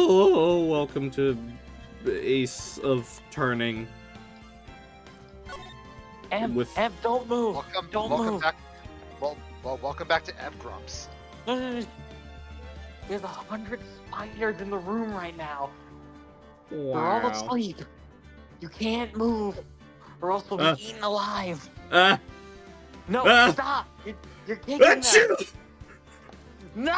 Oh, welcome to Ace of Turning. Amp, don't move. Welcome back. Welcome back to Amp Grumps. There's 100 spiders in the room right now. Wow. They're all asleep. You can't move, or else we'll be eaten alive. No, stop! You're kicking them. No!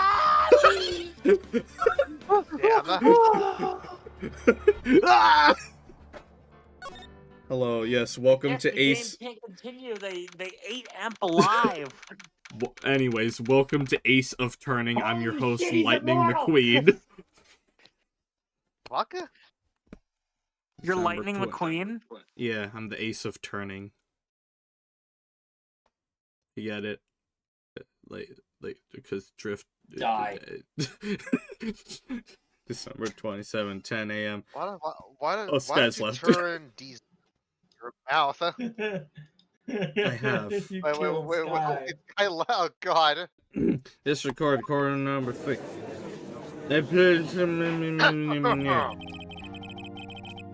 Hello, yes, welcome to Ace. The game can't continue. They ate Amp alive. Anyways, welcome to Ace of Turning. I'm your host, shit, Lightning immortal! McQueen. Waka? You're December Lightning McQueen? Yeah, I'm the Ace of Turning. You get it? Like, because Drift... Die. December 27, 10 a.m. Why Oh, Sky's did you left. turn these your mouth? I have. Wait. I loud, God. Disregard quarter number 6.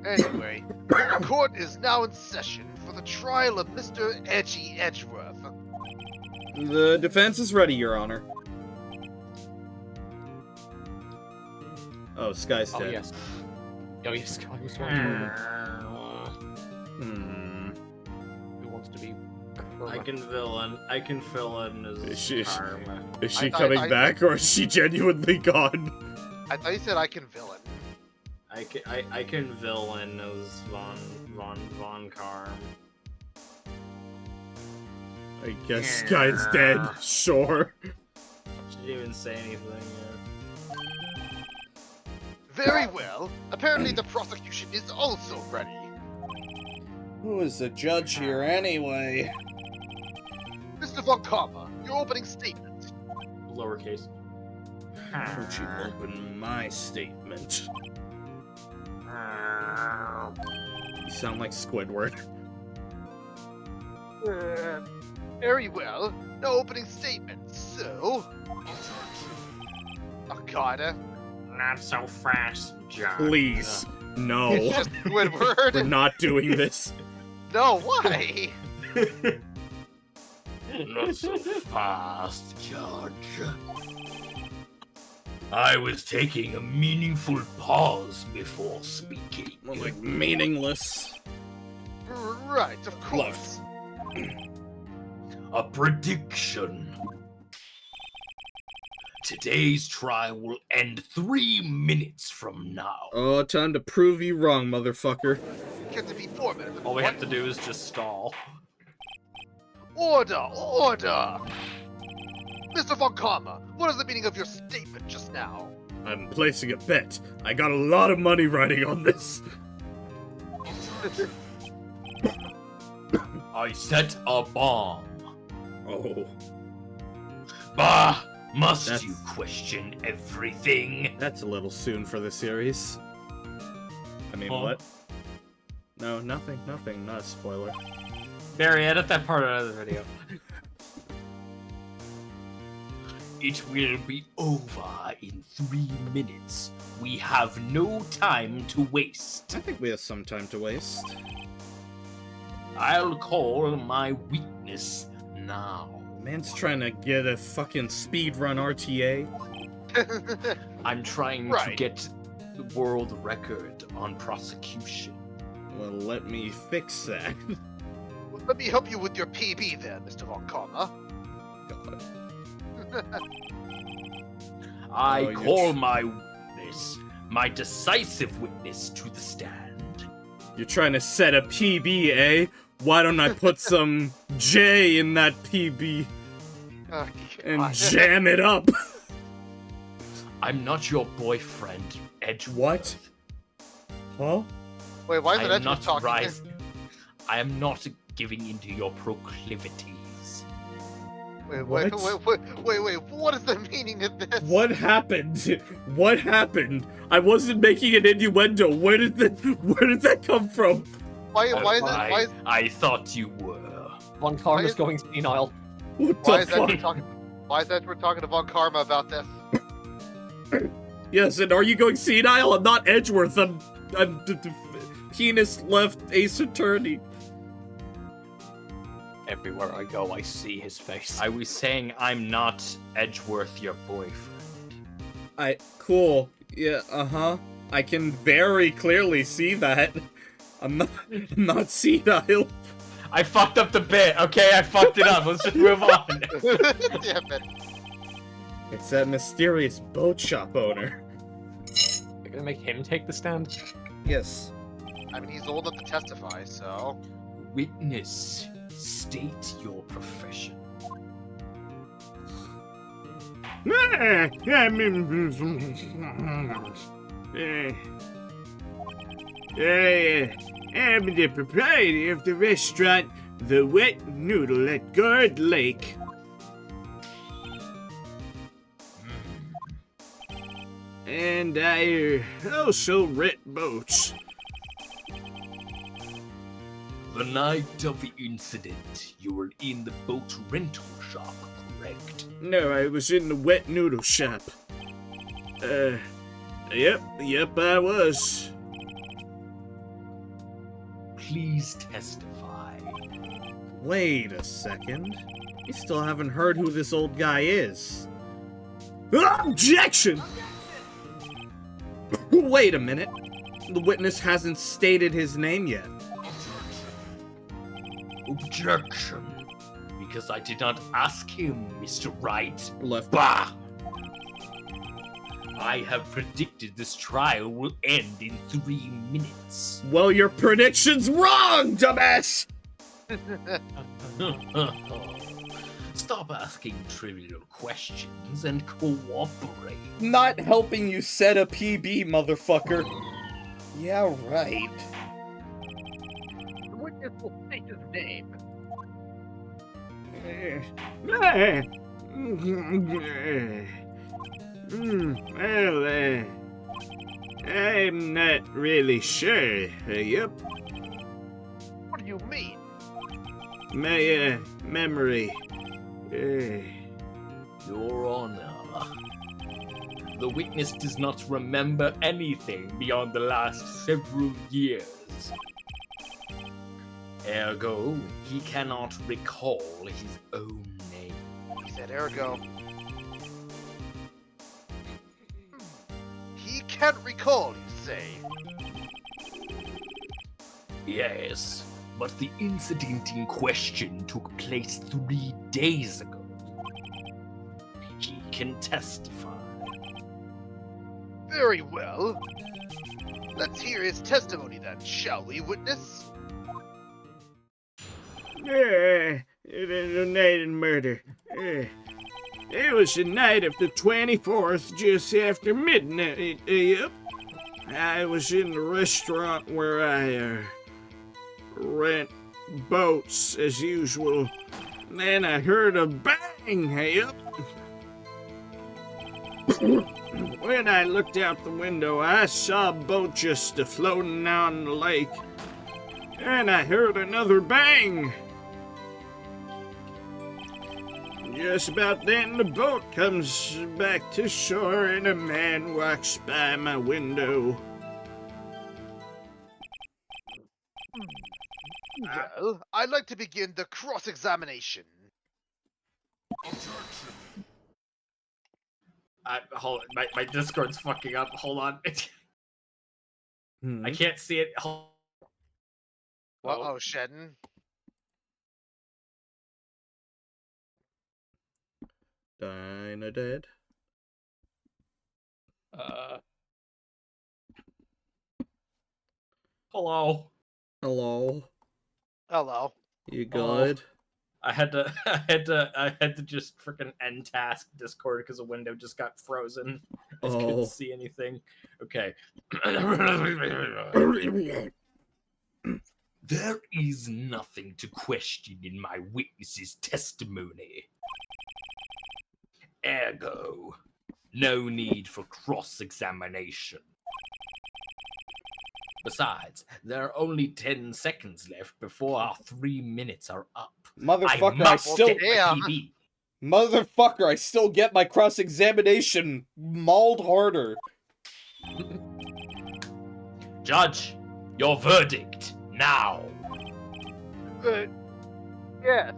Anyway, the court is now in session for the trial of Mr. Edgy Edgeworth. The defense is ready, Your Honor. Oh, Sky's dead. Oh, yes. Oh, yes, Sky was one. Who wants to be... I can fill in as Karma. Is she coming back, or is she genuinely gone? I thought you said I can villain. I can villain as Von Karm. I guess Sky's dead. Sure. She didn't even say anything yet. Very well. Apparently the prosecution is also ready. Who is the judge here, anyway? Mr. Von Karma, your opening statement. Lowercase. Would you open my statement? You sound like Squidward. Very well. No opening statement, so... Oh, God. Not so fast, John. Please, no. It's just Squidward. We're not doing this. No, why? Not so fast, Judge. I was taking a meaningful pause before speaking. More like meaningless. Right, of course. A prediction. Today's trial will end 3 minutes from now. Oh, time to prove you wrong, motherfucker. Get to be 4 minutes. All we have to do is just stall. Order! Order! Mr. Von Karma, what is the meaning of your statement just now? I'm placing a bet. I got a lot of money riding on this. I set a bomb. Oh. Bah! Must you question everything? That's a little soon for the series. I mean, what? No, nothing, not a spoiler. Barry, edit that part out of the video. It will be over in 3 minutes. We have no time to waste. I think we have some time to waste. I'll call my witness now. Man's trying to get a fucking speedrun RTA. I'm trying to get the world record on prosecution. Well, let me fix that. Well, let me help you with your PB then, Mr. Von Karma. God. I call my witness, my decisive witness, to the stand. You're trying to set a PB, eh? Why don't I put some J in that PB and jam it up? I'm not your boyfriend, Edgeworth. What? Huh? Wait, why is it Edgeworth talking? I am not giving into your proclivities. Wait, what is the meaning of this? What happened? What happened? I wasn't making an innuendo. Where did that come from? Why is I thought you were. Von Karma's going senile. What the fuck? Why is Edgeworth talking to Von Karma about this? Yes, and are you going senile? I'm not Edgeworth. I'm penis left Ace Attorney. Everywhere I go, I see his face. I was saying I'm not Edgeworth, your boyfriend. Cool. Yeah, I can very clearly see that. I'm not senile. I fucked up the bit, okay? I fucked it up. Let's just move on. Damn it. It's that mysterious boat shop owner. They're gonna make him take the stand? Yes. I mean, he's old enough to testify, so... Witness, state your profession. I'm the proprietor of the restaurant, The Wet Noodle at Guard Lake. And I also rent boats. The night of the incident, you were in the boat rental shop, correct? No, I was in the Wet Noodle shop. Yep, I was. Please testify. Wait a second. You still haven't heard who this old guy is. Objection! Wait a minute. The witness hasn't stated his name yet. Objection. Because I did not ask him, Mr. Wright. Left. Bah! I have predicted this trial will end in 3 minutes. Well, your prediction's wrong, dumbass! Stop asking trivial questions and cooperate. Not helping you set a PB, motherfucker. Yeah, right. The witness will state his name. Well, I'm not really sure. Yep. What do you mean? My, memory. Your Honor, the witness does not remember anything beyond the last several years. Ergo, he cannot recall his own name. He said ergo. He can't recall, you say? Yes, but the incident in question took place 3 days ago. He can testify. Very well. Let's hear his testimony then, shall we, witness? The night of murder. It was the night of the 24th, just after midnight. Yep. I was in the restaurant where I rent boats as usual. Then I heard a bang. Yep. When I looked out the window, I saw a boat just floating on the lake. And I heard another bang. Just about then, the boat comes back to shore and a man walks by my window. Well, I'd like to begin the cross-examination. Hold on, my Discord's fucking up. Hold on. I can't see it. Uh-oh, Shedden. Dinah dead. Hello. Hello. Hello. You good? I had to just freaking end task Discord because the window just got frozen. I just couldn't see anything. Okay. There is nothing to question in my witness's testimony. Ergo, no need for cross-examination. Besides, there are only 10 seconds left before our 3 minutes are up. Motherfucker, I still get my PB. Motherfucker, I still get my cross-examination mauled harder. Judge, your verdict now. Yes.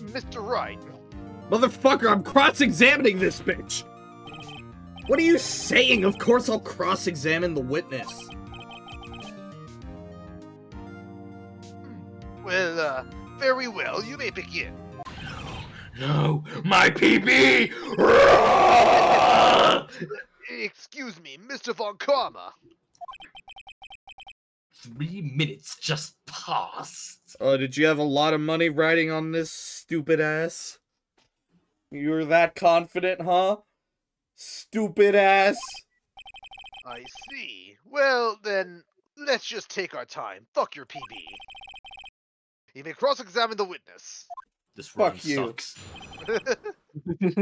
Mr. Wright. Motherfucker, I'm cross-examining this bitch! What are you saying? Of course I'll cross-examine the witness. Well, very well. You may begin. No, my PB! Excuse me, Mr. Von Karma. 3 minutes just passed. Oh, did you have a lot of money riding on this stupid ass? You were that confident, huh? Stupid ass. I see. Well, then, let's just take our time. Fuck your PB. You may cross-examine the witness. This run Fuck you. sucks. This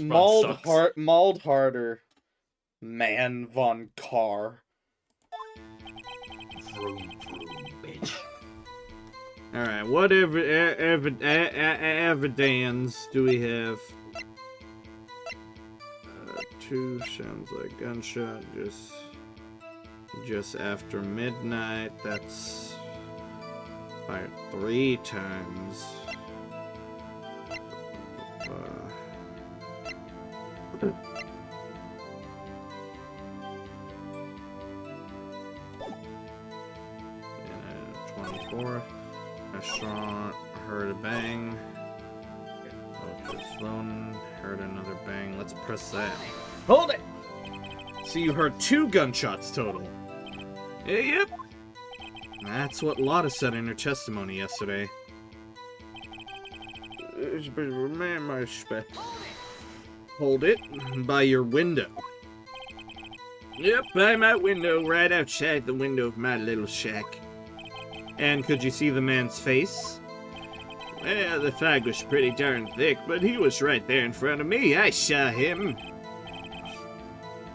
run sucks. Mauled harder. Man von Carr. Vroom, vroom, bitch. Alright, what evidence do we have? 2 sounds like gunshot just after midnight. That's fired 3 times. Yeah, 24. Restaurant, heard a bang. Sloan, heard another bang. Let's press that. Hold it! So you heard 2 gunshots total. Yep. That's what Lotta said in her testimony yesterday. Hold it by your window. Yep, by my window, right outside the window of my little shack. And could you see the man's face? Well, the fog was pretty darn thick, but he was right there in front of me. I saw him.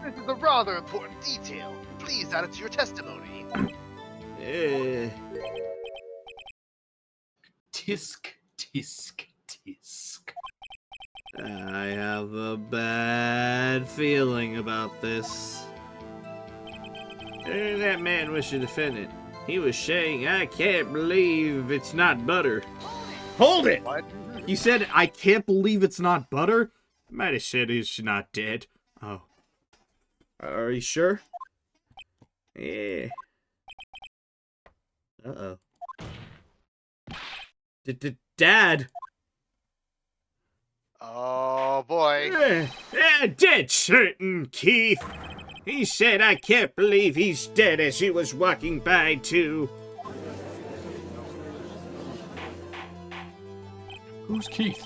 This is a rather important detail. Please add it to your testimony. Tisk, tisk, tisk. I have a bad feeling about this. That man was the defendant. He was saying, I can't believe it's not butter. Hold it! What? You said, I can't believe it's not butter? I might have said he's not dead. Oh. Are you sure? Yeah. Uh-oh. Dad! Oh, boy. Dead certain, Keith. He said, I can't believe he's dead as he was walking by, too. Who's Keith?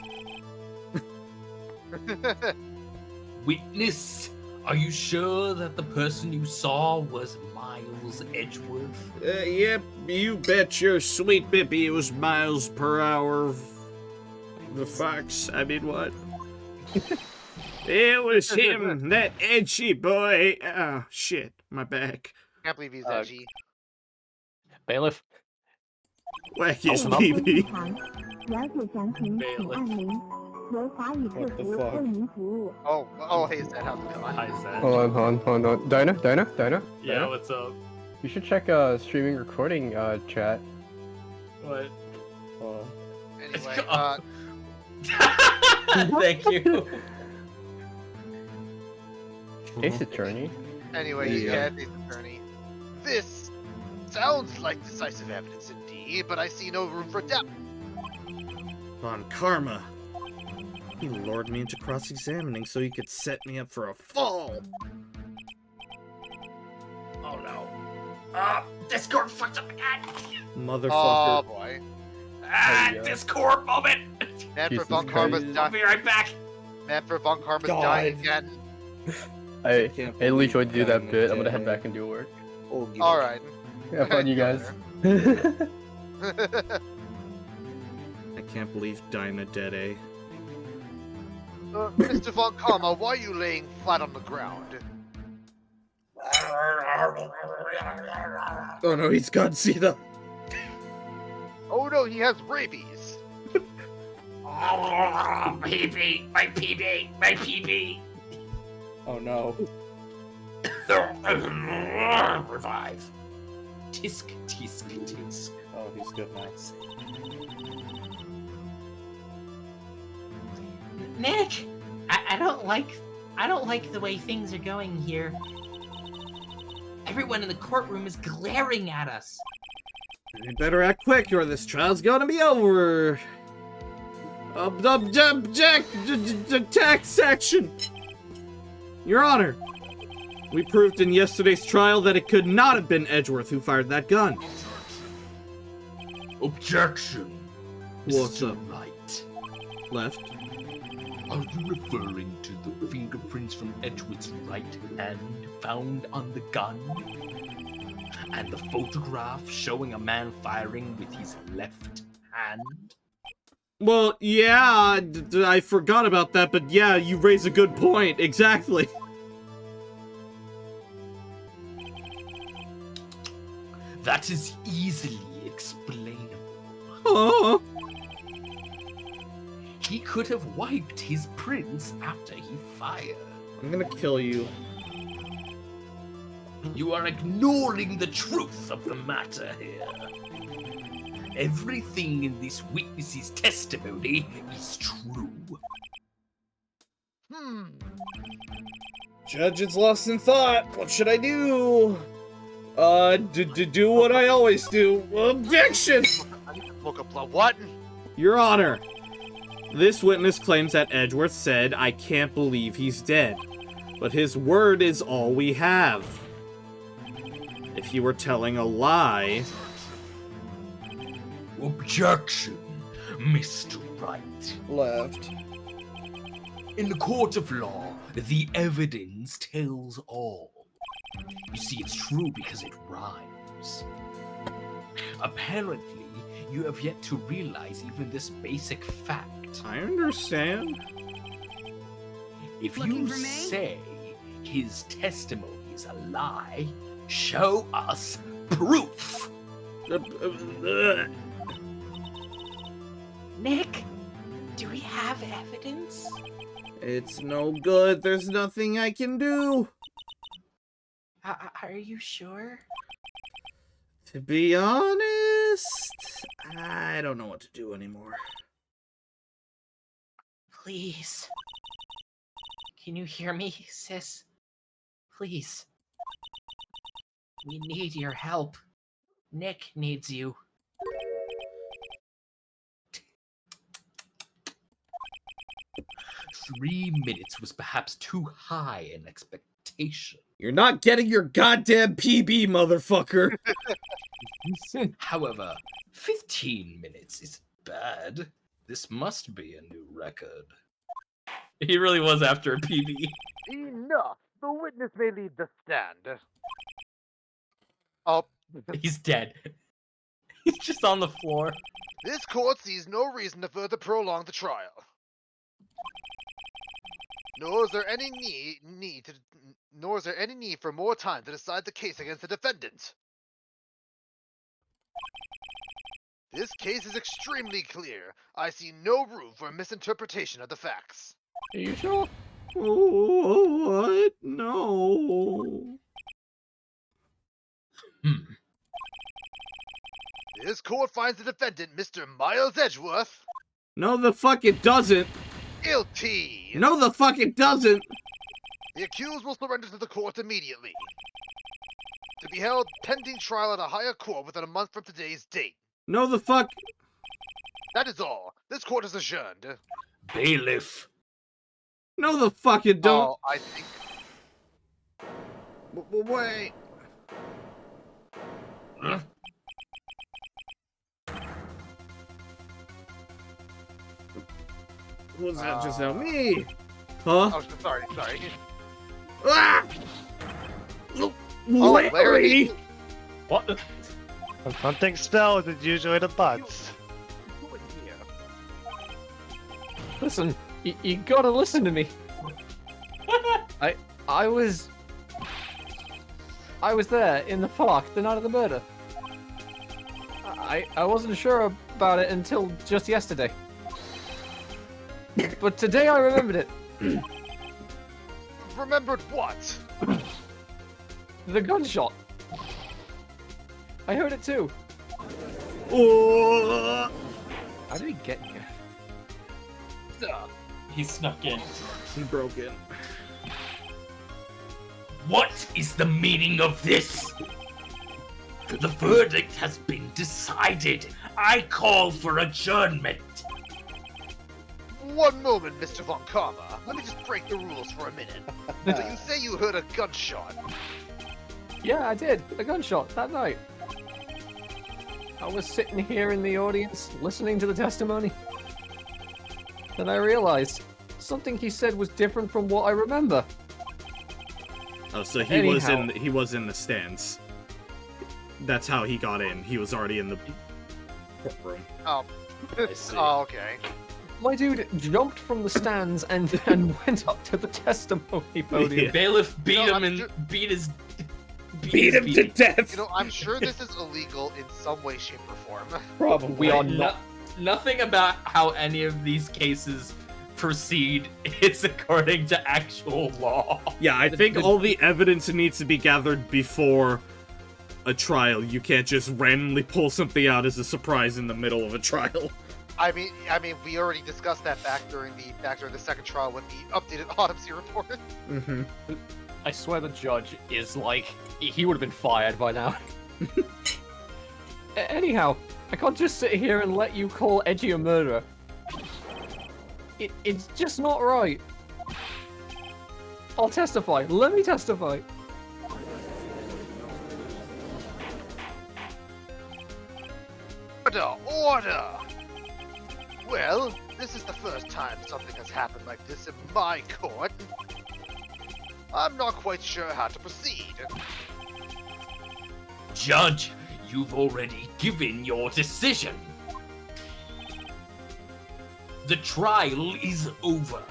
Witness, are you sure that the person you saw was Miles Edgeworth? Yep, you bet your sweet bippy it was miles per hour. The fox, I mean, what? It was him, that edgy boy. Oh, shit, my back. Can't believe he's edgy. Bailiff? Whack his baby. 了解详情请按0。为华语客服为您服务。 Oh, hey, Zed, how's it going? Hi, Zed. Hold on. Dinah? Yeah, what's up? You should check streaming recording chat. What? Anyway, Thank you. Case attorney. Anyway, yeah, State's attorney. This sounds like decisive evidence indeed, but I see no room for doubt. On karma. He lured me into cross-examining so he could set me up for a fall. Oh no. Discord fucked up again. Motherfucker. Oh boy. Discord moment. Man for Jesus Von Karma's Christ. I'll be right back. Man for Von Karma's God. dying again. I can't really believe enjoyed to do that Dinah bit. I'm did gonna head it. back and do work. Alright. Have fun, you guys. I can't believe Dinah dead, eh? Mr. Von Karma, why are you laying flat on the ground? Oh no, he's got Zeta. Oh no, he has rabies. PB, my PB. Oh no. Revive. Tisk, tisk, tisk. Oh, he's good now. Nick, I don't like the way things are going here. Everyone in the courtroom is glaring at us. You better act quick or this trial's gonna be over. Tax section! Your Honor, we proved in yesterday's trial that it could not have been Edgeworth who fired that gun. Objection. What's Mr. up? Wright. Left. Are you referring to the fingerprints from Edgeworth's right hand found on the gun? And the photograph showing a man firing with his left hand? Well, yeah, I forgot about that, but yeah, you raise a good point. Exactly. That is easily explainable. Oh. He could have wiped his prints after he fired. I'm gonna kill you. You are ignoring the truth of the matter here. Everything in this witness's testimony is true. Judge is lost in thought. What should I do? Do what I always do. Objection! Look up, what? Your Honor, this witness claims that Edgeworth said, "I can't believe he's dead." But his word is all we have. If he were telling a lie... Objection, Mr. Wright. Left. In the court of law, the evidence tells all. You see, it's true because it rhymes. Apparently, you have yet to realize even this basic fact. I understand. If you say his testimony is a lie, show us proof. Nick, do we have evidence? It's no good. There's nothing I can do. Are you sure? To be honest, I don't know what to do anymore. Please. Can you hear me, sis? Please. We need your help. Nick needs you. 3 minutes was perhaps too high an expectation. You're not getting your goddamn PB, motherfucker. However, 15 minutes isn't bad. This must be a new record. He really was after a PB. Enough! The witness may leave the stand. Oh. He's dead. He's just on the floor. This court sees no reason to further prolong the trial. Nor is there any need for more time to decide the case against the defendant. This case is extremely clear. I see no room for misinterpretation of the facts. Are you sure? Oh, what? No. This court finds the defendant, Mr. Miles Edgeworth, No, the fuck it doesn't. guilty. No, the fuck it doesn't. The accused will surrender to the court immediately. To be held pending trial at a higher court within a month from today's date. No, the fuck. That is all. This court is adjourned. Bailiff. No, the fuck it don't. Oh, I think. Wait. Huh? Who was that just now? Me. Huh? Oh, sorry. Ah! Oh, Larry. Larry. What? When hunting spells, it's usually the butts. Listen, you gotta listen to me. I was there in the park the night of the murder. I wasn't sure about it until just yesterday. But today I remembered it. Remembered what? The gunshot. I heard it too. Oh! How did he get here? He snuck in. He broke in. What is the meaning of this? The verdict has been decided. I call for adjournment. One moment, Mr. Von Karma. Let me just break the rules for a minute. So you say you heard a gunshot? Yeah, I did. A gunshot that night. I was sitting here in the audience, listening to the testimony. Then I realized something he said was different from what I remember. Oh, so he was in the stands. That's how he got in. He was already in the courtroom. Oh. I see. Oh, okay. My dude jumped from the stands and went up to the testimony podium. Yeah. Bailiff beat No, him and beat his. Beat him to death! You know, I'm sure this is illegal in some way, shape, or form. Probably. We are not. Nothing about how any of these cases proceed is according to actual law. Yeah, I think all the evidence needs to be gathered before a trial. You can't just randomly pull something out as a surprise in the middle of a trial. I mean, we already discussed that back during the second trial with the updated autopsy report. Mm-hmm. I swear the judge is like, he would have been fired by now. Anyhow, I can't just sit here and let you call Edgy a murderer. It's just not right. I'll testify. Let me testify. Order! Well, this is the first time something has happened like this in my court. I'm not quite sure how to proceed. Judge, you've already given your decision. The trial is over.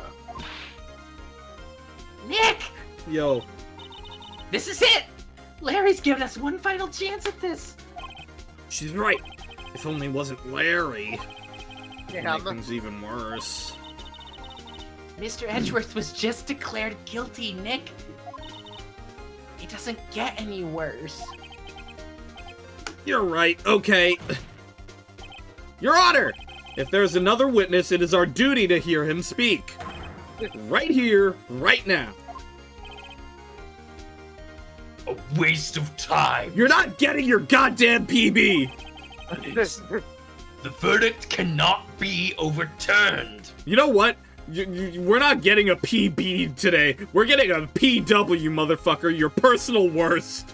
Nick! Yo. This is it! Larry's given us one final chance at this. She's right. If only it wasn't Larry. Yeah, Make things even worse. Mr. Edgeworth was just declared guilty, Nick. It doesn't get any worse. You're right. Okay. Your Honor! If there's another witness, it is our duty to hear him speak. Right here, right now. A waste of time. You're not getting your goddamn PB! The verdict cannot be overturned. You know what? We're not getting a PB today. We're getting a PW, motherfucker. Your personal worst.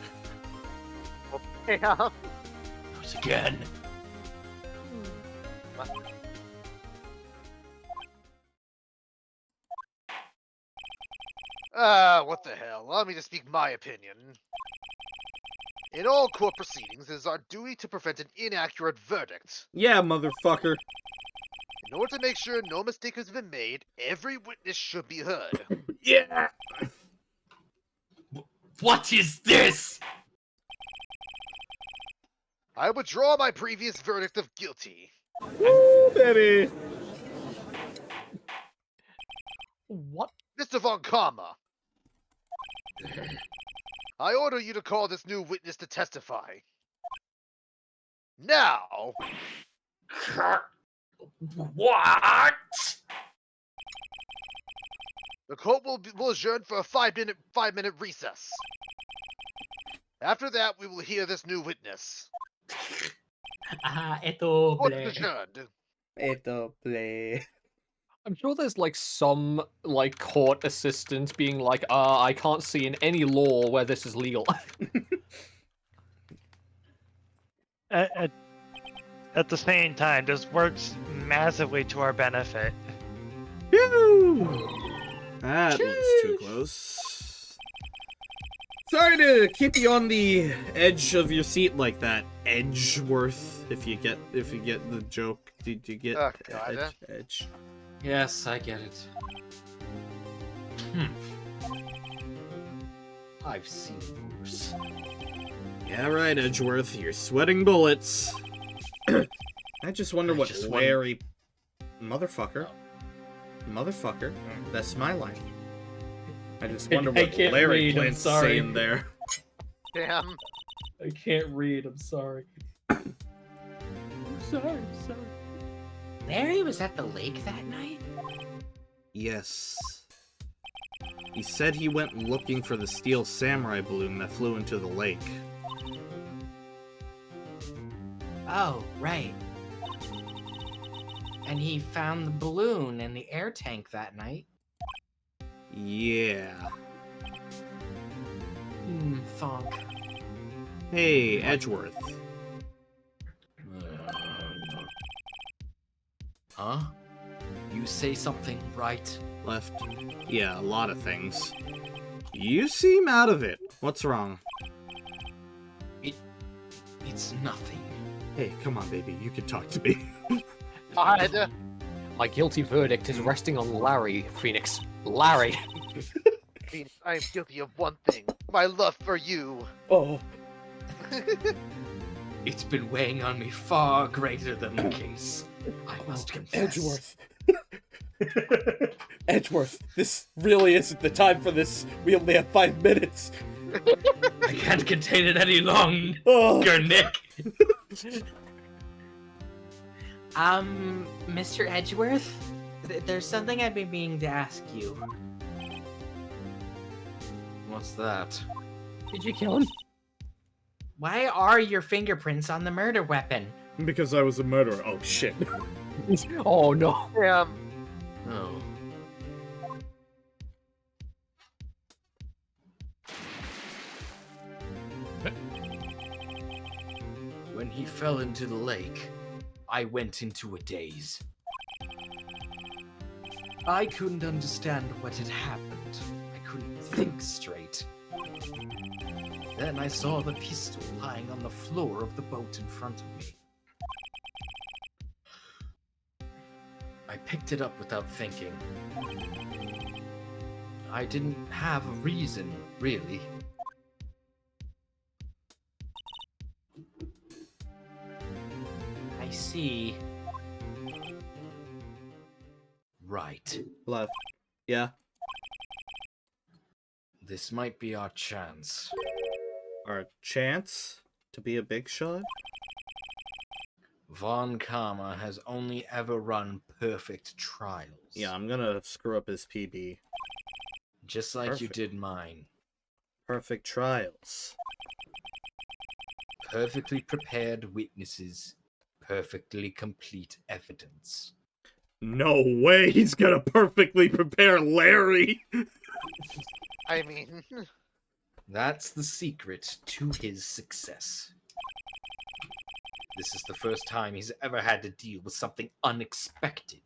Yeah. Once again. What the hell? Allow me to speak my opinion. In all court proceedings, it is our duty to prevent an inaccurate verdict. Yeah, motherfucker. In order to make sure no mistake has been made, every witness should be heard. Yeah. What is this? I withdraw my previous verdict of guilty. Woo, baby. What? Mr. Von Karma, I order you to call this new witness to testify. Now! What? The court will adjourn for a 5-minute recess. After that, we will hear this new witness. Eto Court ble. is adjourned. Eto play. I'm sure there's like some like court assistant being like, I can't see in any law where this is legal. At the same time, this works massively to our benefit. Phew. That was too close. Sorry to keep you on the edge of your seat like that, Edgeworth. If you get the joke, did you get edge? Yes, I get it. I've seen worse. Yeah, right, Edgeworth. You're sweating bullets. I just wonder what Larry... Motherfucker. Motherfucker. That's my line. I just wonder what Larry plans to say in there. Damn. I can't read, I'm sorry. I'm sorry. Larry was at the lake that night? Yes. He said he went looking for the steel samurai balloon that flew into the lake. Oh, right. And he found the balloon in the air tank that night. Yeah. Thonk. Hey, Edgeworth. Huh? You say something, right? Left. Yeah, a lot of things. You seem out of it. What's wrong? It's nothing. Hey, come on, baby. You can talk to me. God. My guilty verdict is resting on Larry, Phoenix. Larry. I am guilty of one thing. My love for you. Oh. It's been weighing on me far greater than the case. I must confess. Edgeworth. Edgeworth, this really isn't the time for this. We only have 5 minutes. I can't contain it any longer, Oh. Nick. Mr. Edgeworth? There's something I've been meaning to ask you. What's that? Did you kill him? Why are your fingerprints on the murder weapon? Because I was a murderer. Oh, shit. Oh, no. Damn. Oh. When he fell into the lake, I went into a daze. I couldn't understand what had happened. I couldn't think straight. Then I saw the pistol lying on the floor of the boat in front of me. I picked it up without thinking. I didn't have a reason, really. I see. Right. Left. Yeah. This might be our chance. Our chance to be a big shot? Von Karma has only ever run perfect trials. Yeah, I'm gonna screw up his PB. Just like Perfect. you did mine. Perfect trials. Perfectly prepared witnesses. Perfectly complete evidence. No way he's gonna perfectly prepare Larry! I mean, That's the secret to his success. This is the first time he's ever had to deal with something unexpected.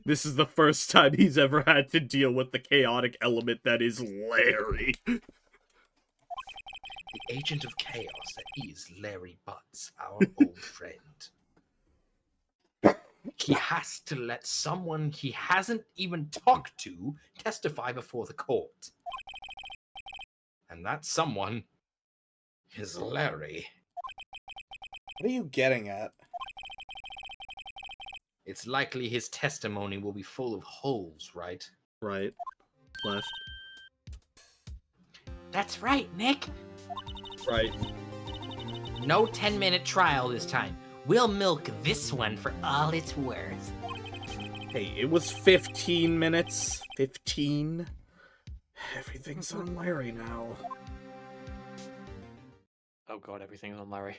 This is the first time he's ever had to deal with the chaotic element that is Larry. The agent of chaos that is Larry Butts, our old friend. He has to let someone he hasn't even talked to testify before the court. And that someone is Larry. What are you getting at? It's likely his testimony will be full of holes, right? Right. Left. That's right, Nick. Right. No 10-minute trial this time. We'll milk this one for all it's worth. Hey, it was 15 minutes. 15? Everything's on Larry now. Oh god, everything's on Larry.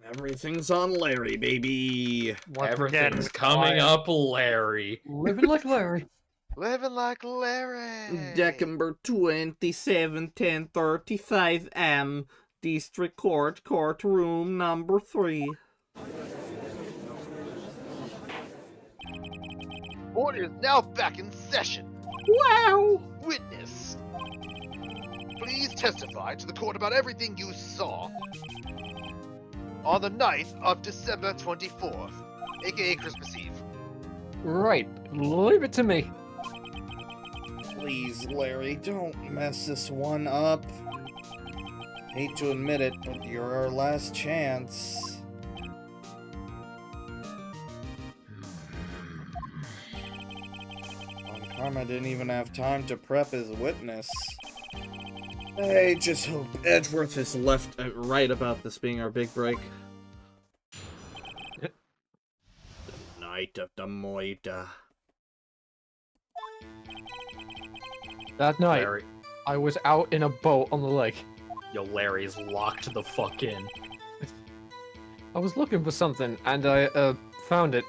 Everything's on Larry, baby. Everything's coming up, Larry. Living like Larry. living like Larry. December 27, 10:35 am. District Court, courtroom number 3. Court is now back in session. Wow! Witness, please testify to the court about everything you saw on the night of December 24th, aka Christmas Eve. Right, leave it to me. Please, Larry, don't mess this one up. Hate to admit it, but you're our last chance. Karma didn't even have time to prep his witness. I just hope Edgeworth is left right about this being our big break. The night of the Moida. That night, Larry. I was out in a boat on the lake. Yo, Larry's locked the fuck in. I was looking for something, and I found it.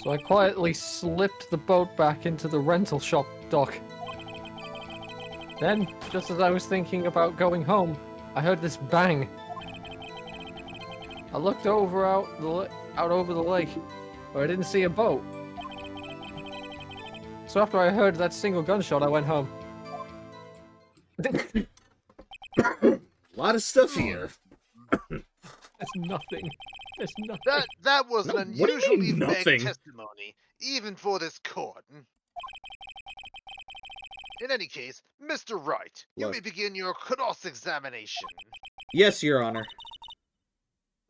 So I quietly slipped the boat back into the rental shop dock. Then, just as I was thinking about going home, I heard this bang. I looked over out over the lake, but I didn't see a boat. So after I heard that single gunshot, I went home. A lot of stuff here. There's nothing. There's nothing. That was No, an what do you unusually mean, vague nothing? testimony, even for this court. In any case, Mr. Wright, you may Look. begin your cross-examination. Yes, Your Honor.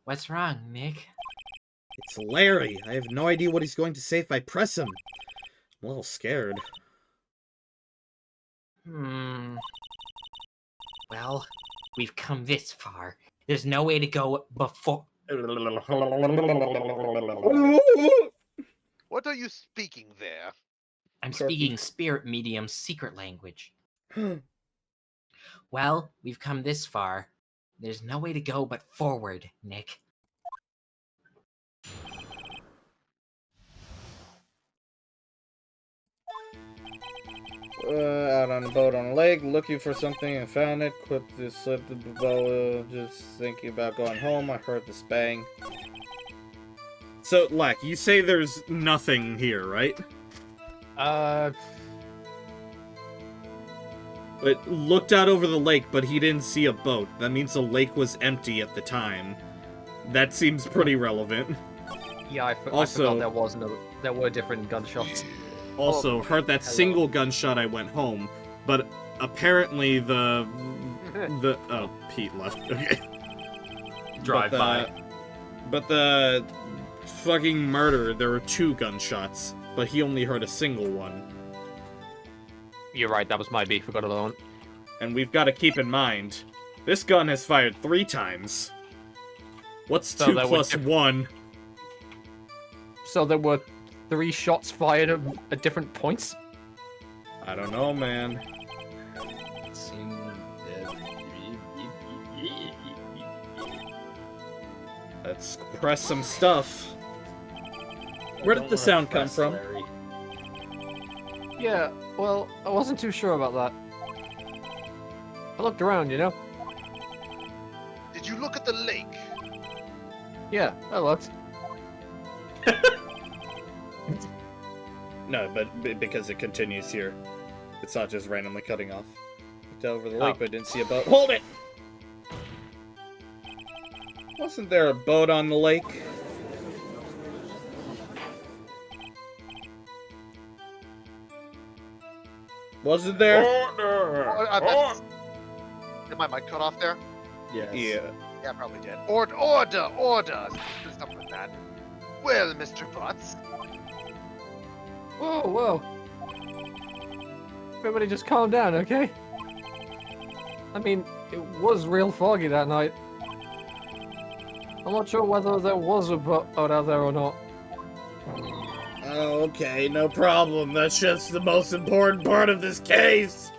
What's wrong, Nick? It's Larry. I have no idea what he's going to say if I press him. I'm a little scared. Well, we've come this far. There's no way to go before. What are you speaking there? I'm speaking spirit medium's secret language. Well, we've come this far. There's no way to go but forward, Nick. Out on a boat on a lake, looking for something and found it. Slipped the boat, just thinking about going home. I heard this bang. So, Lack, you say there's nothing here, right? But looked out over the lake, but he didn't see a boat. That means the lake was empty at the time. That seems pretty relevant. Yeah, I forgot there were different gunshots. Also, heard that single gunshot, I went home. But apparently the oh, Pete left. Okay. Drive by. But the fucking murder, there were 2 gunshots, but he only heard a single one. You're right, that was my beef. Forgot about that one. And we've got to keep in mind, this gun has fired 3 times. What's So 2 that plus would- 1? So there were 3 shots fired at different points? I don't know, man. Let's press some stuff. Where did the sound come from? Larry. Yeah, well, I wasn't too sure about that. I looked around, you know? Did you look at the lake? Yeah, I looked. No, but because it continues here. It's not just randomly cutting off. Looked over the lake, but didn't see a boat. Hold it! Wasn't there a boat on the lake? Wasn't there? Did my mic cut off there? Yes. Yeah. Yeah, I probably did. Order! Stop with that. Well, Mr. Butts, Whoa, whoa. Everybody just calm down, okay? I mean, it was real foggy that night. I'm not sure whether there was a boat out there or not. Oh, okay, no problem. That's just the most important part of this case.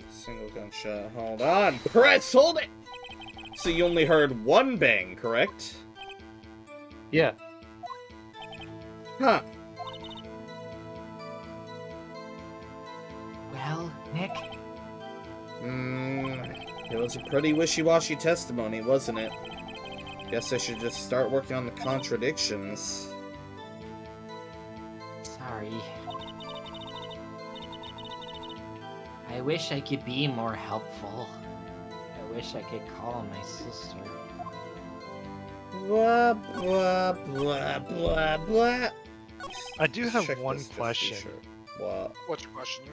Single gunshot. Hold on. Press, hold it! So you only heard 1 bang, correct? Yeah. Huh. Well, Nick, It was a pretty wishy-washy testimony, wasn't it? Guess I should just start working on the contradictions. sorry. I wish I could be more helpful. I wish I could call my sister. Blah, blah, blah, blah, blah. I do have Check one this just to be question. sure. What? what's your question?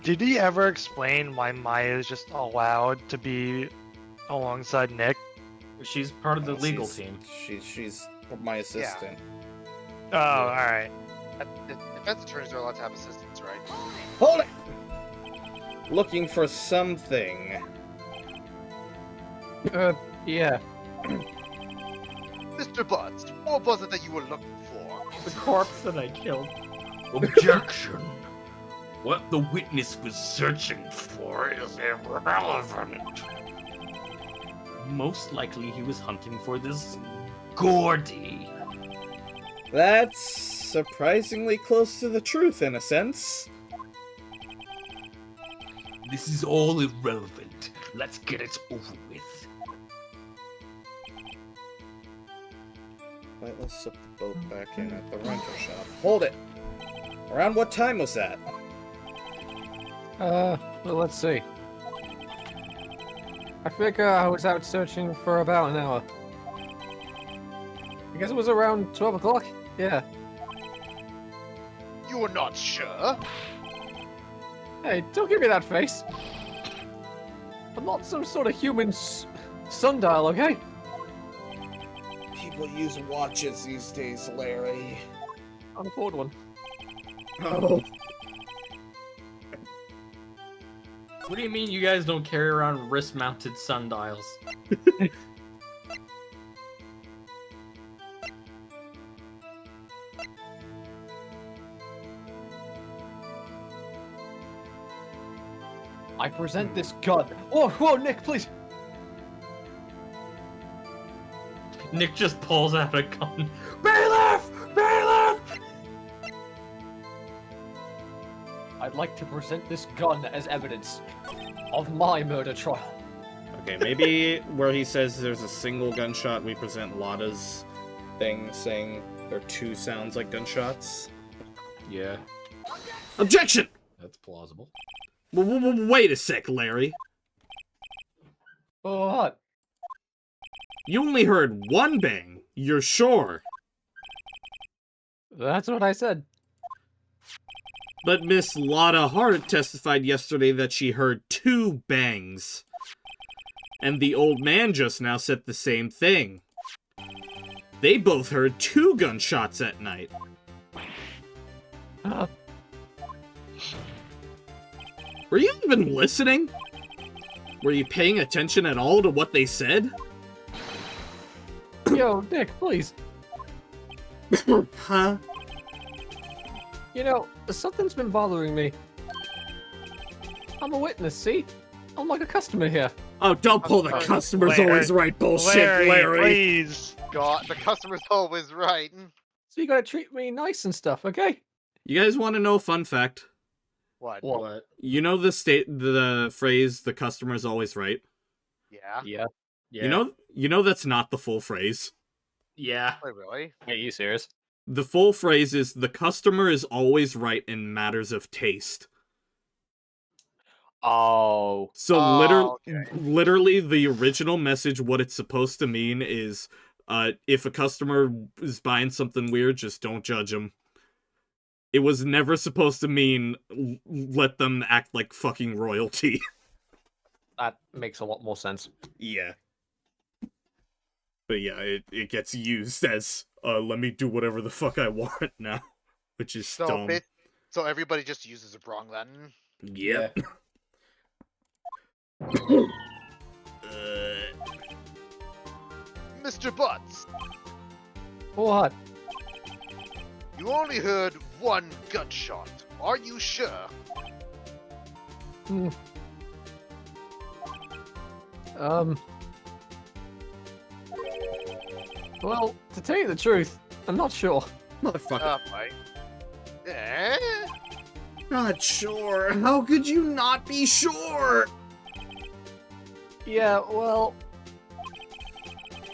Did he ever explain why Maya is just allowed to be alongside Nick? She's part of the legal She's- team. She's Or my assistant. Oh, alright. Defense attorneys are allowed to have assistants, right? Hold it! Looking for something. Yeah. Mr. Butts, what was it that you were looking for? The corpse that I killed. Objection! What the witness was searching for is irrelevant. Most likely he was hunting for this Gordy. That's surprisingly close to the truth, in a sense. This is all irrelevant. Let's get it over with. Wait, let's slip the boat back in at the rental shop. Hold it! Around what time was that? Well, let's see. I figure I was out searching for about an hour. I guess it was around 12 o'clock? Yeah. You are not sure? Hey, don't give me that face. I'm not some sort of human sundial, okay? People use watches these days, Larry. Can't afford one. Oh. What do you mean you guys don't carry around wrist-mounted sundials? I present this gun. Whoa, Nick, please. Nick just pulls out a gun. Bailiff! Bailiff! I'd like to present this gun as evidence of my murder trial. Okay, maybe where he says there's a single gunshot, we present Lada's thing saying there are two sounds like gunshots. Yeah, Objection! that's plausible. Wait a sec, Larry. What? You only heard one bang. You're sure? That's what I said. But Miss Lotta Hart testified yesterday that she heard two bangs. And the old man just now said the same thing. They both heard two gunshots at night. Were you even listening? Were you paying attention at all to what they said? Yo, Nick, please. Huh? You know, something's been bothering me. I'm a witness, see? I'm like a customer here. Oh, don't pull the customer's always right bullshit, Larry. Please. God, the customer's always right. So you gotta treat me nice and stuff, okay? You guys want to know a fun fact? What? What? You know the phrase "the customer's always right." Yeah. Yeah. Yeah. You know that's not the full phrase. Yeah. Wait, really? Are you serious? The full phrase is "the customer is always right in matters of taste." Oh. So Okay. literally, the original message, what it's supposed to mean is, if a customer is buying something weird, just don't judge them. It was never supposed to mean let them act like fucking royalty. That makes a lot more sense. Yeah. But yeah, it gets used as, let me do whatever the fuck I want now. Which is dumb. So everybody just uses it wrong then? Yep. Mr. Butts, What? you only heard one gunshot. Are you sure? Well, to tell you the truth, I'm not sure. Motherfucker. Right. Eh? Not sure. How could you not be sure? Yeah, well...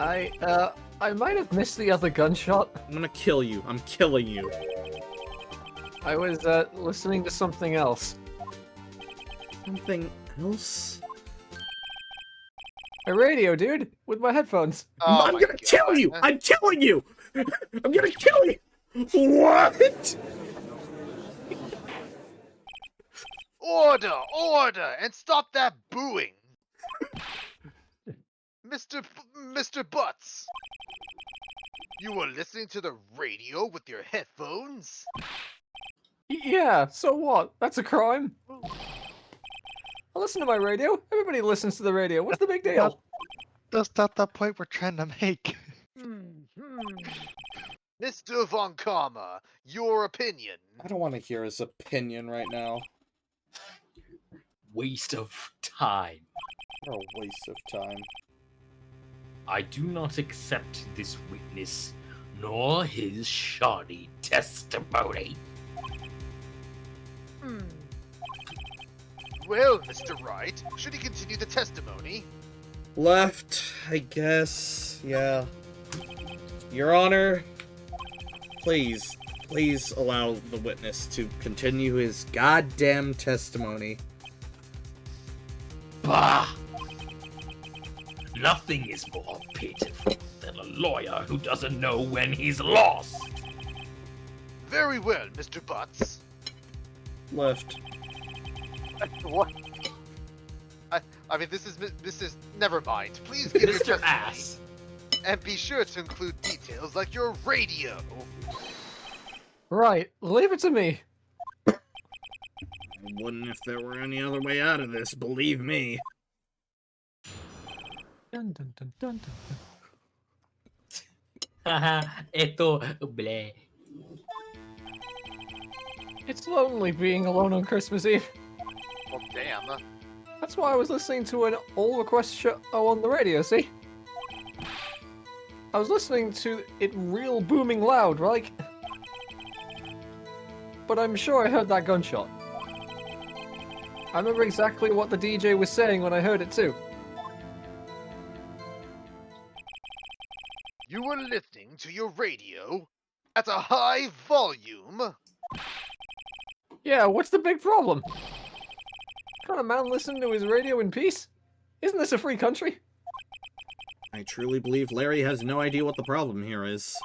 I might have missed the other gunshot. I'm gonna kill you. I'm killing you. I was, listening to something else. Something else? A radio, dude, with my headphones. Oh I'm my gonna kill God. you! I'm killing you! I'm gonna kill you! What? Order! Order! And stop that booing! Mr. Butts! You were listening to the radio with your headphones? Yeah, so what? That's a crime. I listen to my radio. Everybody listens to the radio. What's the big deal? That's not the point we're trying to make. Mr. Von Karma, your opinion. I don't want to hear his opinion right now. Waste of time. What a waste of time. I do not accept this witness, nor his shoddy testimony. Well, Mr. Wright, should he continue the testimony? Left, I guess. Yeah. Your Honor, please allow the witness to continue his goddamn testimony. Bah! Nothing is more pitiful than a lawyer who doesn't know when he's lost. Very well, Mr. Butts. Left. What? I mean, this is. Never mind. Please give your Mr. testimony. Ass. And be sure to include details like your radio. Right, leave it to me. I wouldn't if there were any other way out of this, believe me. Dun, dun, dun, dun, dun. Haha, esto, bleh. It's lonely being alone on Christmas Eve. Well, damn. That's why I was listening to an all-request show on the radio, see? I was listening to it real booming loud, right? But I'm sure I heard that gunshot. I remember exactly what the DJ was saying when I heard it too. You were listening to your radio at a high volume? Yeah, what's the big problem? Can't a man listen to his radio in peace? Isn't this a free country? I truly believe Larry has no idea what the problem here is.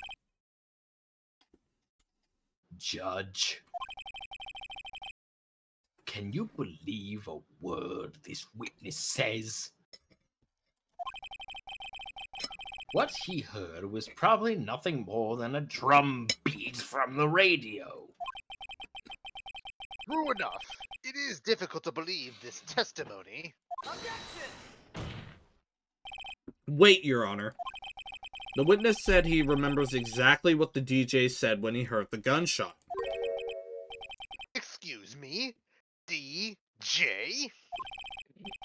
Judge. Can you believe a word this witness says? What he heard was probably nothing more than a drum beat from the radio. True enough. It is difficult to believe this testimony. Wait, Your Honor. The witness said he remembers exactly what the DJ said when he heard the gunshot. Excuse me? DJ?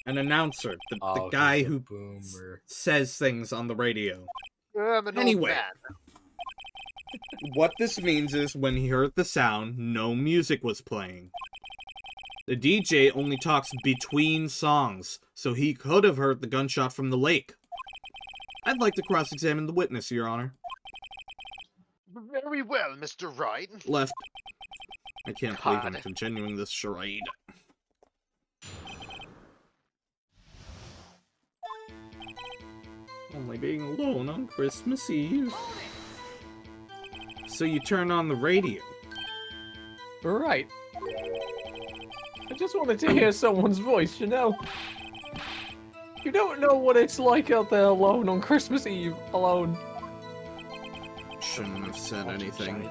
An announcer, the Oh, guy he's a who boomer. says things on the radio. I'm an Anyway. old man. What this means is when he heard the sound, no music was playing. The DJ only talks between songs, so he could have heard the gunshot from the lake. I'd like to cross-examine the witness, Your Honor. Very well, Mr. Wright. Left. I can't believe I'm God. continuing this charade. Only being alone on Christmas Eve. So you turn on the radio. Right. I just wanted to hear someone's voice, you know? You don't know what it's like out there alone on Christmas Eve, alone. Shouldn't have said anything.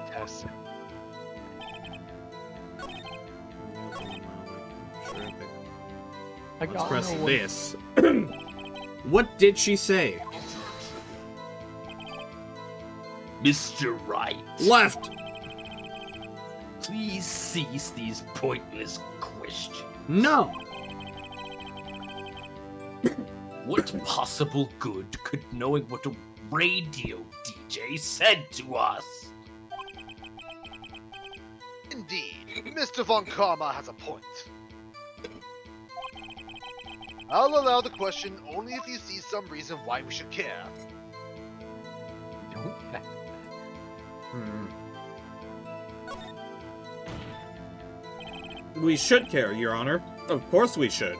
I Let's got press no this. What did she say? Mr. Wright. Left! Please cease these pointless questions. No! What possible good could knowing what a radio DJ said to us? Indeed, Mr. Von Karma has a point. I'll allow the question only if you see some reason why we should care. We should care, Your Honor. Of course we should.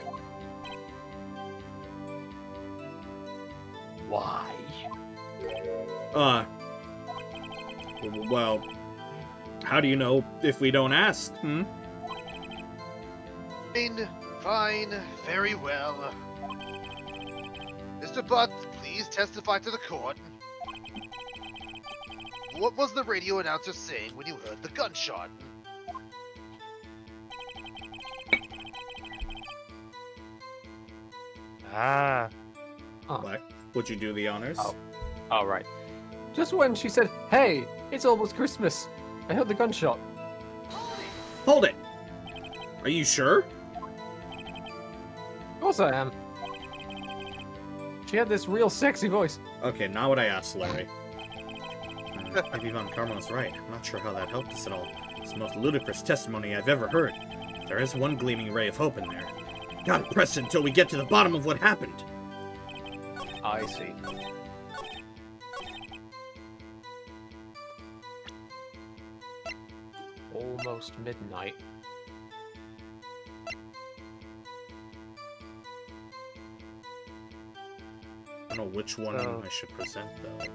Why? Well, how do you know if we don't ask, Fine, very well. Mr. Butts, please testify to the court. What was the radio announcer saying when you heard the gunshot? Ah. Black, would you do the honors? Oh. All right. Just when she said, "Hey, it's almost Christmas," I heard the gunshot. Hold it! Are you sure? Of course I am. She had this real sexy voice. Okay, not what I asked, Larry. Maybe Von Carmel's right. I'm not sure how that helped us at all. It's the most ludicrous testimony I've ever heard. There is one gleaming ray of hope in there. Gotta press it until we get to the bottom of what happened. I see. Almost midnight. I don't know which one I should present, though.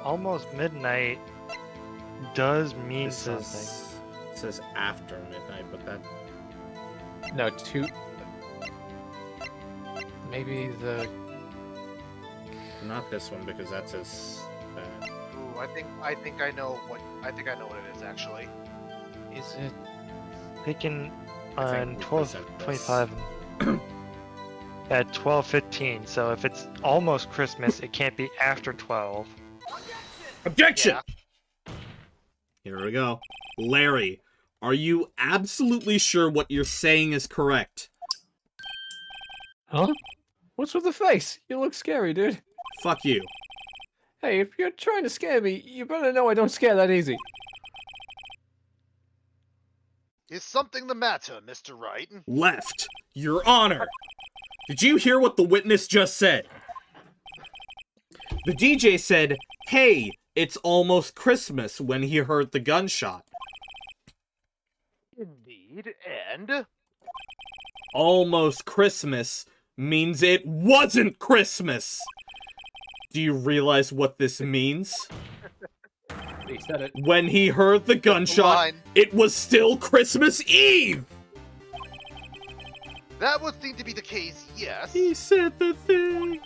Almost midnight does mean This something. it says after midnight, but that... No, two. Maybe the. Not this one, because that says... Ooh, I think I know what it is actually. Is it? They can I think on we 12:25 at 12:15. So if it's almost Christmas, it can't be after 12. Objection! Yeah. Here we go. Larry, are you absolutely sure what you're saying is correct? Huh? What's with the face? You look scary, dude. Fuck you. Hey, if you're trying to scare me, you better know I don't scare that easy. Is something the matter, Mr. Wright? Left. Your Honor. Did you hear what the witness just said? The DJ said, "Hey, it's almost Christmas," when he heard the gunshot. Indeed, and Almost Christmas means it wasn't Christmas. Do you realize what this means? He said it. When he heard the gunshot, line. it was still Christmas Eve! That would seem to be the case, yes. He said the thing.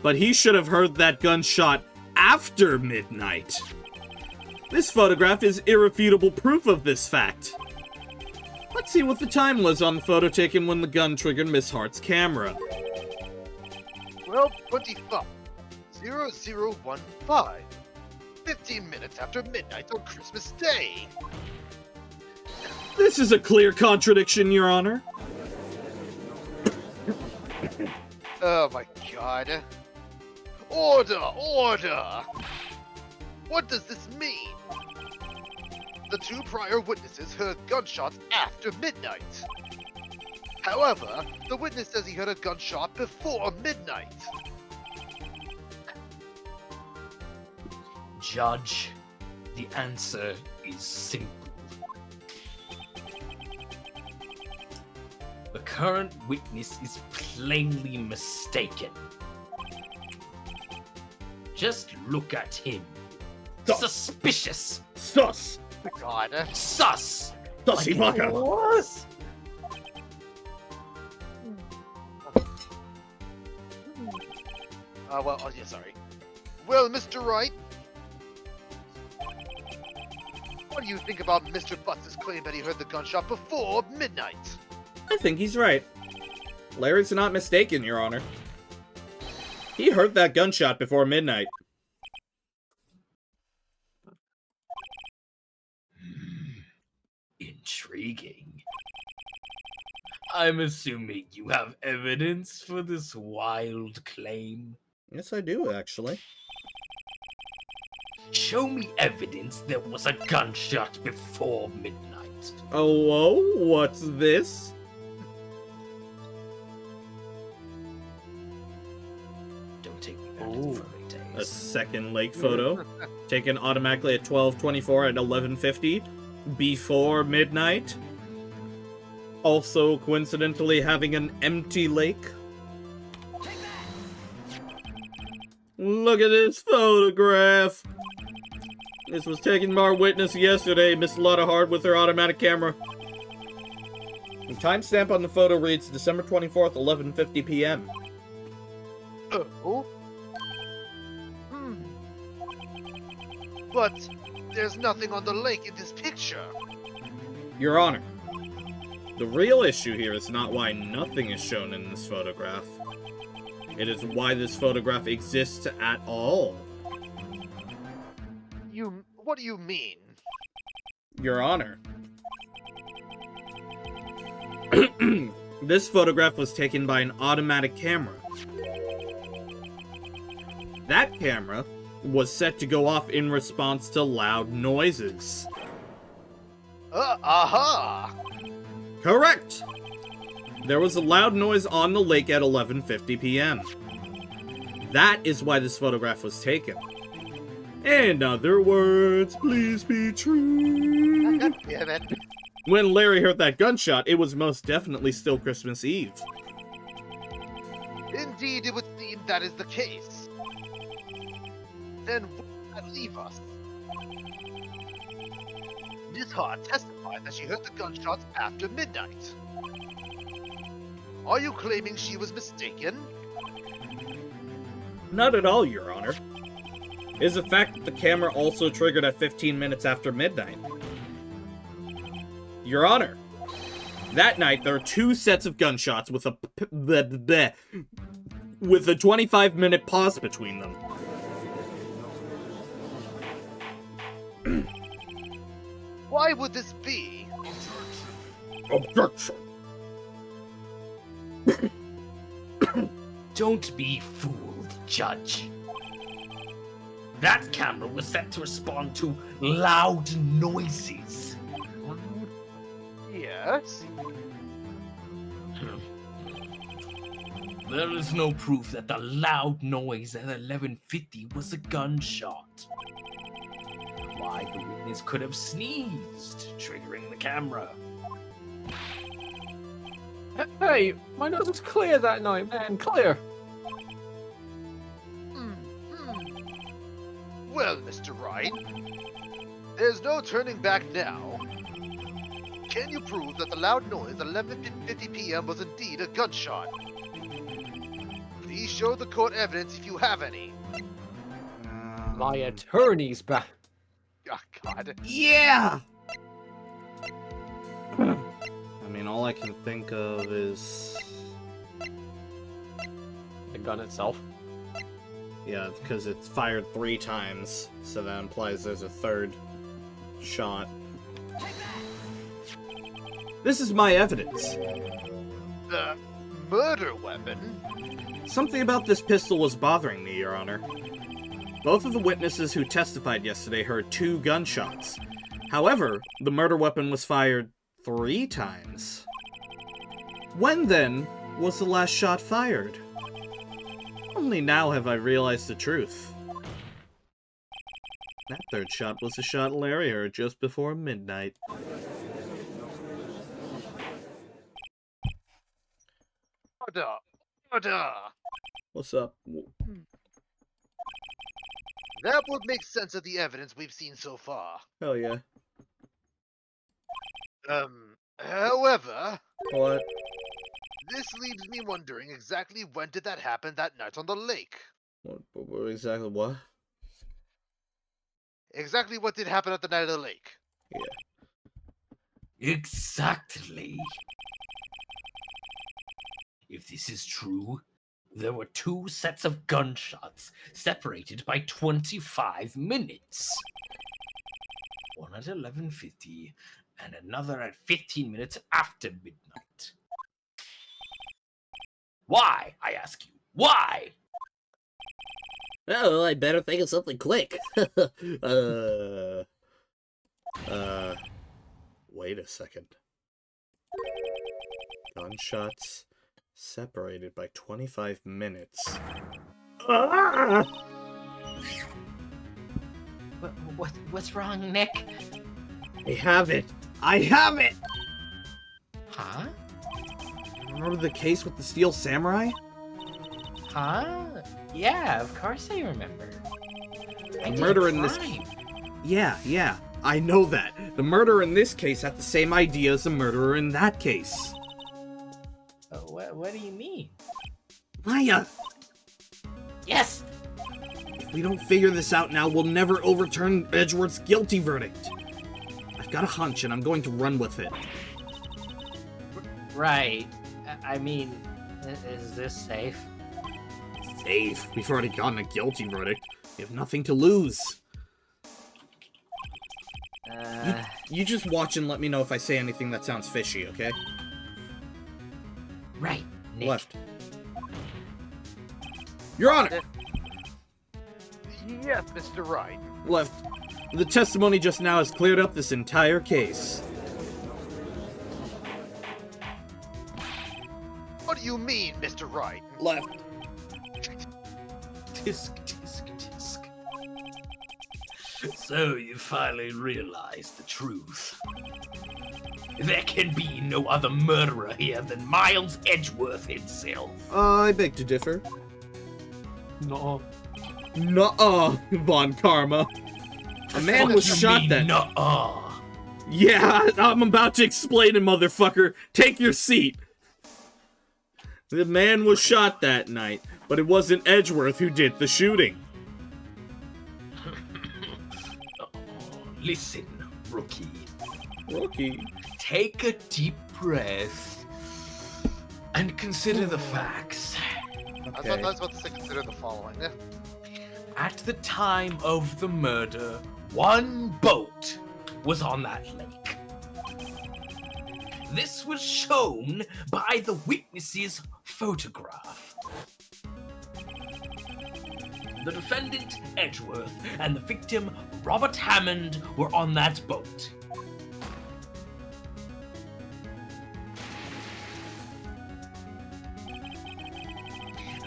But he should have heard that gunshot after midnight. This photograph is irrefutable proof of this fact. Let's see what the time was on the photo taken when the gun triggered Miss Hart's camera. 12:25, 0015. 15 minutes after midnight on Christmas Day. This is a clear contradiction, Your Honor. Oh my god. Order! Order! What does this mean? The two prior witnesses heard gunshots after midnight. However, the witness says he heard a gunshot before midnight. Judge, the answer is simple. The current witness is plainly mistaken. Just look at him. Sus. Suspicious. Sus! God. Sus. Sussy baka! What? Yeah, sorry. Well, Mr. Wright, what do you think about Mr. Butts' claim that he heard the gunshot before midnight? I think he's right. Larry's not mistaken, Your Honor. He heard that gunshot before midnight. Intriguing. I'm assuming you have evidence for this wild claim. Yes, I do, actually. Show me evidence there was a gunshot before midnight. Oh, whoa, what's this? Don't take me back to the furry A days. second lake photo, taken automatically at 12:24 at 11:50, before midnight. Also, coincidentally, having an empty lake. Look at this photograph. This was taken by our witness yesterday, Miss Lotta Hard, with her automatic camera. The timestamp on the photo reads December 24th, 11:50 p.m. Oh? But there's nothing on the lake in this picture. Your Honor, the real issue here is not why nothing is shown in this photograph. It is why this photograph exists at all. What do you mean? Your Honor. This photograph was taken by an automatic camera. That camera was set to go off in response to loud noises. Aha! Correct! There was a loud noise on the lake at 11:50 p.m. That is why this photograph was taken. In other words, please be true. God damn it. When Larry heard that gunshot, it was most definitely still Christmas Eve. Indeed, it would seem that is the case. Then where does that leave us? Ms. Hart testified that she heard the gunshots after midnight. Are you claiming she was mistaken? Not at all, Your Honor. It is a fact that the camera also triggered at 15 minutes after midnight. Your Honor, that night there are two sets of gunshots with a 25-minute pause between them. Why would this be? Objection. Don't be fooled, Judge. That camera was set to respond to loud noises. Yes? There is no proof that the loud noise at 11:50 was a gunshot. Why the witness could have sneezed, triggering the camera. Hey, my nose was clear that night, man, clear. Well, Mr. Wright, there's no turning back now. Can you prove that the loud noise at 11:50 p.m. was indeed a gunshot? Please show the court evidence if you have any. My attorney's back. Oh, God. Yeah! I mean, all I can think of is... The gun itself. Yeah, because it's fired 3 times, so that implies there's a third shot. This is my evidence. The murder weapon? Something about this pistol was bothering me, Your Honor. Both of the witnesses who testified yesterday heard 2 gunshots. However, the murder weapon was fired 3 times. When, then, was the last shot fired? Only now have I realized the truth. That third shot was a shot Larry heard just before midnight. Order! What's up? That would make sense of the evidence we've seen so far. Hell yeah. However... What? This leaves me wondering exactly when did that happen that night on the lake? What exactly what? Exactly what did happen at the night of the lake? Yeah. Exactly. If this is true, there were 2 sets of gunshots separated by 25 minutes. One at 11:50 and another at 15 minutes after midnight. Why, I ask you, why? Oh, I better think of something quick. Wait a second. Gunshots separated by 25 minutes. What's wrong, Nick? I have it! I have it! Huh? Remember the case with the Steel Samurai? Huh? Yeah, of course I remember. I did Murder a in this crime. Yeah, I know that. The murderer in this case had the same idea as the murderer in that case. What do you mean? Maya! Yes! If If we don't figure this out now, we'll never overturn Edgeworth's guilty verdict. I've got a hunch, and I'm going to run with it. Right. I mean, is this safe? Safe? We've already gotten a guilty verdict. We have nothing to lose. You just watch and let me know if I say anything that sounds fishy, okay? Right, Nick. Left. Your Honor! Yes, Mr. Wright. Left. The testimony just now has cleared up this entire case. What do you mean, Mr. Wright? Left. Tisk, tisk, tisk. So you finally realized the truth. There can be no other murderer here than Miles Edgeworth himself. I beg to differ. No. Nuh-uh, Von Karma. A man was shot that... Nuh-uh. Yeah, I'm about to explain it, motherfucker. Take your seat. The man was shot that night, but it wasn't Edgeworth who did the shooting. Listen, rookie. Rookie? Take a deep breath and consider the facts. I was about to say consider the following. At the time of the murder, one boat was on that lake. This was shown by the witness's photograph. The defendant, Edgeworth, and the victim, Robert Hammond, were on that boat.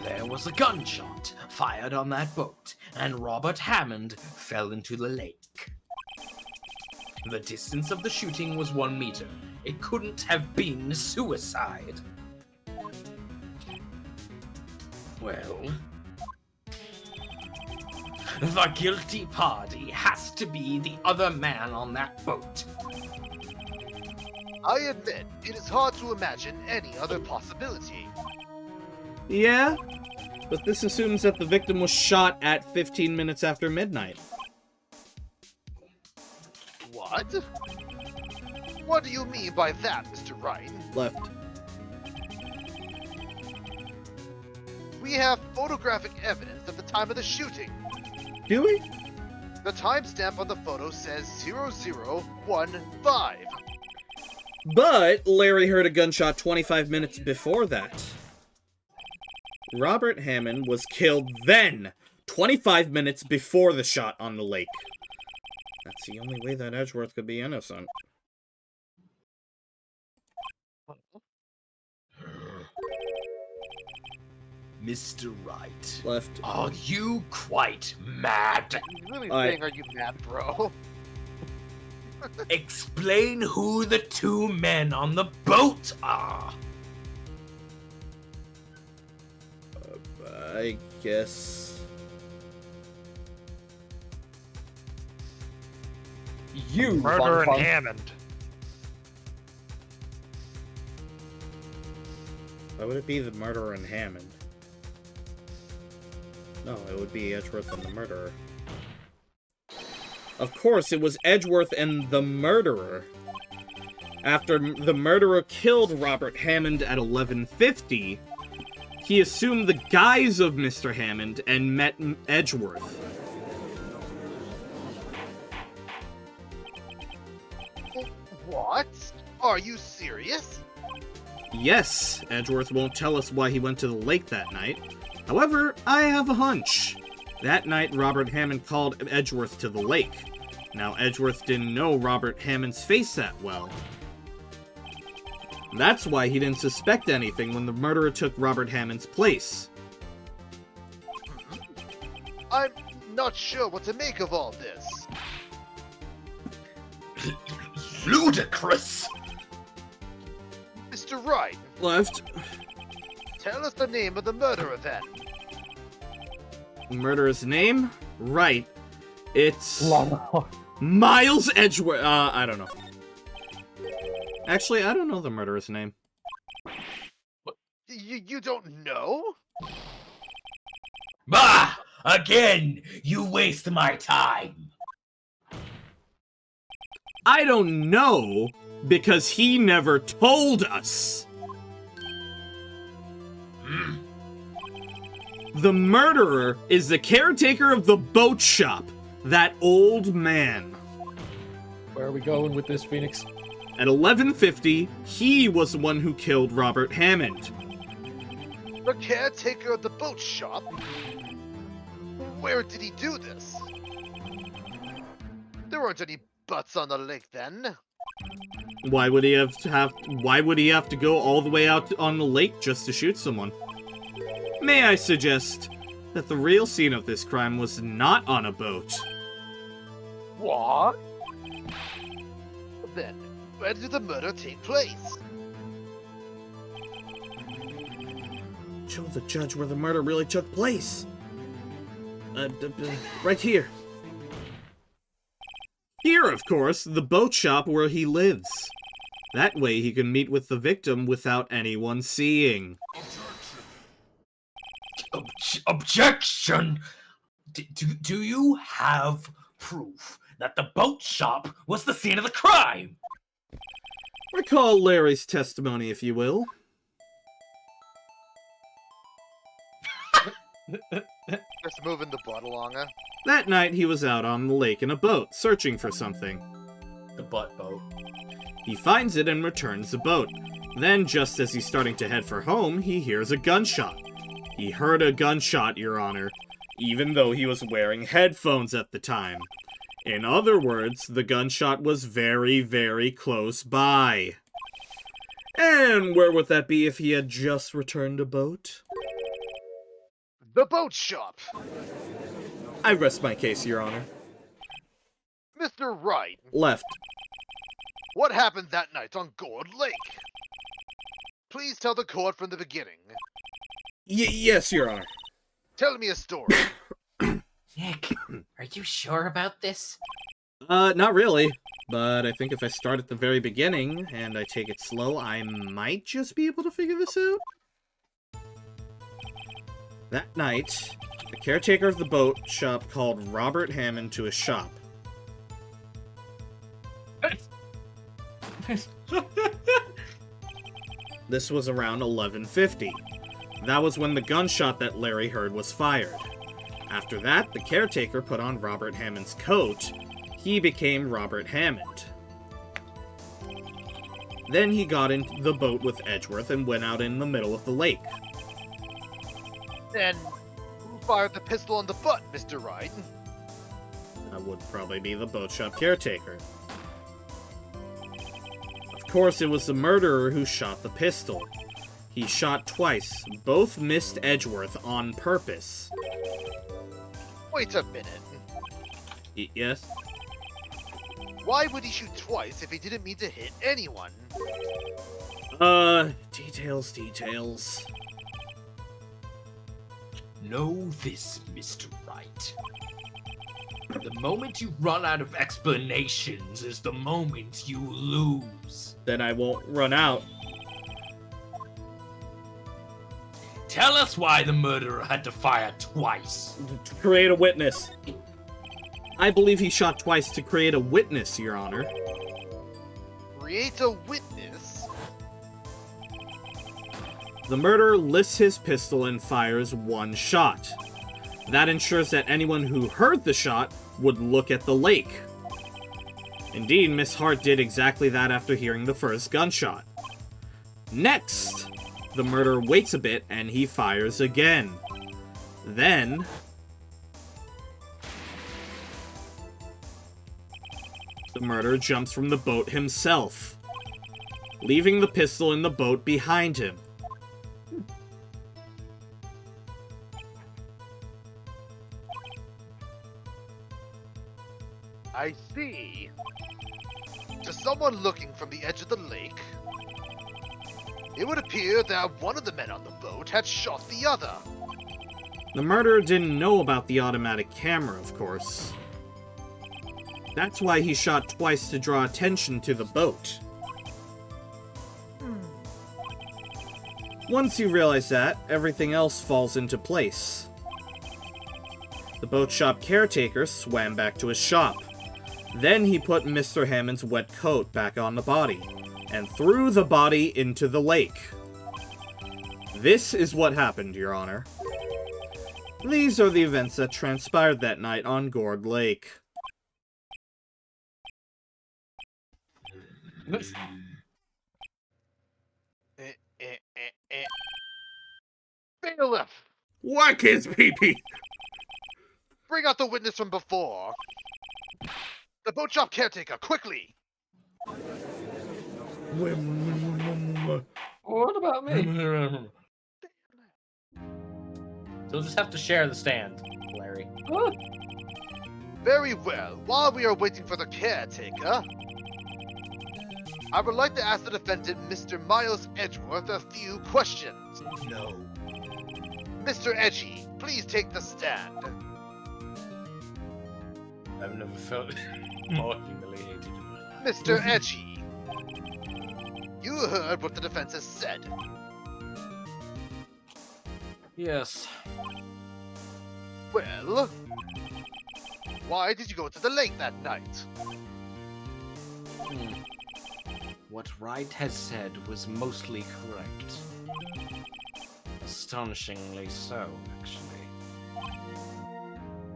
There was a gunshot fired on that boat, and Robert Hammond fell into the lake. The distance of the shooting was 1 meter. It couldn't have been suicide. Well, the guilty party has to be the other man on that boat. I admit, it is hard to imagine any other possibility. Yeah, but this assumes that the victim was shot at 15 minutes after midnight. What? What do you mean by that, Mr. Wright? Left. We have photographic evidence of the time of the shooting. Do we? The timestamp on the photo says 0015. But Larry heard a gunshot 25 minutes before that. Robert Hammond was killed then, 25 minutes before the shot on the lake. That's the only way that Edgeworth could be innocent. Mr. Wright, Left. are you quite mad? You really saying, are you mad, bro? Explain who the two men on the boat are. I guess... You, Murder Von and Hammond. Why would it be the murderer and Hammond? No, it would be Edgeworth and the murderer. Of course, it was Edgeworth and the murderer. After the murderer killed Robert Hammond at 11:50, he assumed the guise of Mr. Hammond and met Edgeworth. What? Are you serious? Yes, Edgeworth won't tell us why he went to the lake that night. However, I have a hunch. That night, Robert Hammond called Edgeworth to the lake. Now, Edgeworth didn't know Robert Hammond's face that well. That's why he didn't suspect anything when the murderer took Robert Hammond's place. I'm not sure what to make of all this. Ludicrous! Mr. Wright, Left. tell us the name of the murderer then. Murderer's name? Right. It's... Long. Miles Edgeworth. I don't know. Actually, I don't know the murderer's name. You don't know? Bah! Again, you waste my time. I don't know, because he never told us. The murderer is the caretaker of the boat shop, that old man. Where are we going with this, Phoenix? At 11:50, he was the one who killed Robert Hammond. The caretaker of the boat shop? Where did he do this? There weren't any butts on the lake then. Why would he have to go all the way out on the lake just to shoot someone? May I suggest that the real scene of this crime was not on a boat? What? Then, where did the murder take place? Show the judge where the murder really took place. Right here. Here, of course, the boat shop where he lives. That way he can meet with the victim without anyone seeing. Objection! Do you have proof that the boat shop was the scene of the crime? Recall Larry's testimony, if you will. Just moving the butt along, huh? That night he was out on the lake in a boat, searching for something. The butt boat. He finds it and returns the boat. Then, just as he's starting to head for home, he hears a gunshot. He heard a gunshot, Your Honor, even though he was wearing headphones at the time. In other words, the gunshot was very, very close by. And where would that be if he had just returned a boat? The boat shop! I rest my case, Your Honor. Mr. Wright, Left. what happened that night on Gourd Lake? Please tell the court from the beginning. Yes, Your Honor. Tell me a story. Nick, are you sure about this? Not really. But I think if I start at the very beginning, and I take it slow, I might just be able to figure this out. That night, the caretaker of the boat shop called Robert Hammond to his shop. This was around 11:50. That was when the gunshot that Larry heard was fired. After that, the caretaker put on Robert Hammond's coat. He became Robert Hammond. Then he got into the boat with Edgeworth and went out in the middle of the lake. Then, who fired the pistol on the butt, Mr. Wright? That would probably be the boat shop caretaker. Of course, it was the murderer who shot the pistol. He shot twice. Both missed Edgeworth on purpose. Wait a minute. Yes? Why would he shoot twice if he didn't mean to hit anyone? Details. Know this, Mr. Wright. The moment you run out of explanations is the moment you lose. Then I won't run out. Tell us why the murderer had to fire twice. To create a witness. I believe he shot twice to create a witness, Your Honor. Create a witness? The murderer lifts his pistol and fires one shot. That ensures that anyone who heard the shot would look at the lake. Indeed, Miss Hart did exactly that after hearing the first gunshot. Next, the murderer waits a bit and he fires again. Then, the murderer jumps from the boat himself, leaving the pistol in the boat behind him. I see. To someone looking from the edge of the lake, it would appear that one of the men on the boat had shot the other. The murderer didn't know about the automatic camera, of course. That's why he shot twice to draw attention to the boat. Once you realize that, everything else falls into place. The boat shop caretaker swam back to his shop. Then he put Mr. Hammond's wet coat back on the body, and threw the body into the lake. This is what happened, Your Honor. These are the events that transpired that night on Gourd Lake. Bailiff! Whack his pee-pee! Bring out the witness from before. The boat shop caretaker, quickly! What about me? You'll just have to share the stand, Larry. What? Very well. While we are waiting for the caretaker, I would like to ask the defendant, Mr. Miles Edgeworth, a few questions. No. Mr. Edgy, please take the stand. I've never felt more humiliated. Mr. Edgy, you heard what the defense has said. Yes. Well, why did you go to the lake that night? What Wright has said was mostly correct. Astonishingly so, actually.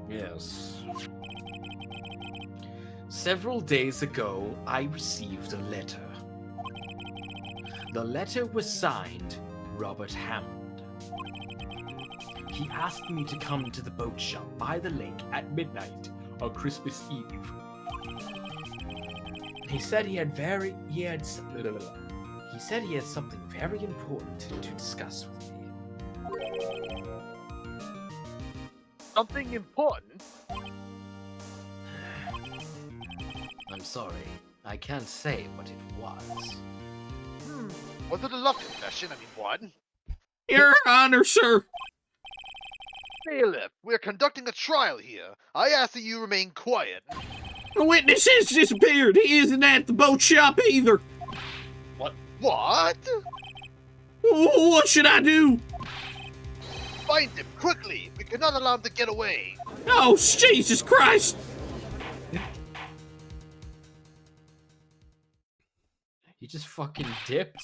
Yes. Several days ago, I received a letter. The letter was signed Robert Hammond. He asked me to come to the boat shop by the lake at midnight on Christmas Eve. He said he had something very important to discuss with me. Something important? I'm sorry, I can't say what it was. Was it a love confession? I mean, what? Your Honor, sir! Bailiff, we're conducting a trial here. I ask that you remain quiet. The witness has disappeared. He isn't at the boat shop either. What? What should I do? Find him, quickly! We cannot allow him to get away! Oh, Jesus Christ! He just fucking dipped.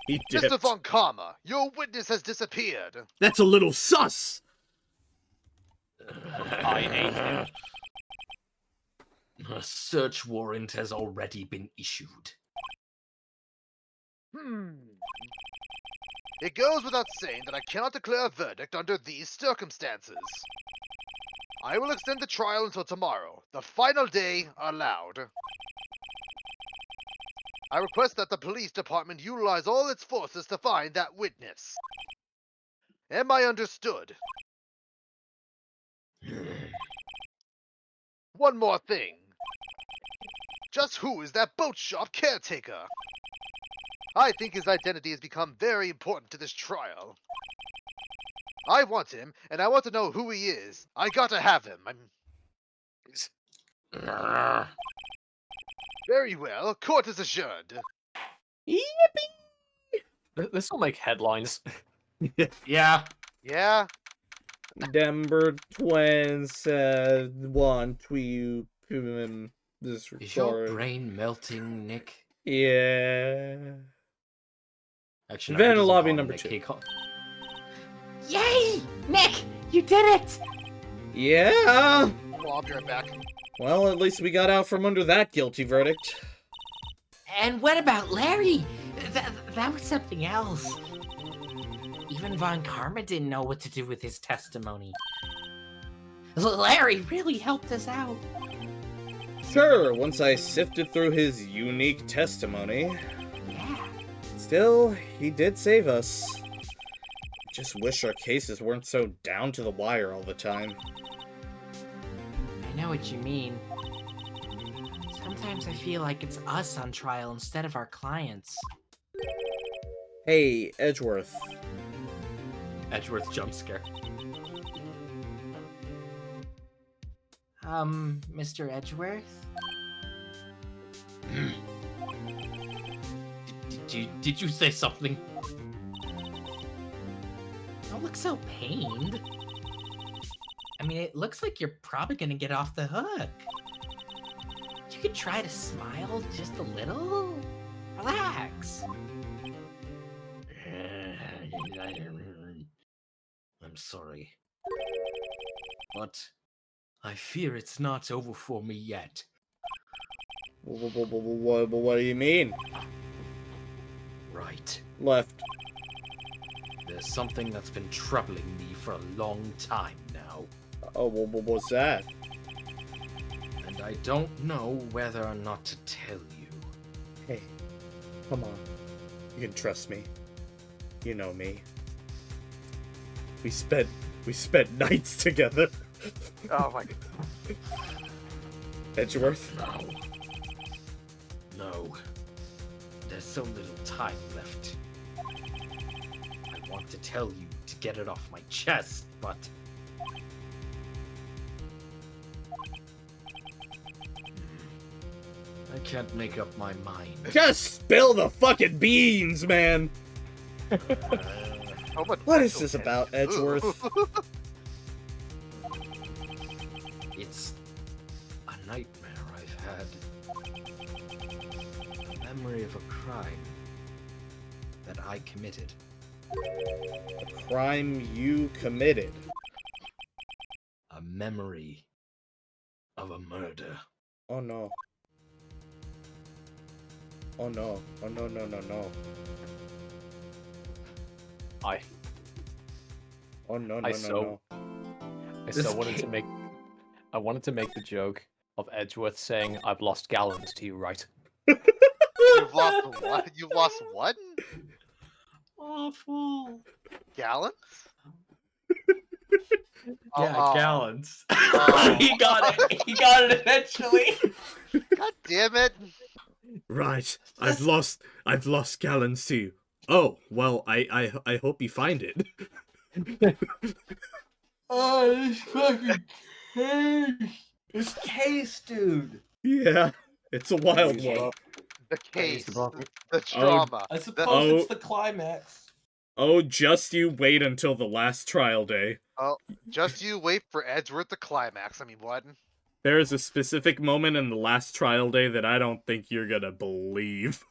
He dipped. Mr. Von Karma, your witness has disappeared. That's a little sus. I hate him. A search warrant has already been issued. It goes without saying that I cannot declare a verdict under these circumstances. I will extend the trial until tomorrow, the final day allowed. I request that the police department utilize all its forces to find that witness. Am I understood? One more thing. Just who is that boat shop caretaker? I think his identity has become very important to this trial. I want him, and I want to know who he is. I gotta have him. Very well. Court is adjourned. Yippee! This will make headlines. Yeah. Yeah? Denver twins want to this Is your record. brain melting, Nick? Yeah. Actually, Van no, he doesn't lobby call number Nick, 2. he call- Yay! Nick, you did it! Yeah. Well, I'll be right back. Well, at least we got out from under that guilty verdict. And what about Larry? That was something else. Even Von Karma didn't know what to do with his testimony. Larry really helped us out. Sure, once I sifted through his unique testimony. Yeah. Still, he did save us. Just wish our cases weren't so down to the wire all the time. I know what you mean. Sometimes I feel like it's us on trial instead of our clients. Hey, Edgeworth. Edgeworth jump scare. Mr. Edgeworth? Did you say something? Don't look so pained. mean, it looks like you're probably gonna get off the hook. You could try to smile just a little. Relax. I'm sorry. But I fear it's not over for me yet. What do you mean? Right. Left. There's something that's been troubling me for a long time now. Oh, what's that? And I don't know whether or not to tell you. Hey, come on. You can trust me. You know me. We spent nights together. Oh my. Edgeworth? No. There's so little time left. I want to tell you to get it off my chest, but... I can't make up my mind. Just spill the fucking beans, man! What is this about, Edgeworth? It's a nightmare I've had. A memory of a crime that I committed. A crime you committed. A memory of a murder. Oh no. Oh no. Oh no, no, no, no. Oh no, no, no. I so wanted to make... I wanted to make the joke of Edgeworth saying, "I've lost gallons to you, right?" You've lost what? You've lost what? Awful. Gallons? Yeah, gallons. He got it. He got it eventually. God damn it. Right. I've lost gallons too. Oh, well, I hope you find it. Oh, this fucking case. This case, dude. Yeah, it's a wild one. The case. The trauma. I suppose it's the climax. Oh, just you wait until the last trial day. Oh, just you wait for Edgeworth the climax. I mean, what? There is a specific moment in the last trial day that I don't think you're gonna believe.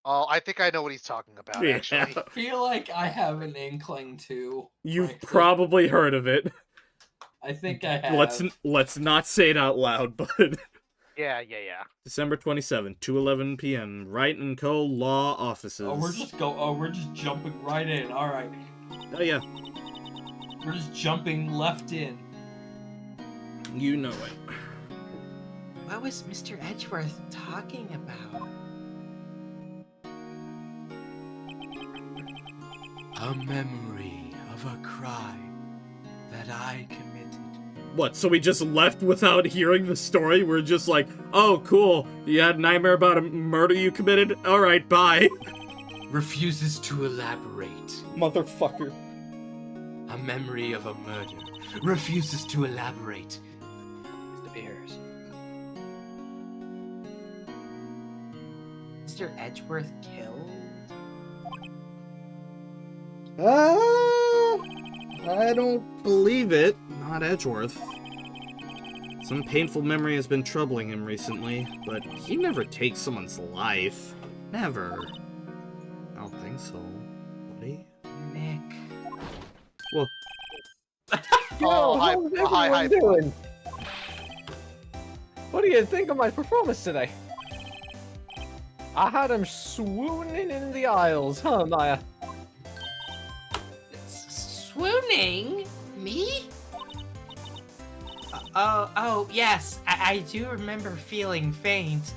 Oh, I think I know what he's talking about, actually. I feel like I have an inkling too. You've frankly. probably heard of it. I think I have. Let's not say it out loud, but Yeah. December 27th, 2:11 p.m. Wright & Co. Law Offices. We're just jumping right in. All right. Oh yeah. We're just jumping left in. You know it. What was Mr. Edgeworth talking about? A memory of a crime that I committed. What, so we just left without hearing the story? We're just like, oh, cool, you had a nightmare about a murder you committed? Alright, bye. Refuses to elaborate. Motherfucker. A memory of a murder. Refuses to elaborate. The beers. Mr. Edgeworth killed? I don't believe it. Not Edgeworth. Some painful memory has been troubling him recently, but he never takes someone's life. Never. I don't think so. Would he? Nick. Well, Oh, hi. Doing? What do you think of my performance today? I had him swooning in the aisles, huh, Maya? Swooning? Me? Oh, yes. I do remember feeling faint.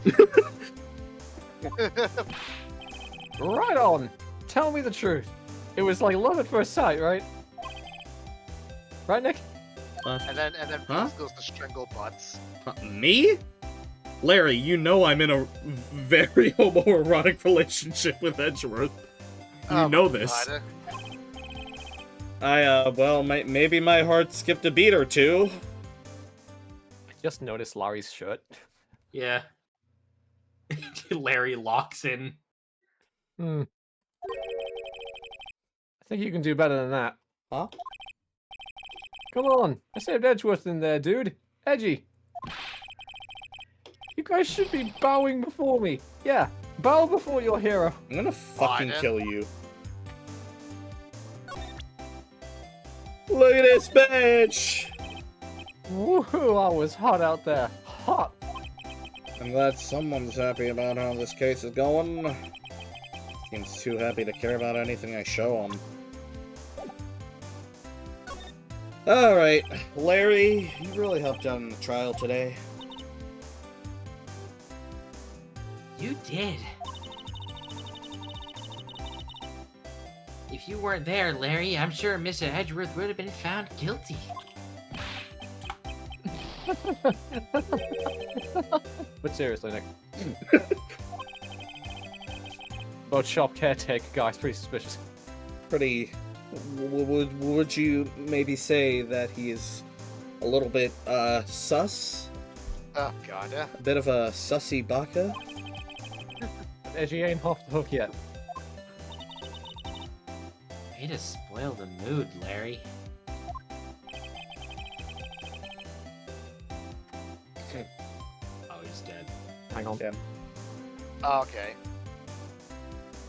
Right on. Tell me the truth. It was like love at first sight, right? Right, Nick? And then Huh? goes to strangle butts. Me? Larry, you know I'm in a very homoerotic relationship with Edgeworth. You know this. God. Well, maybe my heart skipped a beat or two. I just noticed Larry's shirt. Yeah. Larry locks in. I think you can do better than that. Huh? Come on. I saved Edgeworth in there, dude. Edgy. You guys should be bowing before me. Yeah, bow before your hero. I'm gonna fucking kill you. Look at this bitch! Woohoo, I was hot out there. Hot. I'm glad someone's happy about how this case is going. Seems too happy to care about anything I show him. Alright, Larry, you really helped out in the trial today. You did. If you weren't there, Larry, I'm sure Mr. Edgeworth would have been found guilty. But seriously, Nick. About shop caretaker guy's pretty suspicious. Pretty... Would you maybe say that he is a little bit, sus? Oh, God. A bit of a sussy baka? Edgy ain't off the hook yet. Way to spoil the mood, Larry. Oh, he's dead. Hang on. Yeah. Okay.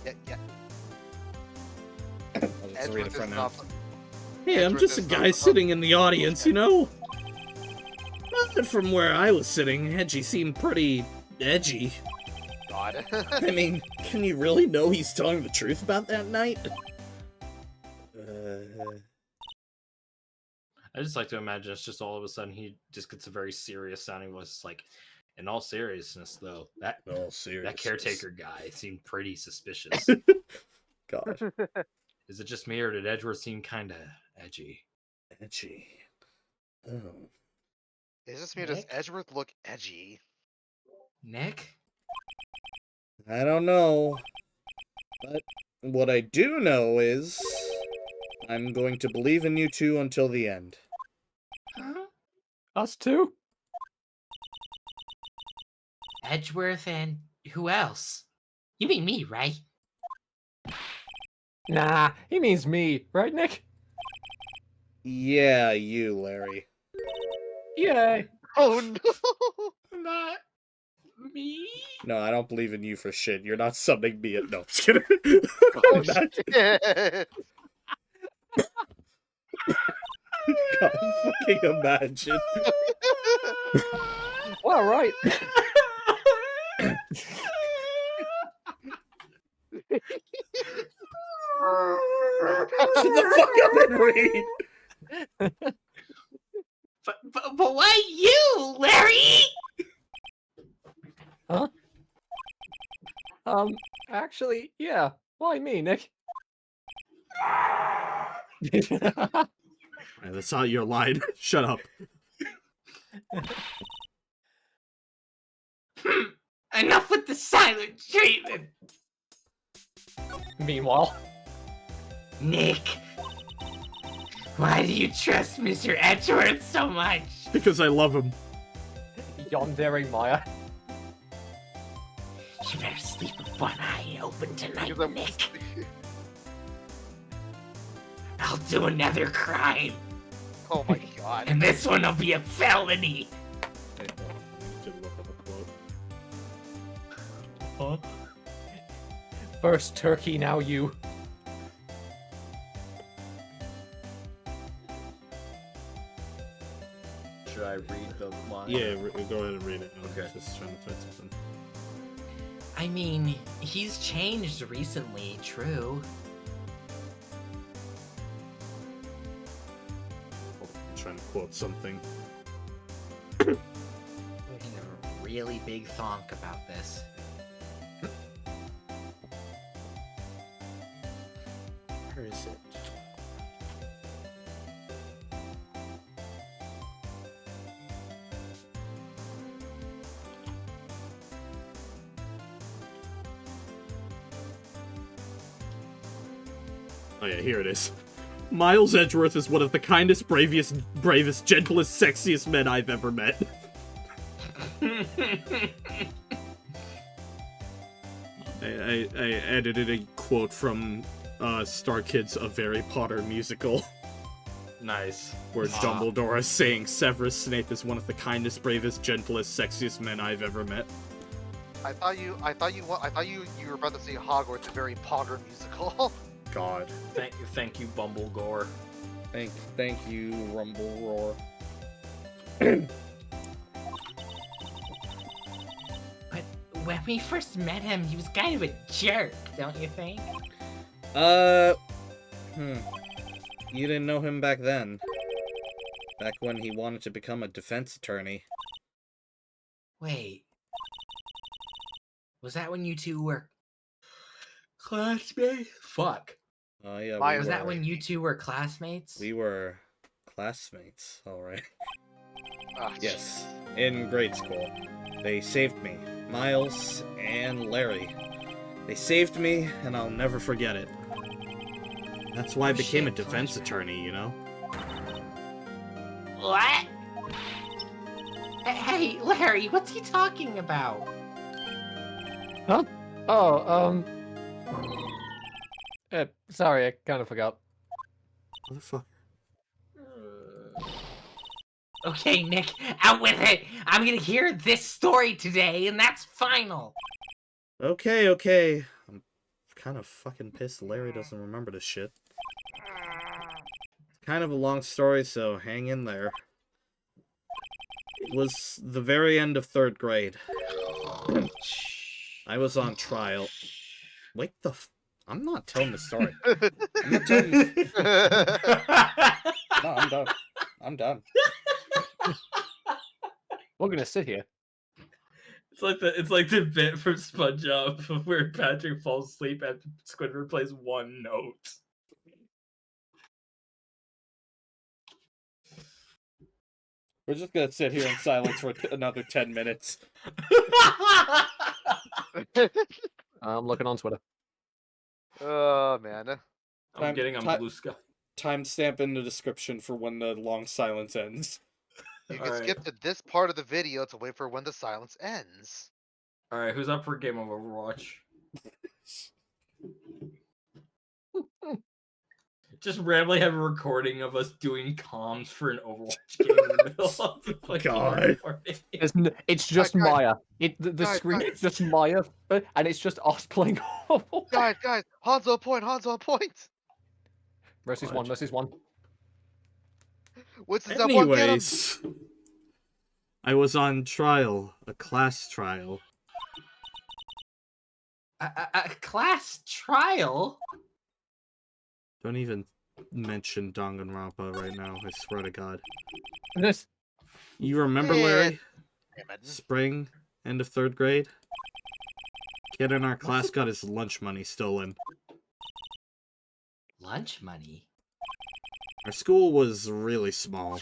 Yeah. I'll just read it for now. Hey, I'm just a guy sitting in the audience, you know? Not from where I was sitting, Edgy seemed pretty edgy. God. I mean, can you really know he's telling the truth about that night? I just like to imagine it's just all of a sudden he just gets a very serious sounding voice. It's like, in all seriousness, though, that caretaker guy seemed pretty suspicious. God. Is it just me, or did Edgeworth seem kind of edgy? Edgy. Oh. Is this me or does Edgeworth look edgy? Nick? I don't know. But what I do know is I'm going to believe in you two until the end. Huh? Us too? Edgeworth and who else? You mean me, right? Nah, he means me, right, Nick? Yeah, you, Larry. Yay! Oh no! Not me? No, I don't believe in you for shit. You're not summoning me at... No, I'm just kidding. Oh shit! God, fucking imagine. Well, right. Shut the fuck up and read! But why you, Larry? Huh? Actually, yeah. Why me, Nick? That's not your line. Shut up. Enough with the silent treatment. Meanwhile, Nick, why do you trust Mr. Edgeworth so much? Because I love him. yandere Maya. You better sleep with one eye open tonight, Nick. I'll do another crime. Oh my God. And this one will be a felony. Hey, I need to look up a quote. Huh? First turkey, now you. Should I read the line? Yeah, go ahead and read it. Okay. Just trying to find something. I mean, he's changed recently, true. I'm trying to quote something. In a really big thonk about this. Where is it? Oh yeah, here it is. Miles Edgeworth is one of the kindest, bravest, gentlest, sexiest men I've ever met. I edited a quote from Star Kids: A Very Potter Musical. Nice. Where Dumbledore is saying Severus Snape is one of the kindest, bravest, gentlest, sexiest men I've ever met. I thought you were about to say Hogwarts, a very Potter musical. God. Thank you, Bumblegore. Thank you, Rumble Roar. But when we first met him, he was kind of a jerk, don't you think? You didn't know him back then. Back when he wanted to become a defense attorney. Wait. Was that when you two were... Classmate? Fuck. Oh yeah, Was that when you two were classmates? We were classmates, alright. Oh, Yes, in grade school. They saved me. Miles and Larry. They saved me, and I'll never forget it. That's why I became a defense attorney, you know? What? Hey, Larry, what's he talking about? Huh? Oh, sorry, I kind of forgot. Motherfucker. Okay, Nick, out with it! I'm gonna hear this story today, and that's final! Okay. I'm kind of fucking pissed Larry doesn't remember this shit. It's kind of a long story, so hang in there. It was the very end of 3rd grade. I was on trial. Wait the I'm not telling the story. I'm not telling this. No, I'm done. I'm done. We're gonna sit here. It's like the bit from SpongeBob where Patrick falls asleep and Squidward plays one note. We're just gonna sit here in silence for another 10 minutes. I'm looking on Twitter. Oh man. I'm getting on Blue Sky. Timestamp in the description for when the long silence ends. You can skip to this part of the video to wait for when the silence ends. Alright, who's up for a game of Overwatch? Just randomly have a recording of us doing comms for an Overwatch game in the middle of the fucking recording. It's just Maya. The Guys, screen guys. is just Maya, and it's just us playing Overwatch. Guys, Hanzo on point. Versus one. What's this that one get him? Anyways, I was on trial, a class trial. A class trial? Don't even mention Danganronpa right now, I swear to God. You remember, Larry? Spring, end of 3rd grade? Kid in our class got his lunch money stolen. Lunch money? Our school was really small.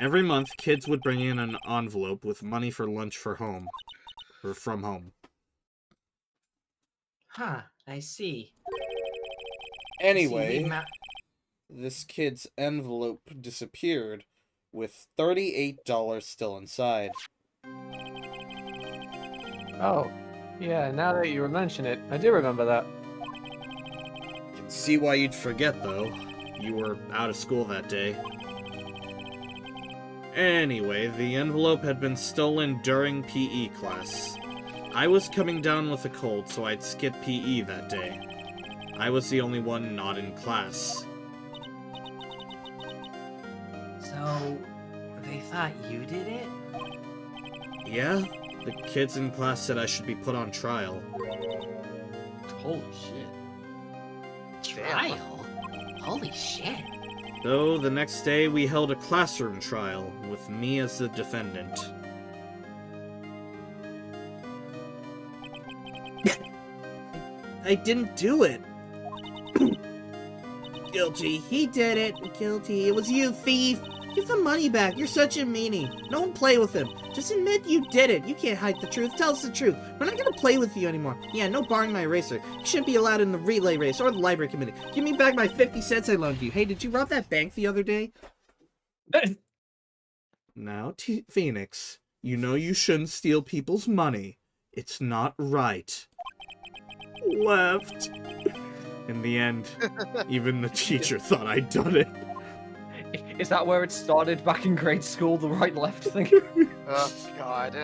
Every month, kids would bring in an envelope with money for lunch for home. Or from home. Huh, I see. Anyway, this kid's envelope disappeared with $38 still inside. Oh, yeah, now that you mention it, I do remember that. Can see why you'd forget, though. You were out of school that day. Anyway, the envelope had been stolen during PE class. I was coming down with a cold, so I'd skip PE that day. I was the only one not in class. So, they thought you did it? Yeah? The kids in class said I should be put on trial. Holy shit. Trial? Holy shit. So, the next day, we held a classroom trial, with me as the defendant. I didn't do it! Guilty. He did it. Guilty. It was you, thief. Give the money back. You're such a meanie. Don't play with him. Just admit you did it. You can't hide the truth. Tell us the truth. We're not gonna play with you anymore. Yeah, no barring my eraser. You shouldn't be allowed in the relay race or the library committee. Give me back my 50 cents I loaned you. Hey, did you rob that bank the other day? Now, Phoenix, you know you shouldn't steal people's money. It's not right. Left. In the end, even the teacher thought I'd done it. Is that where it started back in grade school, the right-left thing? Oh, God.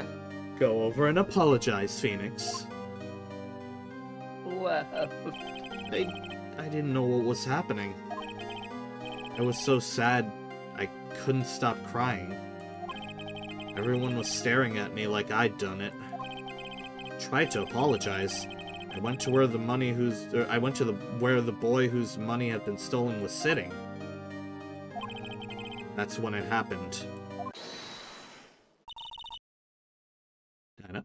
Go over and apologize, Phoenix. Well, I didn't know what was happening. I was so sad, I couldn't stop crying. Everyone was staring at me like I'd done it. I tried to apologize. I went to where the where the boy whose money had been stolen was sitting. That's when it happened. Dinah?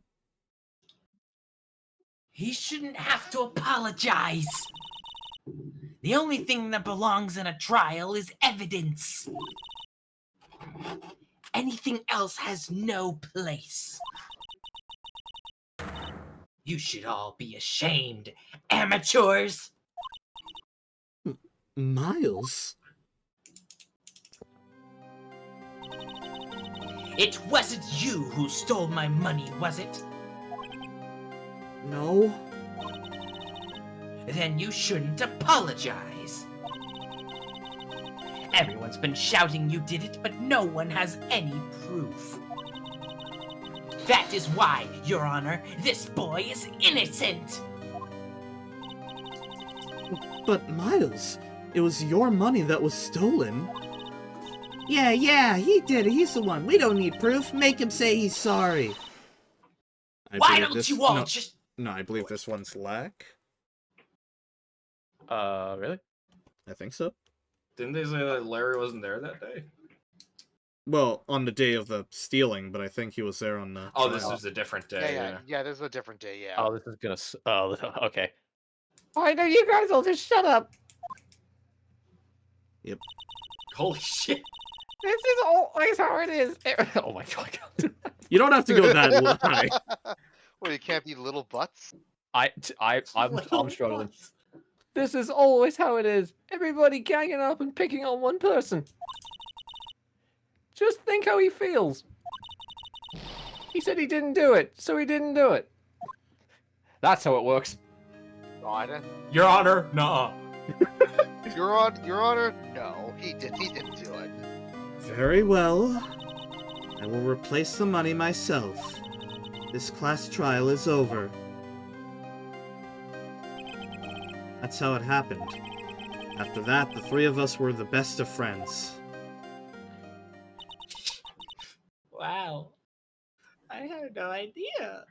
He shouldn't have to apologize. The only thing that belongs in a trial is evidence. Anything else has no place. You should all be ashamed, amateurs. Miles? It wasn't you who stole my money, was it? No. Then you shouldn't apologize. Everyone's been shouting you did it, but no one has any proof. That is why, Your Honor, this boy is innocent. But Miles, it was your money that was stolen. Yeah, he did it. He's the one. We don't need proof. Make him say he's sorry. Why don't you all just... No, I believe this one's Lack. Really? I think so. Didn't they say that Larry wasn't there that day? Well, on the day of the stealing, but I think he was there on the... Oh, this was a different day. Yeah, this is a different day, yeah. Oh, this is gonna... Oh, okay. I know you guys will just shut up. Yep. Holy shit. This is always how it is. Oh my god. You don't have to go that high. Well, you can't be little butts? I'm struggling. This is always how it is. Everybody ganging up and picking on one person. Just think how he feels. He said he didn't do it, so he didn't do it. That's how it works. God. Your Honor, no. Your Honor, no. He didn't do it. Very well. I will replace the money myself. This class trial is over. That's how it happened. After that, the three of us were the best of friends. Wow. I had no idea.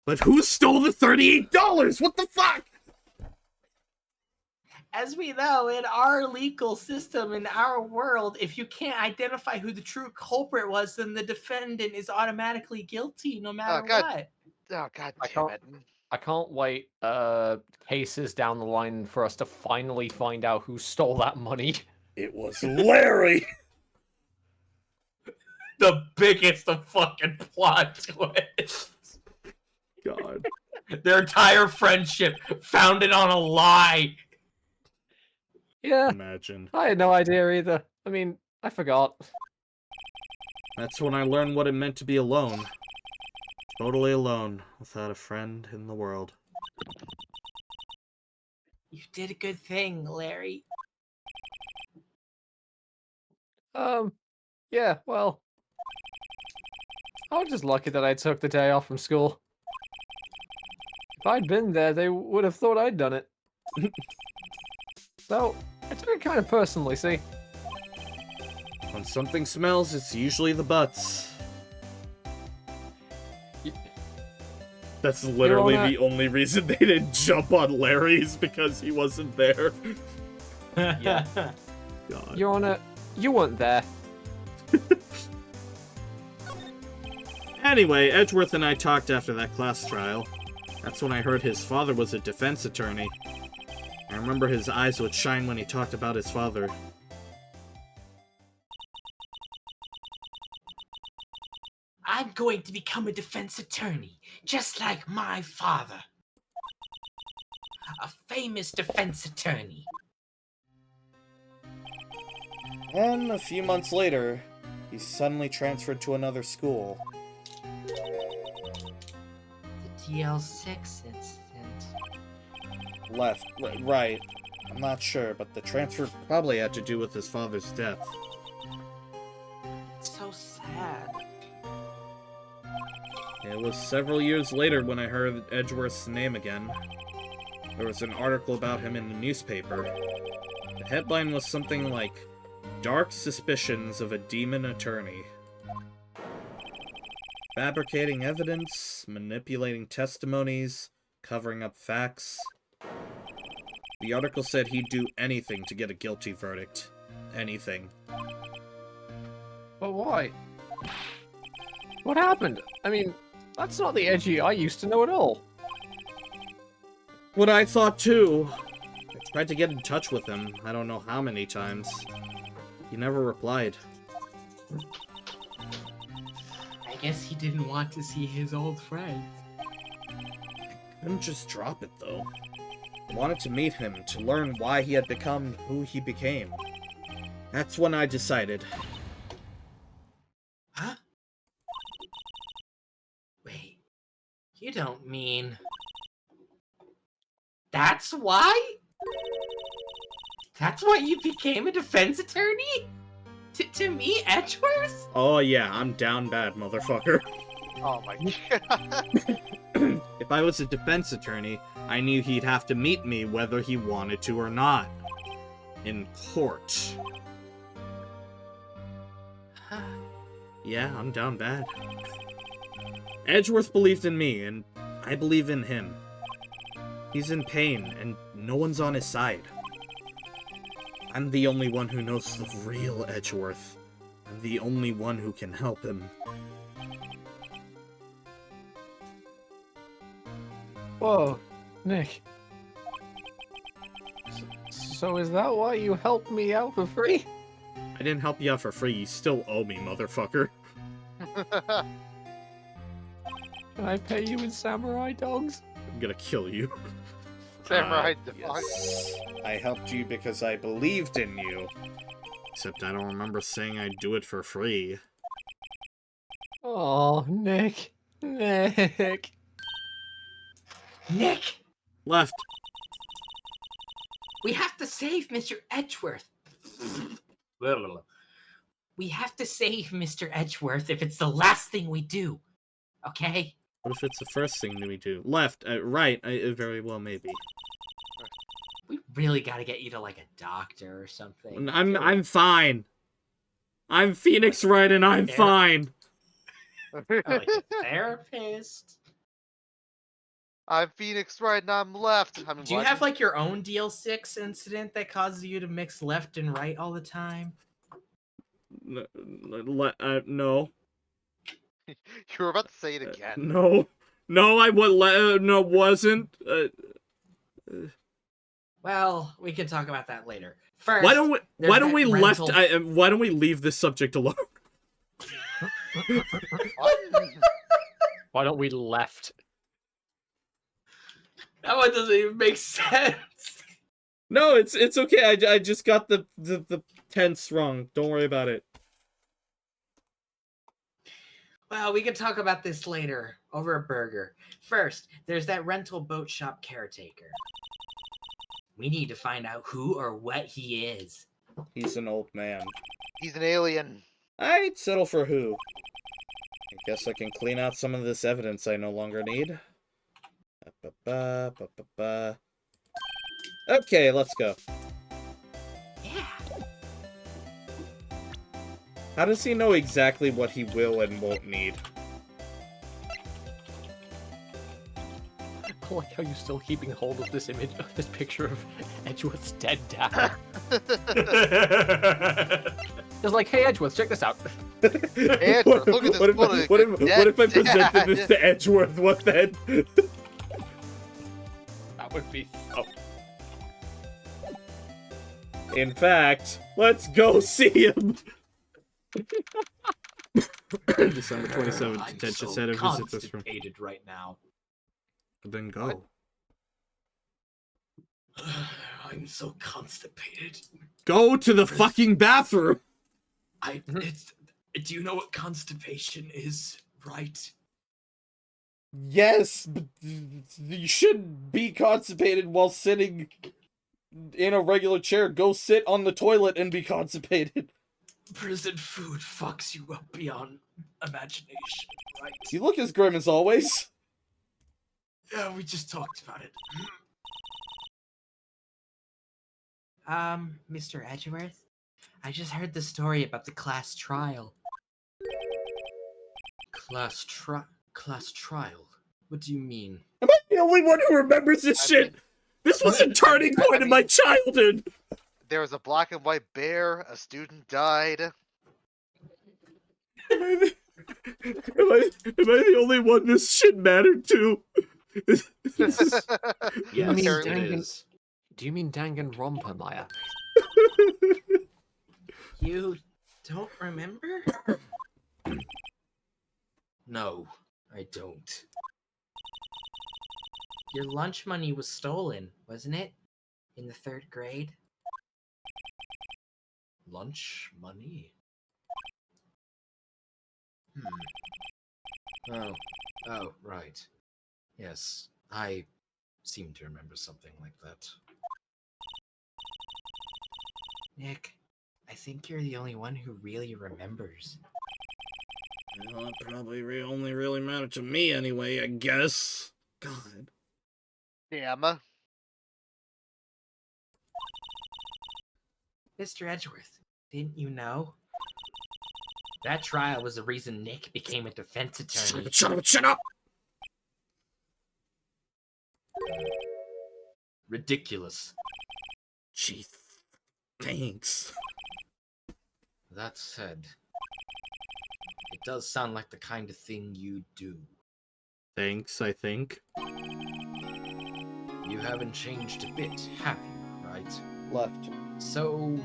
But who stole the $38? What the fuck? As we know, in our legal system, in our world, if you can't identify who the true culprit was, then the defendant is automatically guilty no matter what. Oh, God damn it. I can't wait cases down the line for us to finally find out who stole that money. It was Larry! The biggest of fucking plot twists. God. Their entire friendship founded on a lie. Yeah. Imagine. I had no idea either. I mean, I forgot. That's when I learned what it meant to be alone. Totally alone, without a friend in the world. You did a good thing, Larry. Yeah, well... I was just lucky that I took the day off from school. If I'd been there, they would have thought I'd done it. So, I took it kind of personally, see? When something smells, it's usually the butts. That's literally the only reason they didn't jump on Larry's, because he wasn't there. Yeah. God. Your Honor, you weren't there. Anyway, Edgeworth and I talked after that class trial. That's when I heard his father was a defense attorney. I remember his eyes would shine when he talked about his father. I'm going to become a defense attorney, just like my father. A famous defense attorney. And a few months later, he suddenly transferred to another school. The DL6 incident. Right. I'm not sure, but the transfer probably had to do with his father's death. It was several years later when I heard Edgeworth's name again. There was an article about him in the newspaper. The headline was something like, "Dark Suspicions of a Demon Attorney." Fabricating evidence, manipulating testimonies, covering up facts. The article said he'd do anything to get a guilty verdict. Anything. But why? What happened? I mean, that's not the Edgy I used to know at all. What I thought too. I tried to get in touch with him, I don't know how many times. He never replied. I guess he didn't want to see his old friends. Couldn't just drop it though. I wanted to meet him, to learn why he had become who he became. That's when I decided. Huh? Wait, you don't mean... That's why? That's why you became a defense attorney? To me, Edgeworth? Oh yeah, I'm down bad, motherfucker. Oh my god. If I was a defense attorney, I knew he'd have to meet me whether he wanted to or not. In court. Yeah, I'm down bad. Edgeworth believed in me, and I believe in him. He's in pain, and no one's on his side. I'm the only one who knows the real Edgeworth. I'm the only one who can help him. Whoa, Nick. So is that why you helped me out for free? I didn't help you out for free, you still owe me, motherfucker. Can I pay you in samurai dogs? I'm gonna kill you. Samurai yes. I helped you because I believed in you. Except I don't remember saying I'd do it for free. Oh, Nick. Nick. Nick! Left. We have to save Mr. Edgeworth. We have to save Mr. Edgeworth if it's the last thing we do. Okay? What if it's the first thing we do? Left, right, very well, maybe. We really gotta get you to, like, a doctor or something. I'm fine. I'm Phoenix Wright and I'm fine. Like a therapist? I'm Phoenix Wright and I'm left. I mean, Do you have, like, your own Deal 6 incident that causes you to mix left and right all the time? No. You were about to say it again. No. No, I wasn't. Well, we can talk about that later. First, why don't we rental... why don't we leave this subject alone? Why don't we left? That one doesn't even make sense. No, it's okay. I just got the tense wrong. Don't worry about it. Well, we can talk about this later over a burger. First, there's that rental boat shop caretaker. We need to find out who or what he is. He's an old man. He's an alien. I'd settle for who. I guess I can clean out some of this evidence I no longer need. Okay, let's go. Yeah. How does he know exactly what he will and won't need? I like how you're still keeping hold of this image, this picture of Edgeworth's dead dad. Just like, hey Edgeworth, check this out. Edgeworth, look at this photo. What if I presented this to Edgeworth? What then? That would be... Oh. In fact, let's go see him! December 27th, detention center visits us from... right now. Then go. I'm so constipated. Go to the fucking bathroom! Do you know what constipation is, right? Yes, but you shouldn't be constipated while sitting in a regular chair. Go sit on the toilet and be constipated. Prison food fucks you up beyond imagination, right? You look as grim as always. Yeah, we just talked about it. Mr. Edgeworth? I just heard the story about the class trial. Class trial? What do you mean? Am I the only one who remembers this shit? This was a turning point in my childhood! There was a black and white bear, a student died. Am I the only one this shit mattered to? Yes, Apparently. it is. Do you mean Danganronpa, Maya? You don't remember? No, I don't. Your lunch money was stolen, wasn't it? In the 3rd grade? Lunch money? Oh, right. Yes, I seem to remember something like that. Nick, I think you're the only one who really remembers. Well, it probably only really mattered to me anyway, I guess. God. Damn. Mr. Edgeworth, didn't you know? That trial was the reason Nick became a defense attorney. Shut up! Ridiculous. Gee, thanks. That said, it does sound like the kind of thing you do. Thanks, I think. You haven't changed a bit, have you, right? Left. So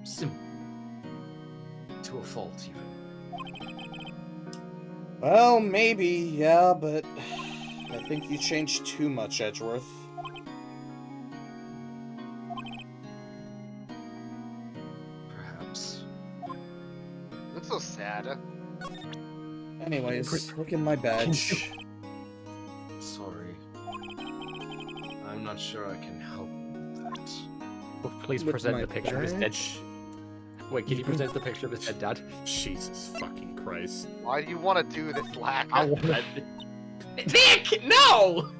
simple. To a fault, even. Well, maybe, yeah, but I think you changed too much, Edgeworth. Perhaps. Looks so sad. Anyways, look in my badge. Sorry. I'm not sure I can help with that. Oh, please With present my the picture of his dead. badge? Wait, can you present the picture of his dead dad? Jesus fucking Christ. Why do you want to do this, Lack? I wanna... Nick, no!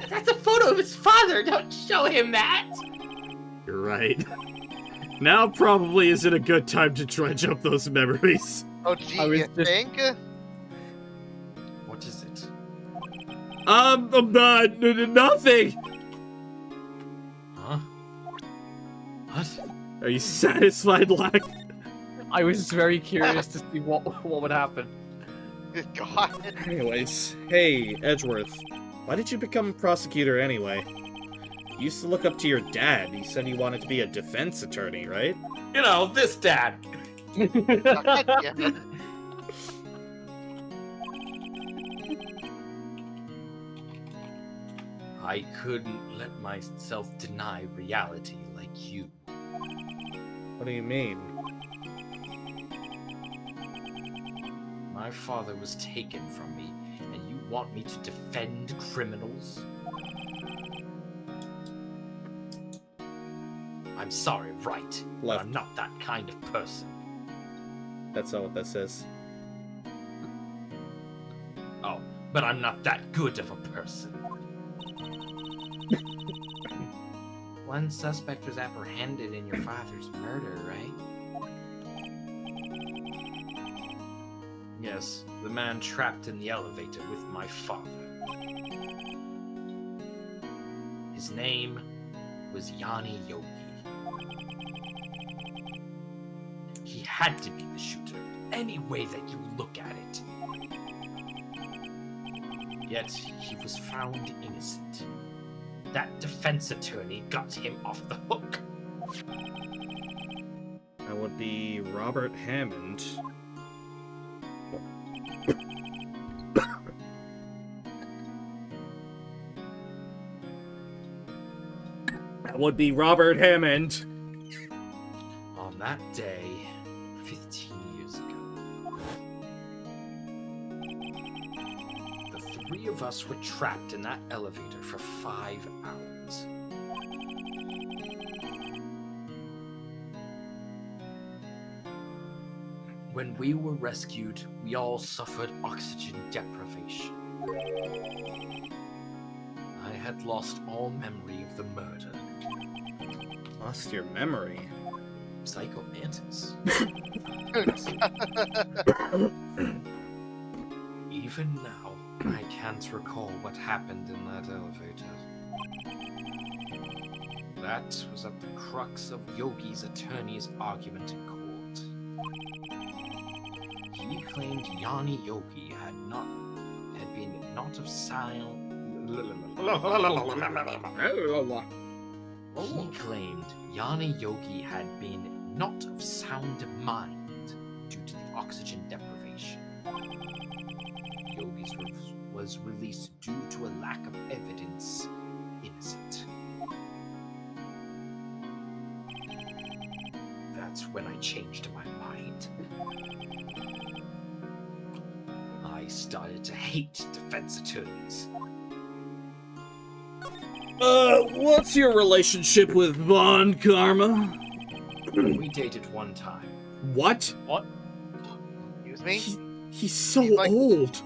That's a photo of his father. Don't show him that. You're right. Now probably isn't a good time to dredge up those memories. Oh, gee, I was you just- think? What is it? I'm not, nothing! Huh? What? Are you satisfied, Lack? I was very curious to see what would happen. Good God. Anyways, hey, Edgeworth. Why did you become a prosecutor anyway? You used to look up to your dad. He said he wanted to be a defense attorney, right? You know, this dad. God damn it. I couldn't let myself deny reality like you. What do you mean? My father was taken from me, and you want me to defend criminals? I'm sorry, Wright, but Left. I'm not that kind of person. That's not what that says. Oh, but I'm not that good of a person. One suspect was apprehended in your father's murder, right? Yes, the man trapped in the elevator with my father. His name was Yanni Yogi. He had to be the shooter, any way that you look at it. Yet, he was found innocent. That defense attorney got him off the hook. That would be Robert Hammond. That would be Robert Hammond. On that day, 15 years ago, the three of us were trapped in that elevator for 5 hours. When we were rescued, we all suffered oxygen deprivation. I had lost all memory of the murder. Lost your memory? Psycho Mantis. Even now, I can't recall what happened in that elevator. That was at the crux of Yogi's attorney's argument in court. He claimed Yanni Yogi had been not of sound. He claimed Yanni Yogi had been not of sound mind due to the oxygen deprivation. Yogi's was released due to a lack of evidence. Innocent. That's when I changed my mind. I started to hate defense attorneys. What's your relationship with Von Karma? We dated one time. What? What? Excuse me? He's so old.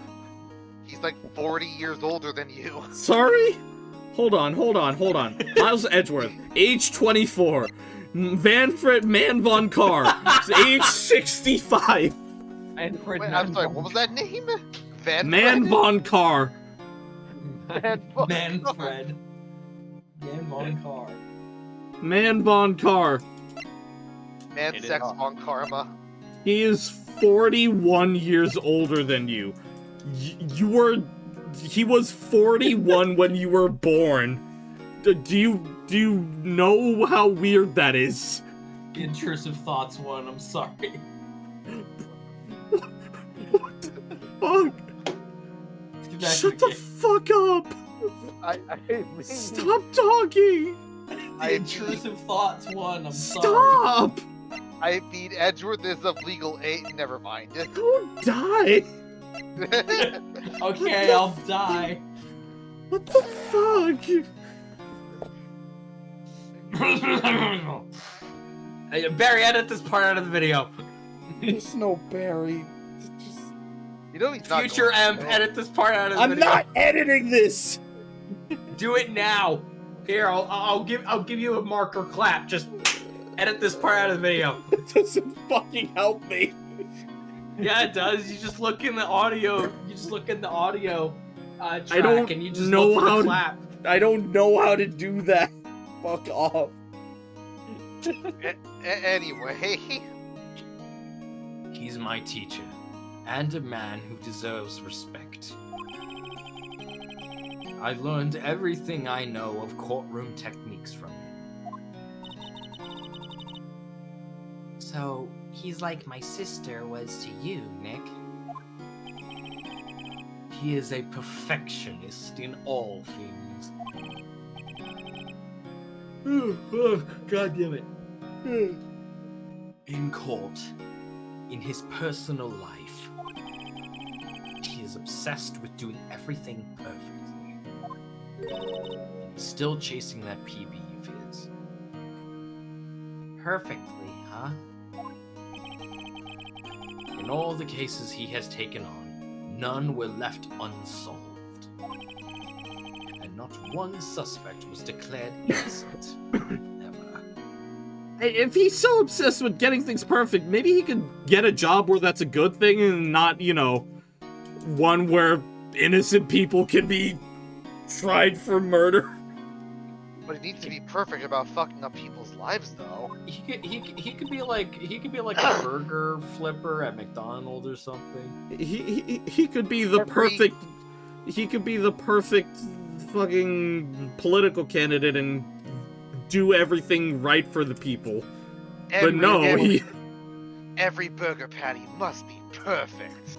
He's like 40 years older than you. Sorry? Hold on. Miles Edgeworth, age 24. Manfred Man Von Carr, age 65. Wait, I'm sorry, what was that name? Man Von Carr. Manfred. Man Von Carr. Man Von Carr. Man Sex Von Karma. He is 41 years older than you. He was 41 when you were born. Do you know how weird that is? Intrusive thoughts one, I'm sorry. What the fuck? Shut the fuck up! Stop talking! Intrusive thoughts one, I'm sorry. Stop! I beat Edgeworth is of legal age. Never mind. Go die! Okay, I'll die. What the fuck? Hey, Barry, edit this part out of the video. There's no Barry. You know he's not Future going Emp, edit this part out of the I'm video. not editing this! Do it now. Here, I'll give you a marker clap. Just edit this part out of the video. It doesn't fucking help me. Yeah, it does. You just look in the audio. Track, I don't and you just know look for how the to, clap. I don't know how to do that. Fuck off. Anyway. He's my teacher, and a man who deserves respect. I learned everything I know of courtroom techniques from him. So, he's like my sister was to you, Nick. He is a perfectionist in all things. God damn it. In court, in his personal life, he is obsessed with doing everything perfectly. He's still chasing that PB of his. Perfectly, huh? In all the cases he has taken on, none were left unsolved. And not one suspect was declared innocent. Never. If he's so obsessed with getting things perfect, maybe he could get a job where that's a good thing and not, one where innocent people can be tried for murder. But he needs to be perfect about fucking up people's lives, though. He could be like a burger flipper at McDonald's or something. He could be the perfect. He could be the perfect fucking political candidate and do everything right for the people. Every burger patty must be perfect.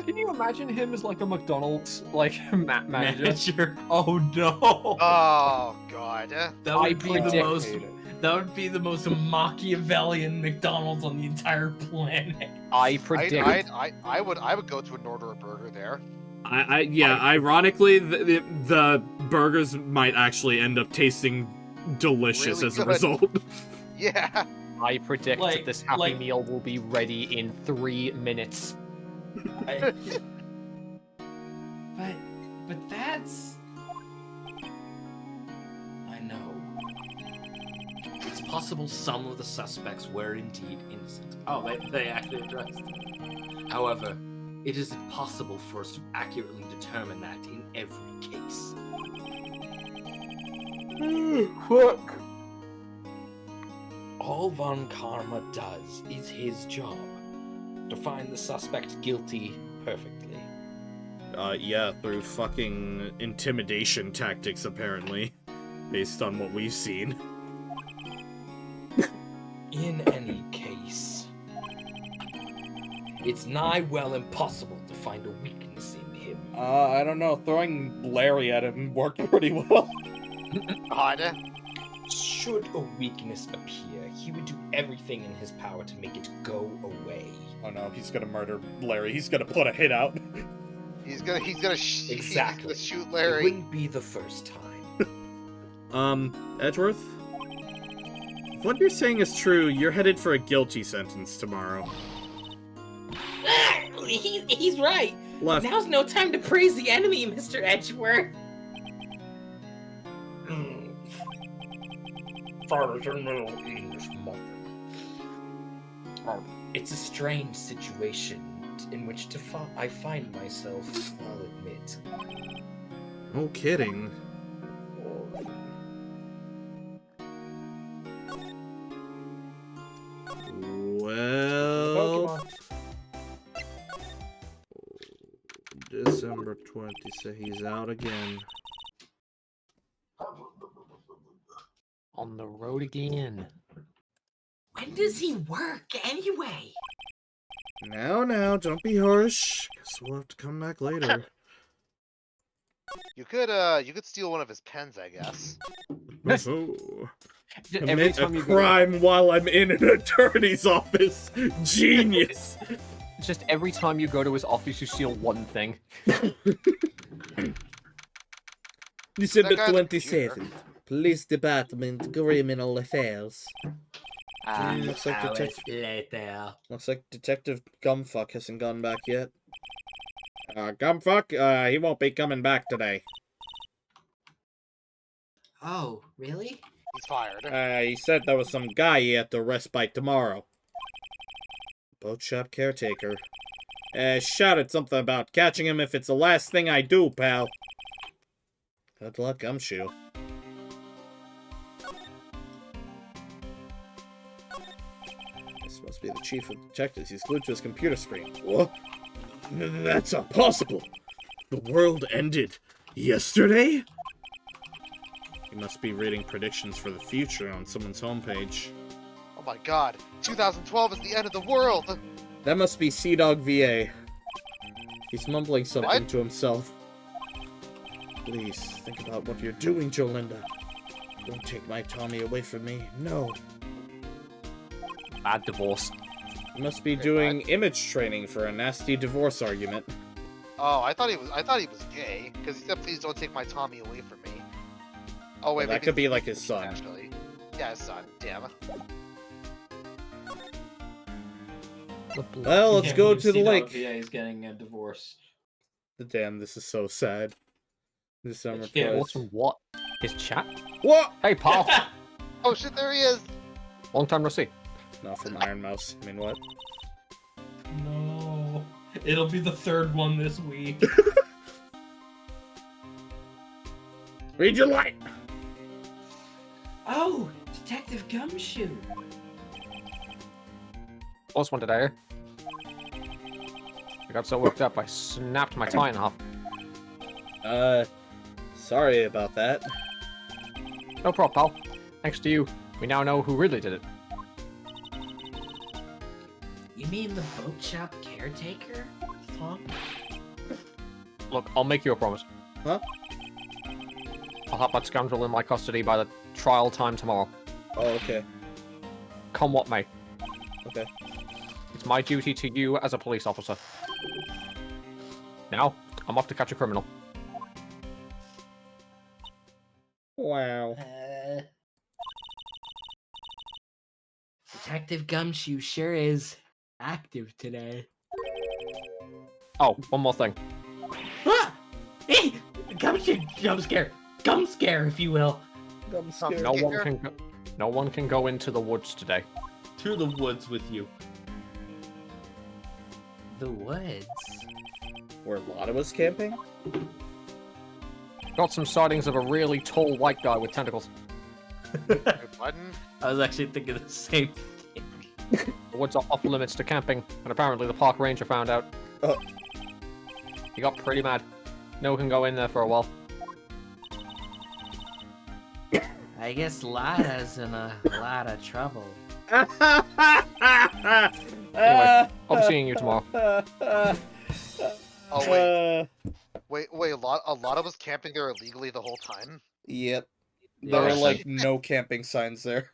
Can you imagine him as like a McDonald's manager? Oh no! Oh god. That would be the most Machiavellian McDonald's on the entire planet. I predict. I would go to and order a burger there. Ironically, the burgers might actually end up tasting delicious Really as a good. result. Yeah. I predict Like- this Happy like- Meal will be ready in 3 minutes. But that's... I know. It's possible some of the suspects were indeed innocent. Oh, they actually addressed it. However, it is impossible for us to accurately determine that in every case. Fuck. All Von Karma does is his job. To find the suspect guilty perfectly. Yeah, through fucking intimidation tactics, apparently. Based on what we've seen. In any case, it's nigh well impossible to find a weakness in him. I don't know. Throwing Larry at him worked pretty well. Harder. Should a weakness appear, he would do everything in his power to make it go away. Oh no, he's gonna murder Larry. He's gonna put a hit out. He's gonna Exactly. he's gonna shoot It Larry. wouldn't be the first time. Edgeworth? If what you're saying is true, you're headed for a guilty sentence tomorrow. He's right. Left. Now's no time to praise the enemy, Mr. Edgeworth. It's a strange situation in which I find myself, I'll admit. No kidding. Well... December 20, so he's out again. On the road again. When does he work anyway? Now, don't be harsh. Guess we'll have to come back later. You could steal one of his pens, I guess. Oh. Every Commit a time you go, crime while I'm in an attorney's office. Genius. just every time you go to his office, you steal one thing. December That guy's a 27th. Police Department, Criminal Affairs. Looks like Hours later. Looks like Detective Gumfuck hasn't gone back yet. Gumfuck, he won't be coming back today. Oh, really? He's fired. He said there was some guy he had to arrest by tomorrow. Boat shop caretaker. Shouted something about catching him if it's the last thing I do, pal. Good luck, Gumshoe. This must be the chief of detectives. He's glued to his computer screen. What? That's impossible. The world ended yesterday? He must be reading predictions for the future on someone's homepage. Oh my god. 2012 is the end of the world. That must be Sea Dog VA. He's mumbling something What? to himself. Please, think about what you're doing, Jolinda. Don't take my Tommy away from me. No. Bad divorce. He must be doing image training for a nasty divorce argument. Oh, I thought he was gay because he said, "Please don't take my Tommy away from me." Oh wait, Well, that maybe could be it's like his Steve, son. Actually, yeah, his son. Damn. Well, let's go to the lake. Yeah, he's getting a divorce. Damn, this is so sad. This summer Yeah, prize. What's what? His chat? What? Hey, pal. Oh shit, there he is. Long time no see. Not from Iron Mouse. I mean, what? No. It'll be the third one this week. Read your light! Oh, Detective Gumshoe. Close one today. I got so worked up, I snapped my tie in half. Sorry about that. No problem, pal. Thanks to you, we now know who really did it. You mean the boat shop caretaker? Huh? Look, I'll make you a promise. Huh? I'll have that scoundrel in my custody by the trial time tomorrow. Oh, okay. Come what may. Okay. It's my duty to you as a police officer. Now, I'm off to catch a criminal. Wow. Detective Gumshoe sure is active today. Oh, one more thing. Ah! Hey! Gumshoe jump scare! Gum scare, if you will. No one can go into the woods today. To the woods with you. The woods? Where a lot of us camping? Got some sightings of a really tall white guy with tentacles. Button. I was actually thinking the same thing. The woods are off limits to camping, and apparently the park ranger found out. Oh. He got pretty mad. No one can go in there for a while. I guess Lada's in a lot of trouble. Anyway, I'll be seeing you tomorrow. Oh wait, a lot of us camping there illegally the whole time. Yep. There are like no camping signs there.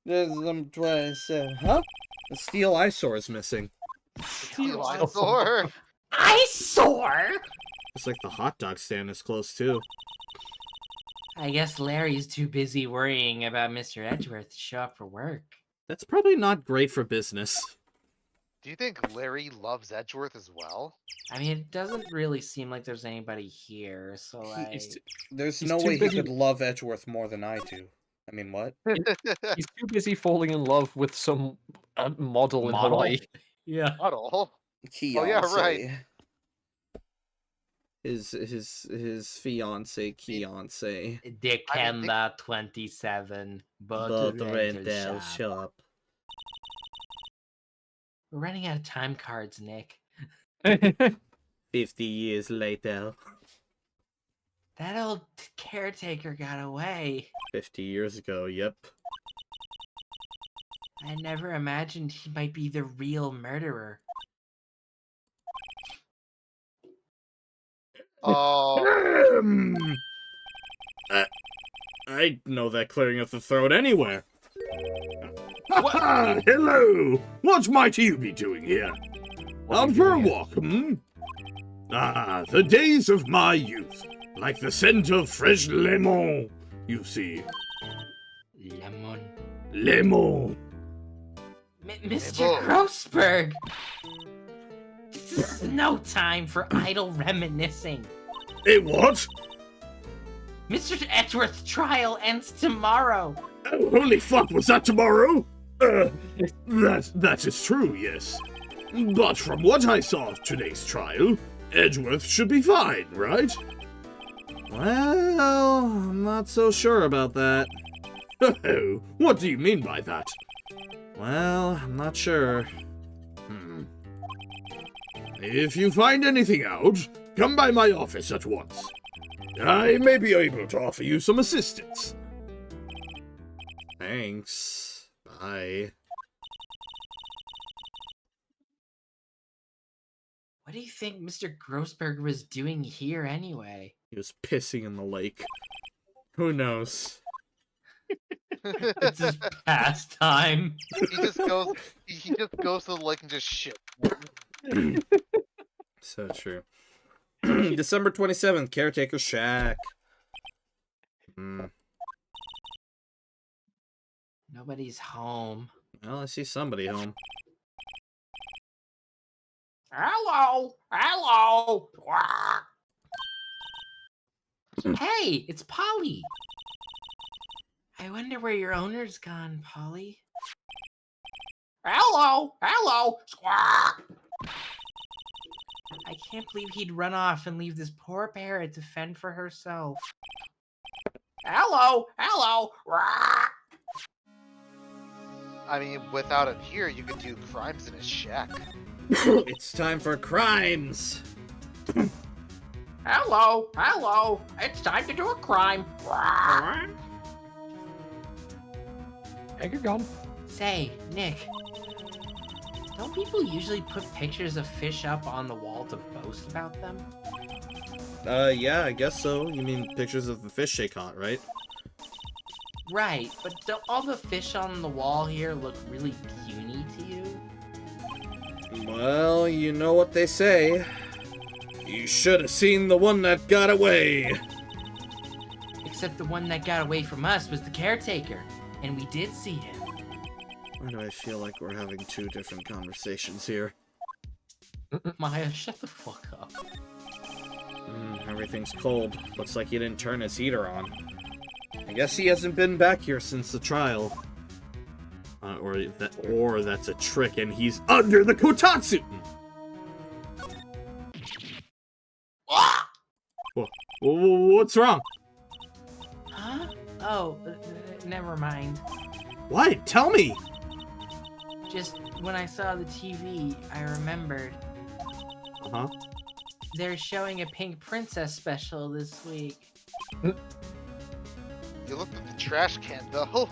There's some huh? The steel eyesore is missing. Steel eyesore. Eyesore? It's like the hot dog stand is close too. I guess Larry's too busy worrying about Mr. Edgeworth to show up for work. That's probably not great for business. Do you think Larry loves Edgeworth as well? I mean, it doesn't really seem like there's anybody here, so There's no way he could love Edgeworth more than I do. I mean, what? He's too busy falling in love with some model in Hawaii. Yeah. Model? Fiance. Oh yeah, right. His fiance, Dekenda 27, but rental shop. We're running out of time cards, Nick. 50 years later. That old caretaker got away. 50 years ago, yep. I never imagined he might be the real murderer. Oh. I know that clearing of the throat anywhere. Hello! What might you be doing here? Out for a walk, hmm? Ah, the days of my youth. Like the scent of fresh lemon, you see. Lemon. Mr. Grossberg! This is no time for idle reminiscing. Eh, what? Mr. Edgeworth's trial ends tomorrow. Oh, holy fuck, was that tomorrow? That is true, yes. But from what I saw of today's trial, Edgeworth should be fine, right? Well, I'm not so sure about that. Oh, what do you mean by that? Well, I'm not sure. If you find anything out, come by my office at once. I may be able to offer you some assistance. Thanks. Bye. What do you think Mr. Grossberg was doing here anyway? He was pissing in the lake. Who knows? It's his pastime. He just goes to the lake and just shit. So true. December 27th, Caretaker Shack. Nobody's home. Well, I see somebody home. Hello! Hello! Hey, it's Polly! I wonder where your owner's gone, Polly. Hello! Hello! Squawk! I can't believe he'd run off and leave this poor parrot to fend for herself. Hello! Hello! I mean, without him here, you could do crimes in his shack. It's time for crimes! Hello! Hello! It's time to do a crime! Take your gun. Say, Nick, don't people usually put pictures of fish up on the wall to boast about them? Yeah, I guess so. You mean pictures of the fish they caught, right? Right, but don't all the fish on the wall here look really puny to you? Well, you know what they say. You should have seen the one that got away. Except the one that got away from us was the caretaker. and we did see him. Why do I feel like we're having two different conversations here? Maya, shut the fuck up. Everything's cold. Looks like he didn't turn his heater on. I guess he hasn't been back here since the trial. Or that's a trick and he's under the kotatsu! What's wrong? Huh? Oh, never mind. What? Tell me! Just when I saw the TV, I remembered. Uh-huh. They're showing a Pink Princess special this week. You looked at the trash can, though.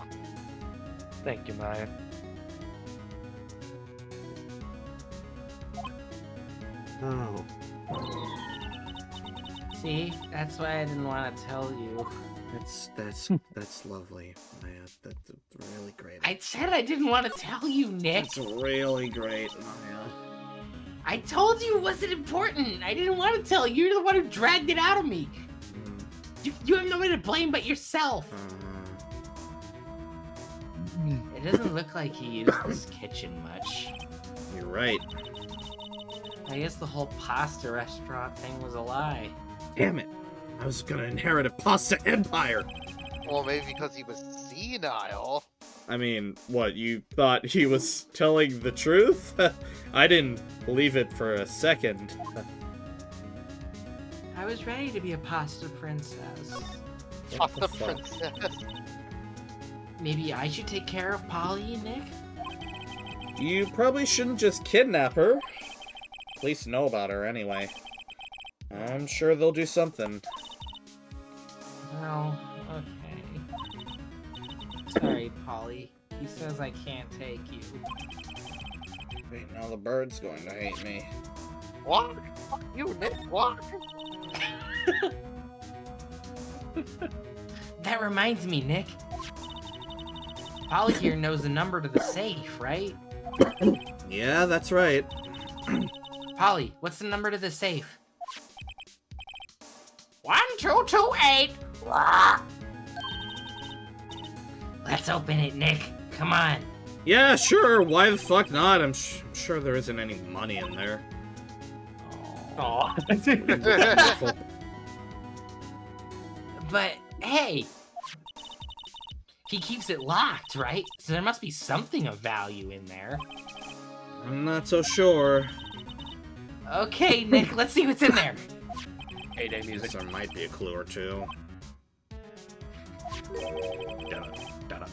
Thank you, Maya. Oh. See? That's why I didn't want to tell you. That's lovely, Maya. That's really great. I said I didn't want to tell you, Nick. That's really great, Maya. I told you it wasn't important. I didn't want to tell you. You're the one who dragged it out of me. You have nobody to blame but yourself. It doesn't look like he used this kitchen much. You're right. I guess the whole pasta restaurant thing was a lie. Damn it. I was gonna inherit a pasta empire. Well, maybe because he was senile. I mean, what, you thought he was telling the truth? I didn't believe it for a second. I was ready to be a pasta princess. Pasta princess. Maybe I should take care of Polly, Nick? You probably shouldn't just kidnap her. Police know about her anyway. I'm sure they'll do something. Well, okay. Sorry, Polly. He says I can't take you. Wait, now the bird's going to hate me. What? Fuck you, Nick. What? That reminds me, Nick. Polly here knows the number to the safe, right? Yeah, that's right. Polly, what's the number to the safe? 1228. Let's open it, Nick. Come on. Yeah, sure. Why the fuck not? I'm sure there isn't any money in there. But hey, he keeps it locked, right? So there must be something of value in there. I'm not so sure. Okay, Nick, let's see what's in there. Heyday music. There might be a clue or two.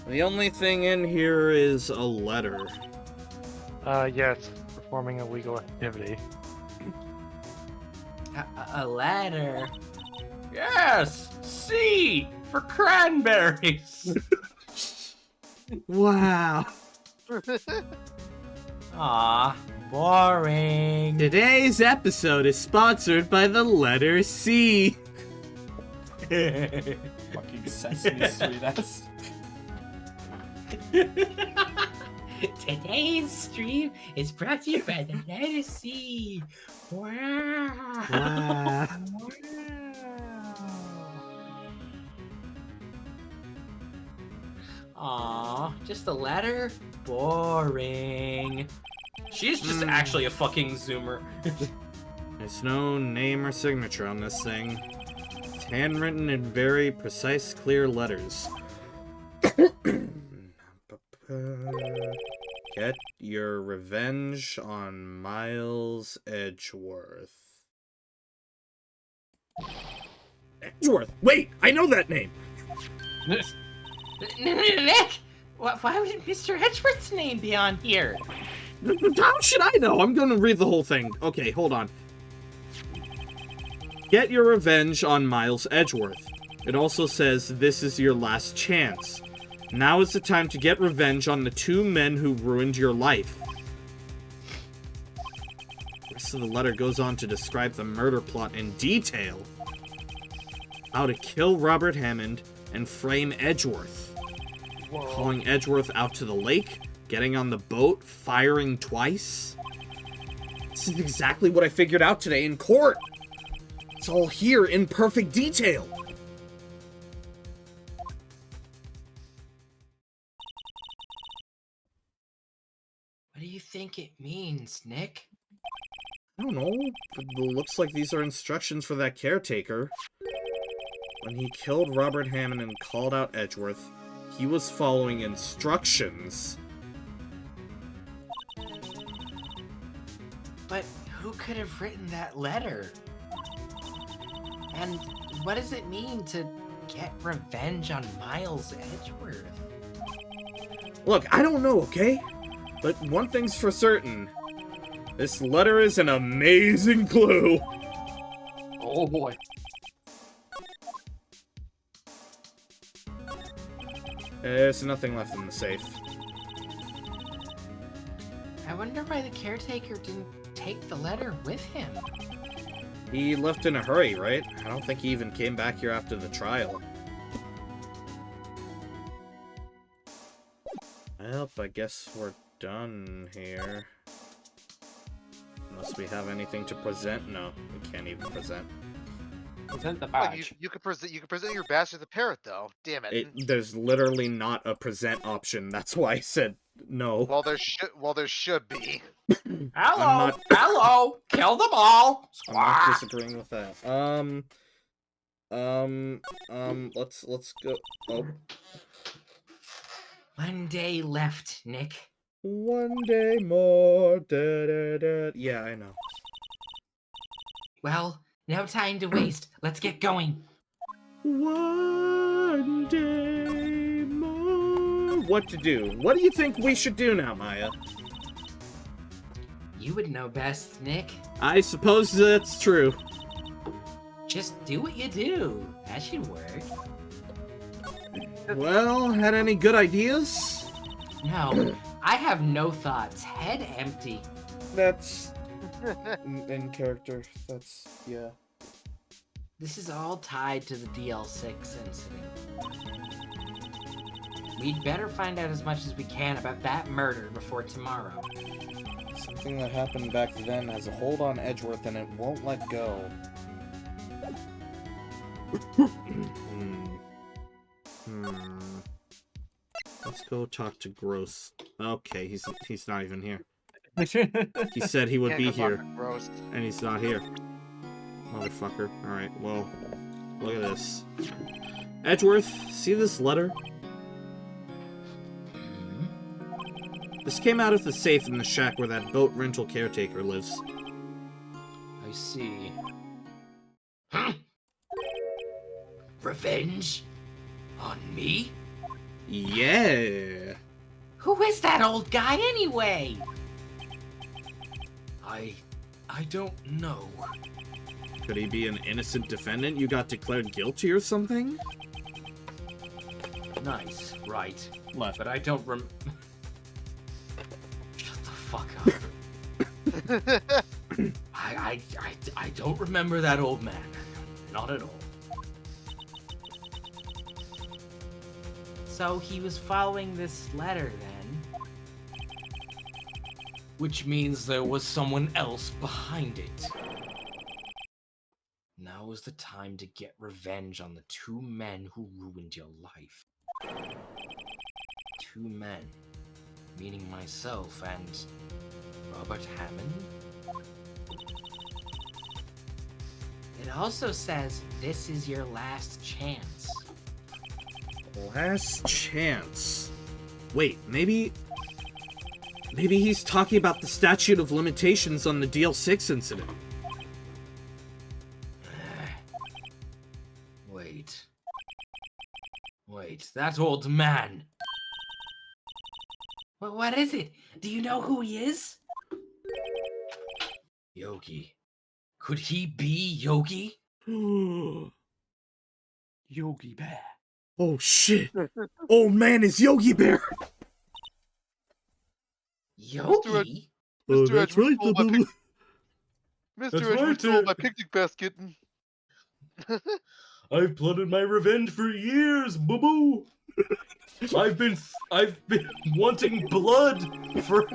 The only thing in here is a letter. Yes, performing a legal activity. A ladder. Yes! C! For cranberries! Wow. Aw, boring. Today's episode is sponsored by the letter C. Fucking Sesame Street ass. Today's stream is brought to you by the letter C. Wow. Wow. Aw, just a letter? Boring. She's just actually a fucking zoomer. There's no name or signature on this thing. It's handwritten in very precise, clear letters. Get your revenge on Miles Edgeworth. Edgeworth! Wait! I know that name! Nick! Why would Mr. Edgeworth's name be on here? How should I know? I'm gonna read the whole thing. Okay, hold on. Get your revenge on Miles Edgeworth. It also says this is your last chance. Now is the time to get revenge on the two men who ruined your life. The rest of the letter goes on to describe the murder plot in detail. How to kill Robert Hammond and frame Edgeworth. Calling Edgeworth out to the lake, getting on the boat, firing twice. This is exactly what I figured out today in court. It's all here in perfect detail. think it means, Nick? I don't know. It looks like these are instructions for that caretaker. When he killed Robert Hammond and called out Edgeworth, he was following instructions. But who could have written that letter? And what does it mean to get revenge on Miles Edgeworth? Look, I don't know, okay? But one thing's for certain. This letter is an amazing clue. Oh boy. There's nothing left in the safe. I wonder why the caretaker didn't take the letter with him. He left in a hurry, right? I don't think he even came back here after the trial. Well, I guess we're done here. Unless we have anything to present. No, we can't even present. Present the Well, badge. you could present your badge to the parrot, though. Damn it. There's literally not a present option. That's why I said no. Well, there should be. Hello, hello, kill them all. I'm not disagreeing with that. Let's go. Oh. One day left, Nick. One day more. Da, da, da. Yeah, I know. Well, no time to waste. Let's get going. One day more. What to do? What do you think we should do now, Maya? You would know best, Nick. I suppose that's true. Just do what you do. That should work. Well, had any good ideas? No, I have no thoughts. Head empty. That's in character. That's yeah. This is all tied to the DL6 incident. We'd better find out as much as we can about that murder before tomorrow. Something that happened back then has a hold on Edgeworth and it won't let go. Let's go talk to Gross. Okay, he's not even here. He said he would be here, and he's not here. Motherfucker. Alright, well, look at this. Edgeworth, see this letter? This came out of the safe in the shack where that boat rental caretaker lives. I see. Huh? Revenge? On me? Yeah. Who is that old guy anyway? I don't know. Could he be an innocent defendant you got declared guilty or something? Nice, right. Left. But I don't Shut the fuck up. I don't remember that old man. Not at all. So he was following this letter then? Which means there was someone else behind it. Now is the time to get revenge on the two men who ruined your life. Two men, meaning myself and Robert Hammond. It also says this is your last chance. Last chance. Wait, maybe he's talking about the statute of limitations on the DL6 incident. Wait, that old man. What is it? Do you know who he is? Yogi. Could he be Yogi? Yogi Bear. Oh shit! Old man is Yogi Bear! Yogi? Oh, that's right, Mr. That's Edgeworth right, stole my picnic basket. I've plotted my revenge for years, boo-boo. I've been wanting blood for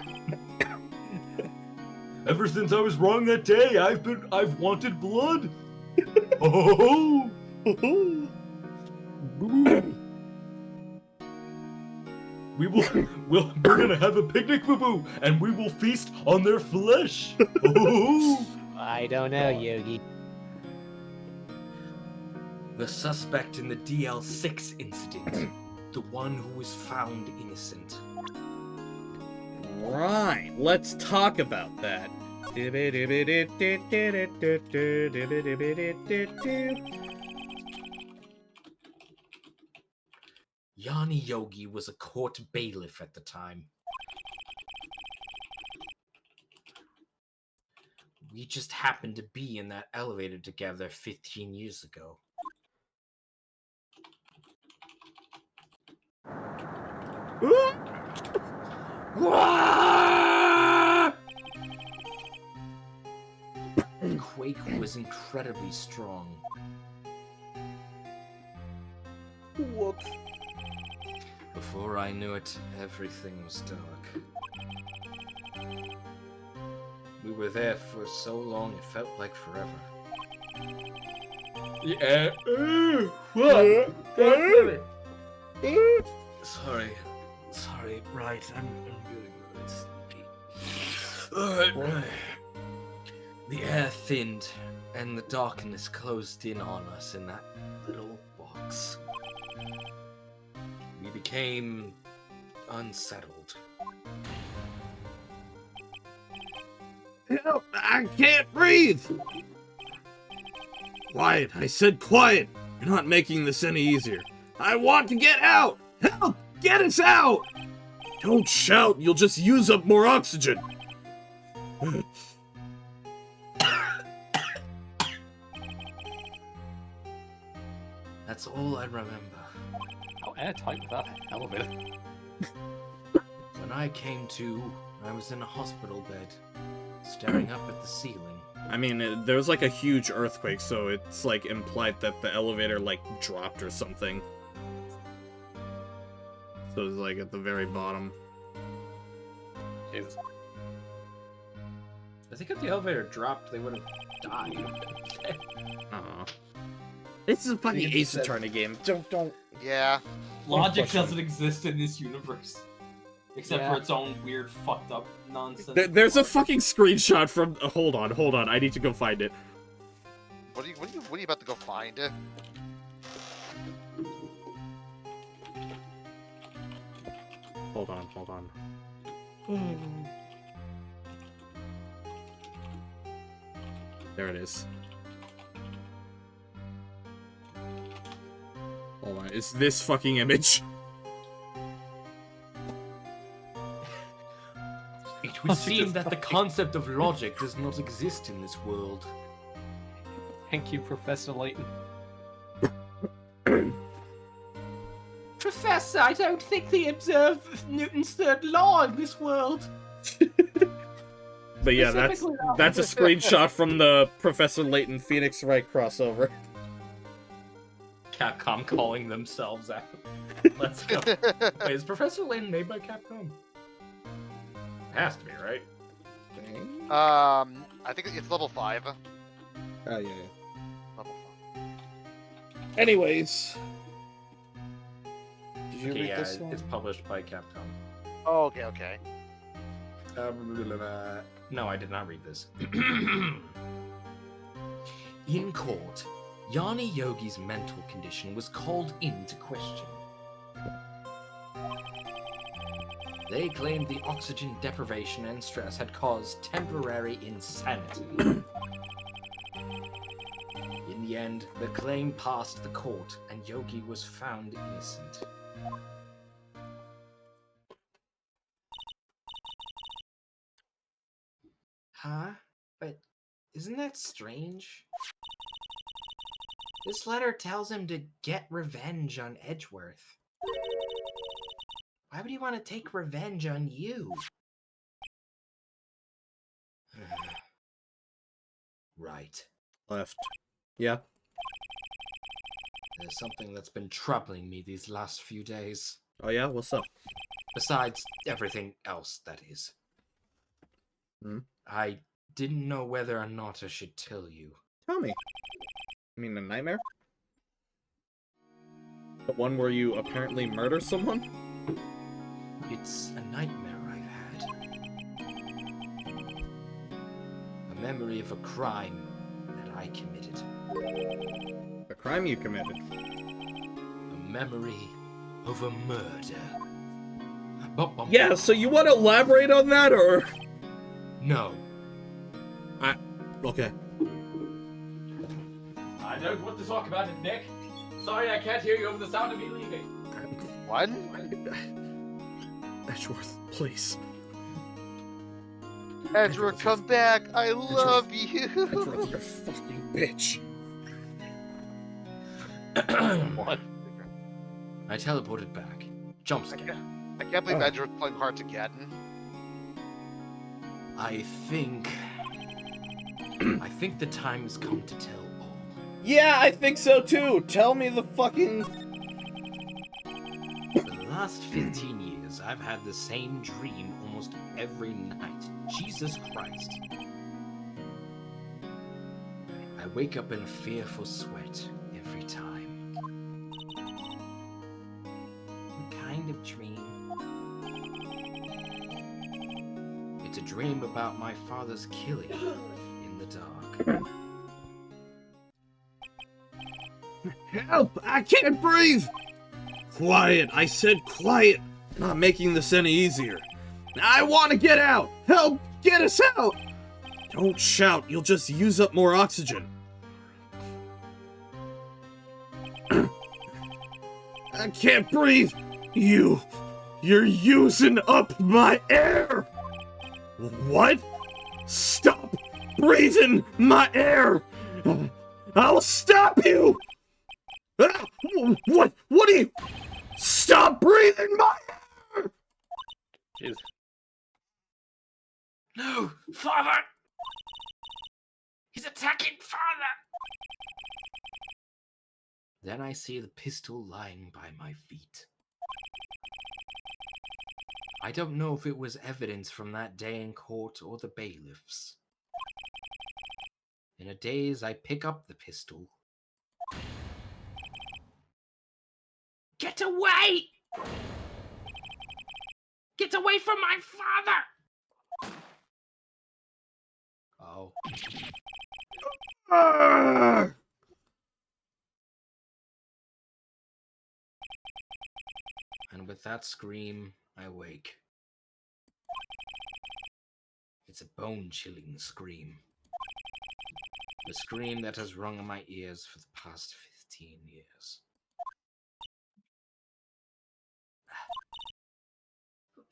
ever since I was wrong that day. I've wanted blood. Oh, we're gonna have a picnic, Boo Boo, and we will feast on their flesh. Ooh. I don't know, Yogi. The suspect in the DL6 incident. The one who was found innocent. Right, let's talk about that. Yanni Yogi was a court bailiff at the time. We just happened to be in that elevator together 15 years ago. Quake was incredibly strong. Whoops. Before I knew it, everything was dark. We were there for so long it felt like forever. Yeah. Sorry, right, I'm really sleepy. Alright. The air thinned, and the darkness closed in on us in that little box. We became unsettled. Help! I can't breathe! Quiet, I said quiet! You're not making this any easier. I want to get out! Help! Get us out! Don't shout, you'll just use up more oxygen! That's all I remember. How airtight was that elevator? When I came to, I was in a hospital bed, staring up at the ceiling. I mean, there was like a huge earthquake, so it's like implied that the elevator like dropped or something. So it was like at the very bottom. Jesus. I think if the elevator dropped, they would have died. Aw. This is a fucking Ace Attorney game. Don't. Yeah. Logic doesn't exist in this universe. Except for its own weird, fucked up nonsense. There's a fucking screenshot from. Hold on. I need to go find it. What are you about to go find? Hold on. There it is. Hold on. It's this fucking image. It would seem that the concept of logic does not exist in this world. Thank you, Professor Layton. Professor, I don't think they observe Newton's third law in this world. But yeah, that's a screenshot from the Professor Layton Phoenix Wright crossover. Capcom calling themselves out. Let's go. Wait, is Professor Layton made by Capcom? Has to be, right? I think it's level 5. Oh, yeah. Level 5. Anyways. Did you read Yeah, this one? it's published by Capcom. Oh, okay. No, I did not read this. In court, Yanni Yogi's mental condition was called into question. They claimed the oxygen deprivation and stress had caused temporary insanity. In the end, the claim passed the court, and Yogi was found innocent. Huh? But isn't that strange? This letter tells him to get revenge on Edgeworth. Why would he want to take revenge on you? Right. Left. Yeah. There's something that's been troubling me these last few days. Oh yeah? What's up? Besides everything else, that is. I didn't know whether or not I should tell you. Tell me. You mean a nightmare? The one where you apparently murder someone? It's a nightmare I've had. A memory of a crime that I committed. A crime you committed. A memory of a murder. Yeah, so you want to elaborate on that, or? No. Okay. I don't want to talk about it, Nick. Sorry, I can't hear you over the sound of me leaving. What? Edgeworth, please. Edgeworth, come back! I love you! Edgeworth, you're a fucking bitch. What? I teleported back. Jump scare. I can't believe Edgeworth's playing hard to get. I think the time has come to tell all. Yeah, I think so too. Tell me the fucking... For the last 15 years, I've had the same dream almost every night. Jesus Christ. I wake up in a fearful sweat every time. What kind of dream? It's a dream about my father's killing in the dark. Help! I can't breathe! Quiet! I said quiet! Not making this any easier. I want to get out! Help! Get us out! Don't shout, you'll just use up more oxygen. I can't breathe! You're using up my air! What? Stop breathing my air! I'll stop you! What are you? Stop breathing my air! Jeez. No, father! He's attacking father! Then I see the pistol lying by my feet. I don't know if it was evidence from that day in court or the bailiffs. In a daze, I pick up the pistol. Get away! Get away from my father! Oh. And with that scream, I wake. It's a bone-chilling scream. The scream that has rung in my ears for the past 15 years.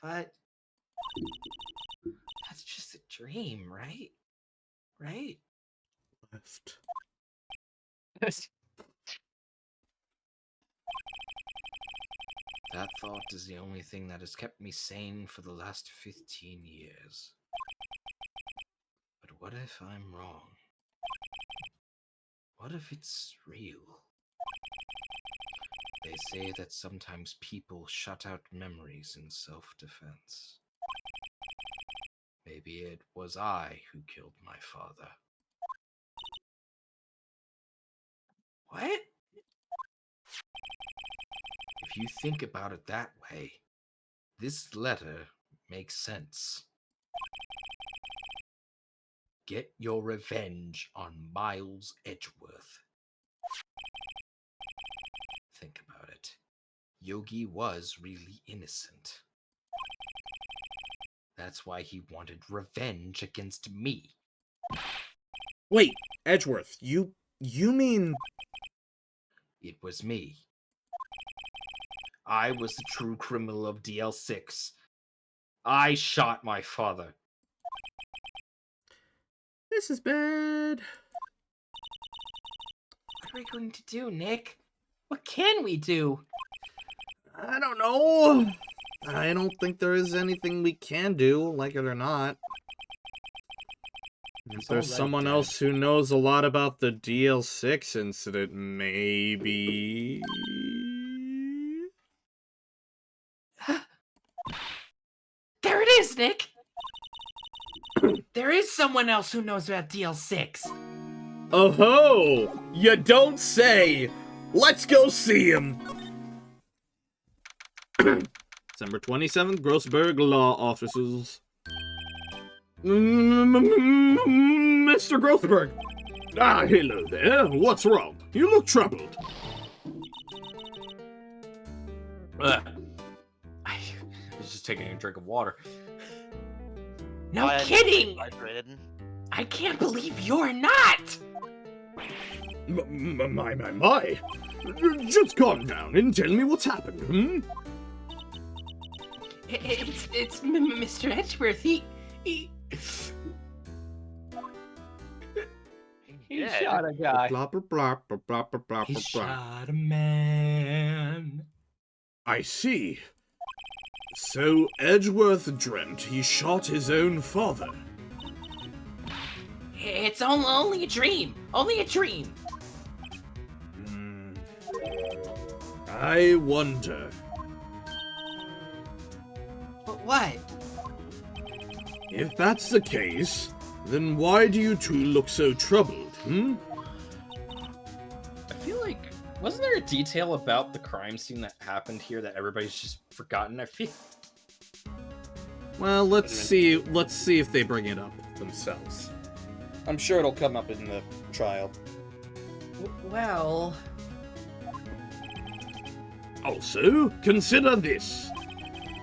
But that's just a dream, right? Right? Left. That thought is the only thing that has kept me sane for the last 15 years. But what if I'm wrong? What if it's real? They say that sometimes people shut out memories in self-defense. Maybe it was I who killed my father. What? If you think about it that way, this letter makes sense. Get your revenge on Miles Edgeworth. Think about it. Yogi was really innocent. That's why he wanted revenge against me. Wait, Edgeworth, you mean... It was me. I was the true criminal of DL6. I shot my father. This is bad. What are we going to do, Nick? What can we do? I don't know. I don't think there is anything we can do, like it or not. If there's someone else who knows a lot about the DL6 incident, maybe... There it is, Nick! There is someone else who knows about DL6. Oh ho! You don't say! Let's go see him! December 27th, Grossberg Law Officers. Mr. Grothberg! Ah, hello there. What's wrong? You look troubled. I was just taking a drink of water. No I am kidding! hydrated. I can't believe you're not! My. Just calm down and tell me what's happened, hmm? It's Mr. Edgeworth. He Yeah. shot a guy. Blah, blah, blah, blah, blah, blah, blah, He blah. shot a man. I see. So Edgeworth dreamt he shot his own father. It's only a dream. Only a dream. I wonder. But what? If that's the case, then why do you two look so troubled, hmm? I feel like, wasn't there a detail about the crime scene that happened here that everybody's just forgotten? I feel. Well, let's see if they bring it up themselves. I'm sure it'll come up in the trial. Well... Also, consider this.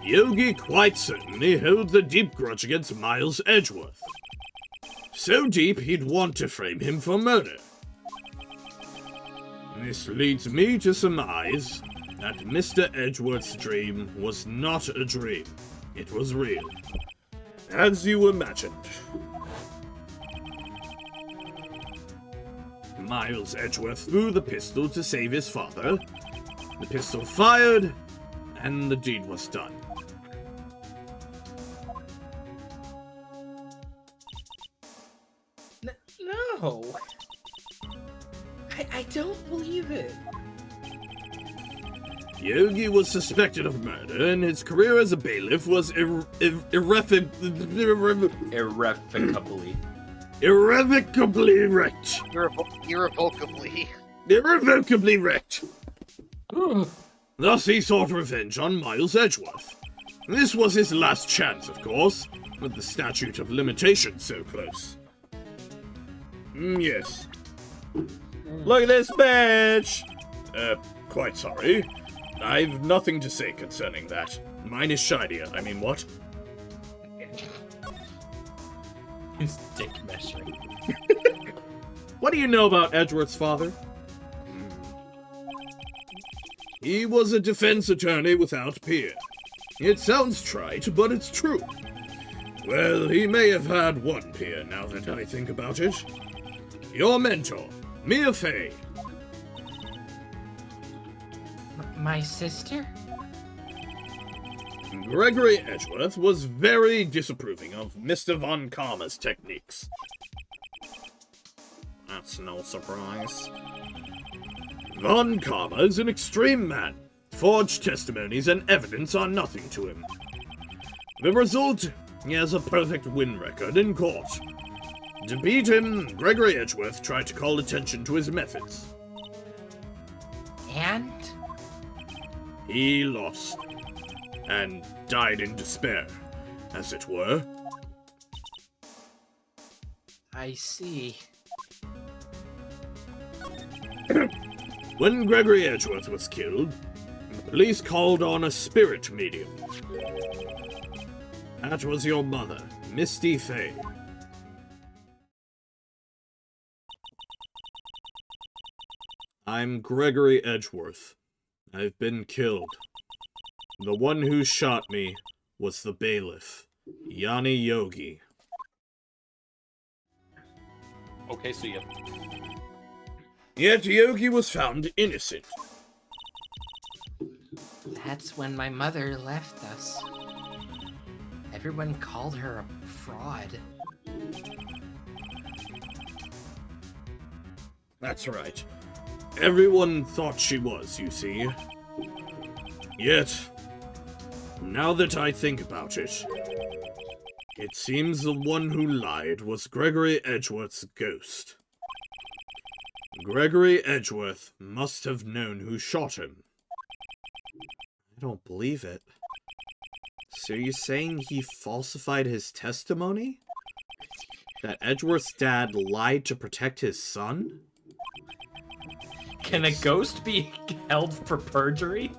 Yogi quite certainly held the deep grudge against Miles Edgeworth. So deep he'd want to frame him for murder. This leads me to surmise that Mr. Edgeworth's dream was not a dream. It was real. As you imagined. Miles Edgeworth threw the pistol to save his father. The pistol fired, and the deed was done. No. I don't believe it. Yogi was suspected of murder, and his career as a bailiff was Irrevocably. irrevocably wrecked. Irrevocably. Irrevocably wrecked. Thus he sought revenge on Miles Edgeworth. This was his last chance, of course, with the statute of limitations so close. Yes. Look at this bitch! Quite sorry. I've nothing to say concerning that. Mine is shinier, I mean what? His dick measuring. What do you know about Edgeworth's father? He was a defense attorney without peer. It sounds trite, but it's true. Well, he may have had one peer, now that I think about it. Your mentor, Mia Fey. My sister? Gregory Edgeworth was very disapproving of Mr. Von Karma's techniques. That's no surprise. Von Karma is an extreme man. Forged testimonies and evidence are nothing to him. The result, he has a perfect win record in court. To beat him, Gregory Edgeworth tried to call attention to his methods. And? He lost. And died in despair, as it were. I see. When Gregory Edgeworth was killed, the police called on a spirit medium. That was your mother, Misty Fey. I'm Gregory Edgeworth. I've been killed. The one who shot me was the bailiff, Yanni Yogi. Okay, so yeah. Yet Yogi was found innocent. That's when my mother left us. Everyone called her a fraud. That's right. Everyone thought she was, you see. Yet, now that I think about it, it seems the one who lied was Gregory Edgeworth's ghost. Gregory Edgeworth must have known who shot him. I don't believe it. So you're saying he falsified his testimony? That Edgeworth's dad lied to protect his son? Can a ghost be held for perjury?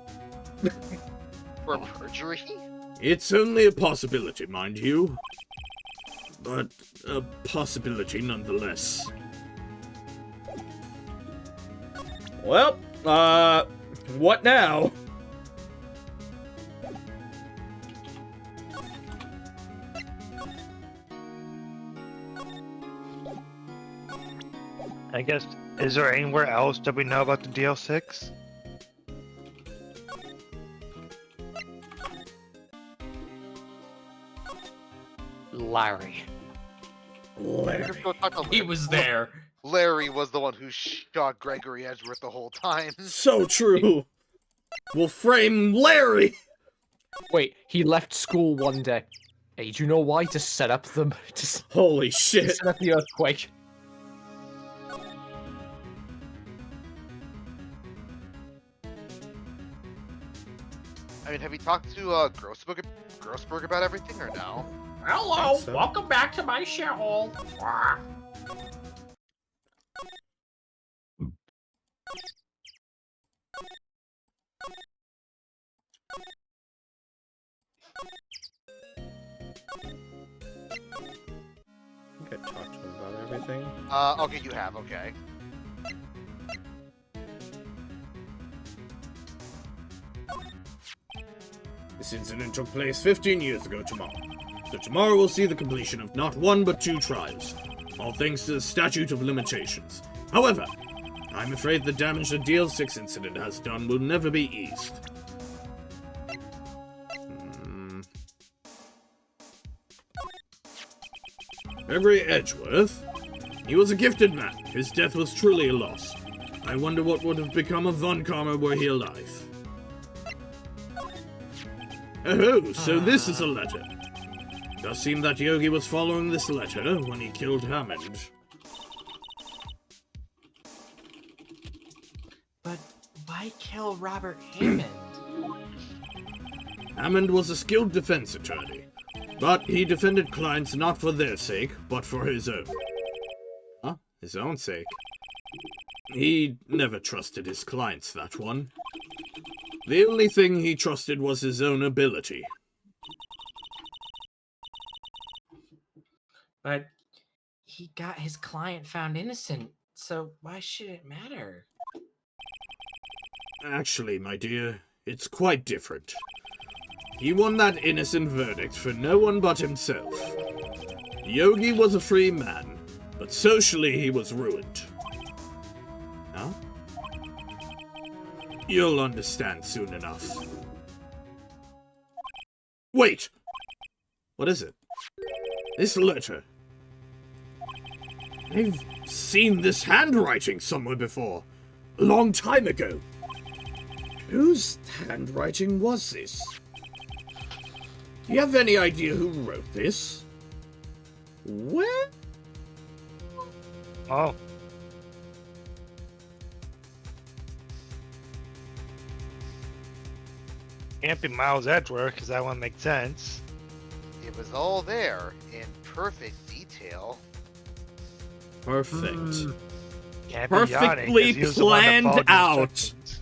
For perjury? It's only a possibility, mind you. But a possibility nonetheless. Well, what now? I guess, is there anywhere else that we know about the DL6? Larry. Let's go talk to He was there. Larry was the one who shot Gregory Edgeworth the whole time. So true. We'll frame Larry. Wait, he left school one day. Hey, do you know why? To set up them. Holy To shit. set up the earthquake. I mean, have you talked to Grossberg about everything or no? Hello, So. welcome back to my shithole. I think I talked to him about everything. Okay, you have, okay. This incident took place 15 years ago tomorrow. So tomorrow will see the completion of not one but 2 trials. All thanks to the statute of limitations. However, I'm afraid the damage the DL6 incident has done will never be eased. Gregory Edgeworth? He was a gifted man. His death was truly a loss. I wonder what would have become of Von Karma were he alive. Oh, so this is a letter. Does seem that Yogi was following this letter when he killed Hammond. But why kill Robert Hammond? Hammond was a skilled defense attorney, but he defended clients not for their sake, but for his own. Huh? His own sake? He never trusted his clients, that one. The only thing he trusted was his own ability. But he got his client found innocent, so why should it matter? Actually, my dear, it's quite different. He won that innocent verdict for no one but himself. Yogi was a free man, but socially he was ruined. Huh? You'll understand soon enough. Wait! What is it? This letter. I've seen this handwriting somewhere before. A long time ago. Whose handwriting was this? Do you have any idea who wrote this? Where? Oh. Can't be Miles Edgeworth, because that one makes sense. It was all there in perfect detail. Perfect. Can't be Yanni, 'cause Perfectly he was the one that planned followed the out. instructions.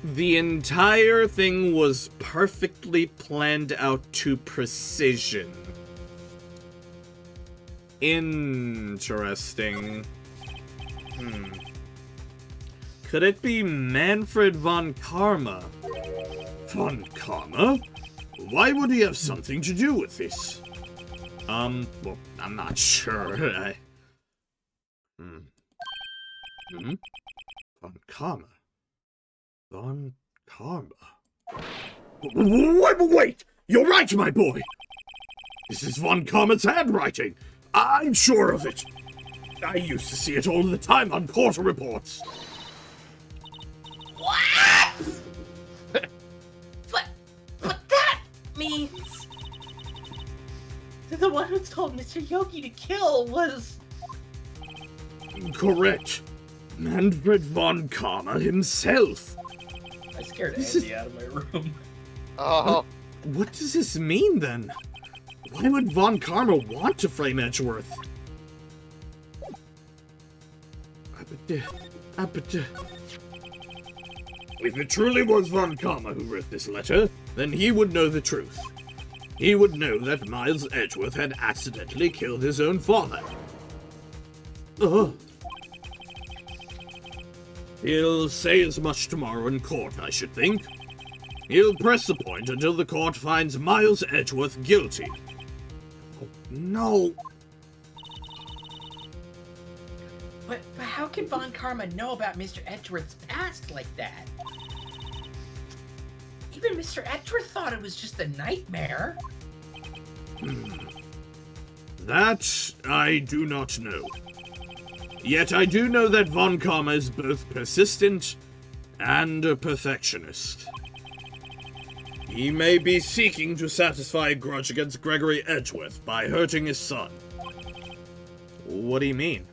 The entire thing was perfectly planned out to precision. Interesting. Could it be Manfred von Karma? Von Karma? Why would he have something to do with this? Well, I'm not sure. Von Karma. Von Karma. Wait! You're right, my boy! This is Von Karma's handwriting! I'm sure of it! I used to see it all the time on court reports. What? but that means the one who told Mr. Yogi to kill was... Correct. Manfred von Karma himself. I scared This Andy out of my room. Oh. What does this mean, then? Why would Von Karma want to frame Edgeworth? If it truly was Von Karma who wrote this letter, then he would know the truth. He would know that Miles Edgeworth had accidentally killed his own father. He'll say as much tomorrow in court, I should think. He'll press the point until the court finds Miles Edgeworth guilty. Oh, no. But how can Von Karma know about Mr. Edgeworth's past like that? Even Mr. Edgeworth thought it was just a nightmare. That I do not know. Yet I do know that Von Karma is both persistent and a perfectionist. He may be seeking to satisfy a grudge against Gregory Edgeworth by hurting his son. What do you mean?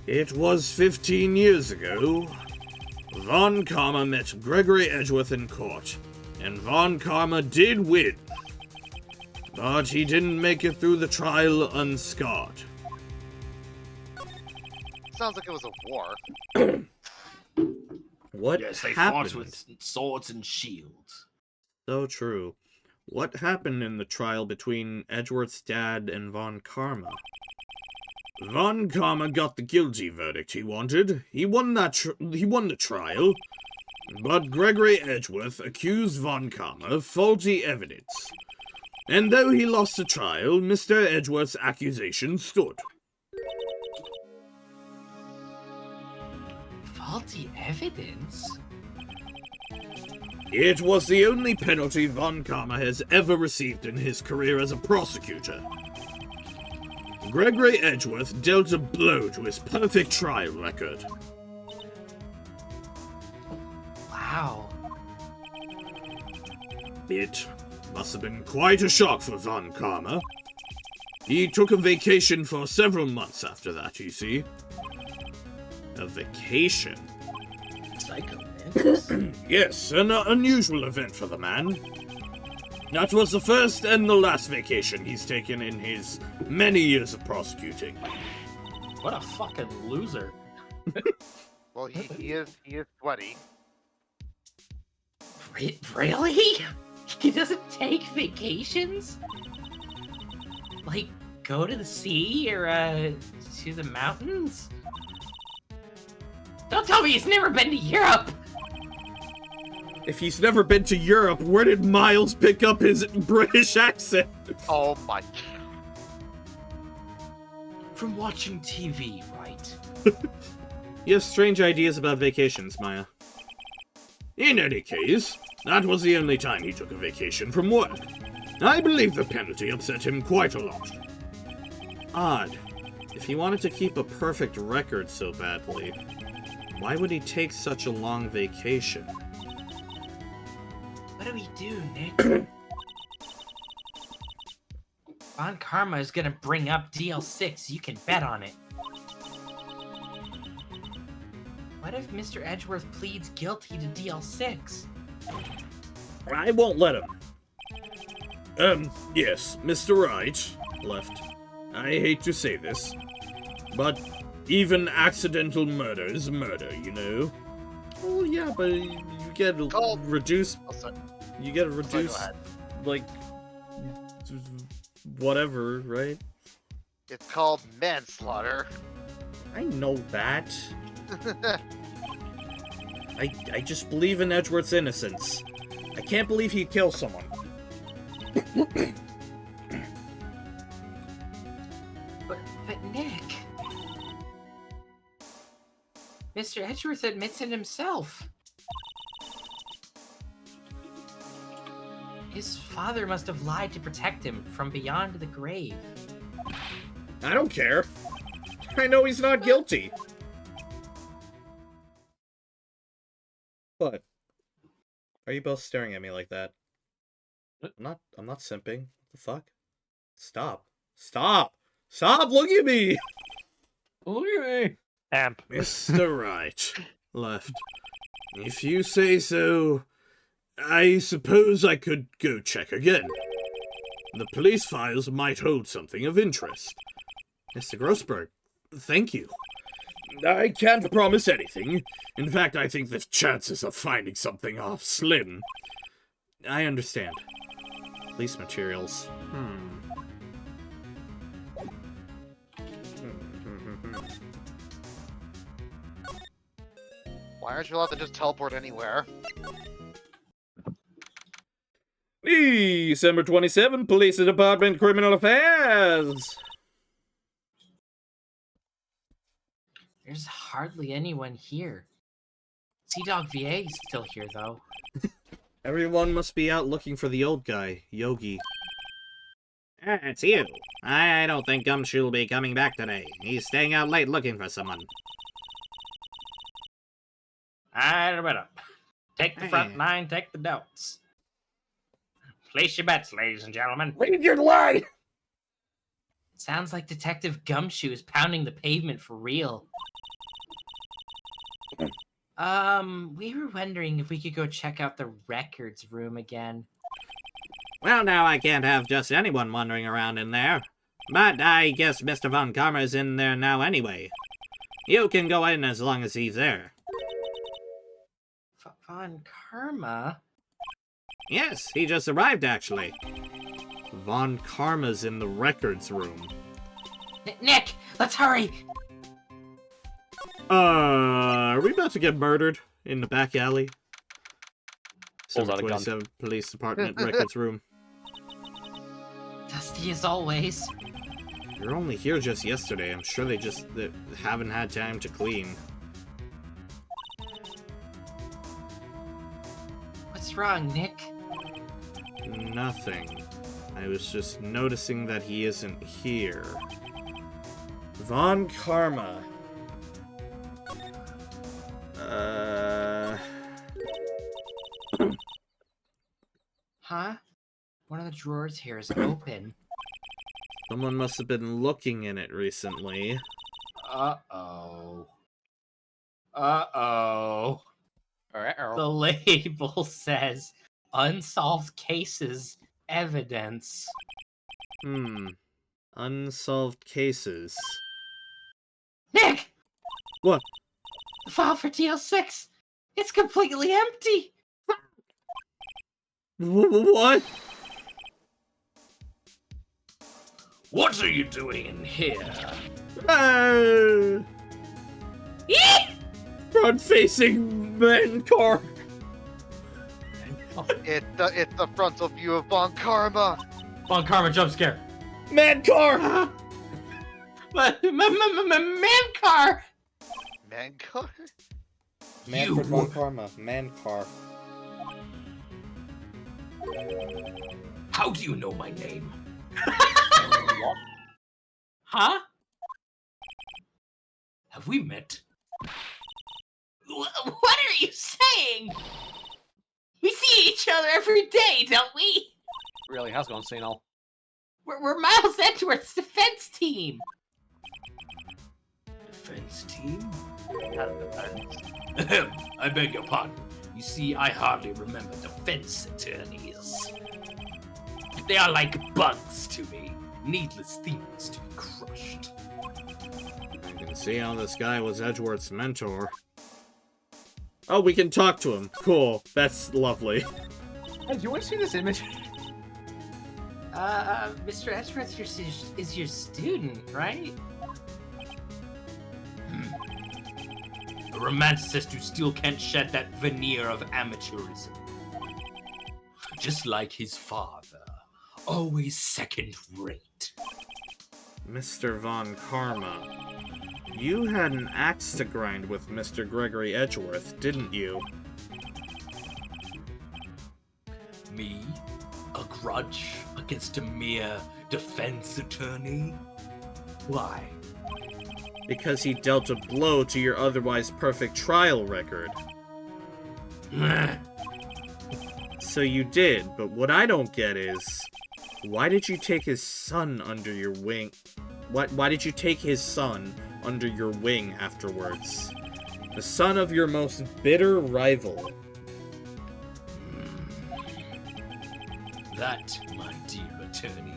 It was 15 years ago. Von Karma met Gregory Edgeworth in court, and Von Karma did win. But he didn't make it through the trial unscarred. Sounds like it was a war. What Yes, they happened? fought with swords and shields. So true. What happened in the trial between Edgeworth's dad and Von Karma? Von Karma got the guilty verdict he wanted. He won the trial. But Gregory Edgeworth accused Von Karma of faulty evidence. And though he lost the trial, Mr. Edgeworth's accusation stood. Faulty evidence? It was the only penalty Von Karma has ever received in his career as a prosecutor. Gregory Edgeworth dealt a blow to his perfect trial record. Wow. It must have been quite a shock for Von Karma. He took a vacation for several months after that, you see. A vacation? Psycho, man. Yes, an unusual event for the man. That was the first and the last vacation he's taken in his many years of prosecuting. What a fucking loser. Well, he is sweaty. Really? He doesn't take vacations? Like, go to the sea or, to the mountains? Don't tell me he's never been to Europe! If he's never been to Europe, where did Miles pick up his British accent? Oh my. From watching TV, right? You have strange ideas about vacations, Maya. In any case, that was the only time he took a vacation from work. I believe the penalty upset him quite a lot. Odd. If he wanted to keep a perfect record so badly, why would he take such a long vacation? What do we do, Nick? Von Karma is gonna bring up DL6, you can bet on it. What if Mr. Edgeworth pleads guilty to DL6? I won't let him. Yes, Mr. Wright left. I hate to say this, but even accidental murder is murder, you know? Well, yeah, but you get reduced... You get reduced, like, whatever, right? It's called manslaughter. I know that. I just believe in Edgeworth's innocence. I can't believe he'd kill someone. But Nick... Mr. Edgeworth admits it himself. His father must have lied to protect him from beyond the grave. I don't care. I know he's not guilty. What? Are you both staring at me like that? I'm not simping. What the fuck? Stop. Stop! Stop! Look at me! Look at me! Amp. Mr. Wright left. If you say so, I suppose I could go check again. The police files might hold something of interest. Mr. Grossberg, thank you. I can't promise anything. In fact, I think the chances of finding something are slim. I understand. Police materials. Why aren't you allowed to just teleport anywhere? December 27, Police Department, Criminal Affairs. There's hardly anyone here. Sea Dog VA is still here, though. Everyone must be out looking for the old guy, Yogi. It's you. I don't think Gumshoe will be coming back today. He's staying out late looking for someone. Alright, up. Take the front line, take the notes. Place your bets, ladies and gentlemen. Read your line! Sounds like Detective Gumshoe is pounding the pavement for real. We were wondering if we could go check out the records room again. Well, now I can't have just anyone wandering around in there. But I guess Mr. Von Karma's in there now anyway. You can go in as long as he's there. Von Karma? Yes, he just arrived, actually. Von Karma's in the records room. Nick, let's hurry! Are we about to get murdered in the back alley? Pulls out a gun. 27 Police Department records room. Dusty as always. You're only here just yesterday. I'm sure they haven't had time to clean. What's wrong, Nick? Nothing. I was just noticing that he isn't here. Von Karma. Huh? One of the drawers here is open. Someone must have been looking in it recently. Uh-oh. Uh-oh. The label says unsolved cases evidence. Unsolved cases. Nick! What? The file for TL6! It's completely empty! What? What are you doing in here? Front-facing man car. It's the frontal view of Von Karma. Von Karma jump scare. Man car. Man car. Man car. Manfred Von Karma. Man car. How do you know my name? What? Huh? Have we met? What are you saying? We see each other every day, don't we? Really has gone senile. We're Miles Edgeworth's defense team. Defense team? I beg your pardon. You see, I hardly remember defense attorneys. They are like bugs to me. Needless things to be crushed. I can see how this guy was Edgeworth's mentor. Oh, we can talk to him. Cool. That's lovely. Hey, do you want to see this image? Mr. Edgeworth is your student, right? A romanticist who still can't shed that veneer of amateurism. Just like his father. Always second rate. Mr. Von Karma. You had an axe to grind with Mr. Gregory Edgeworth, didn't you? Me? A grudge against a mere defense attorney? Why? Because he dealt a blow to your otherwise perfect trial record. So you did, but what I don't get is... why did you take his son under your wing? Why did you take his son under your wing afterwards? The son of your most bitter rival. That, my dear attorney,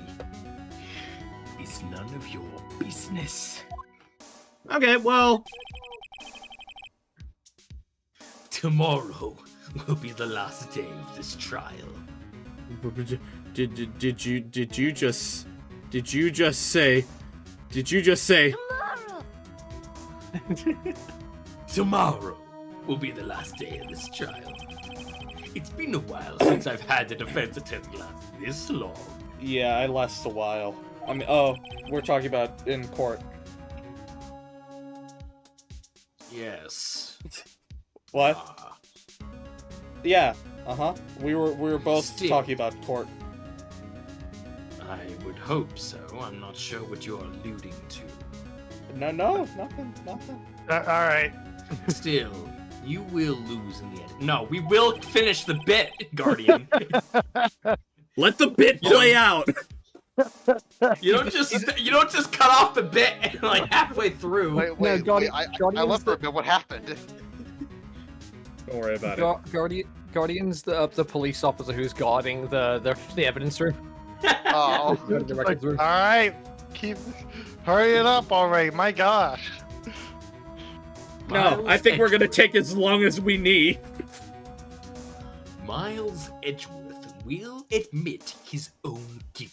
is none of your business. Okay, well... Tomorrow will be the last day of this trial. Did you just say... Tomorrow will be the last day of this trial. It's been a while since I've had a defense attorney last this long. Yeah, I last a while. I mean, oh, we're talking about in court. Yes. What? Ah, Yeah, uh-huh. We were both Still. talking about court. I would hope so. I'm not sure what you're alluding to. No, nothing. All right. Still, you will lose in the end. No, we will finish the bit, Guardian. Let the bit play out! You don't just cut off the bit like halfway through. Wait, Guardian- I Guardians left for a bit. What happened? Don't worry about it. Guardian's the police officer who's guarding the evidence room. Oh. The records room. All right. Hurry it up already. My gosh. No, I think we're gonna take as long as we need. Miles Edgeworth will admit his own guilt.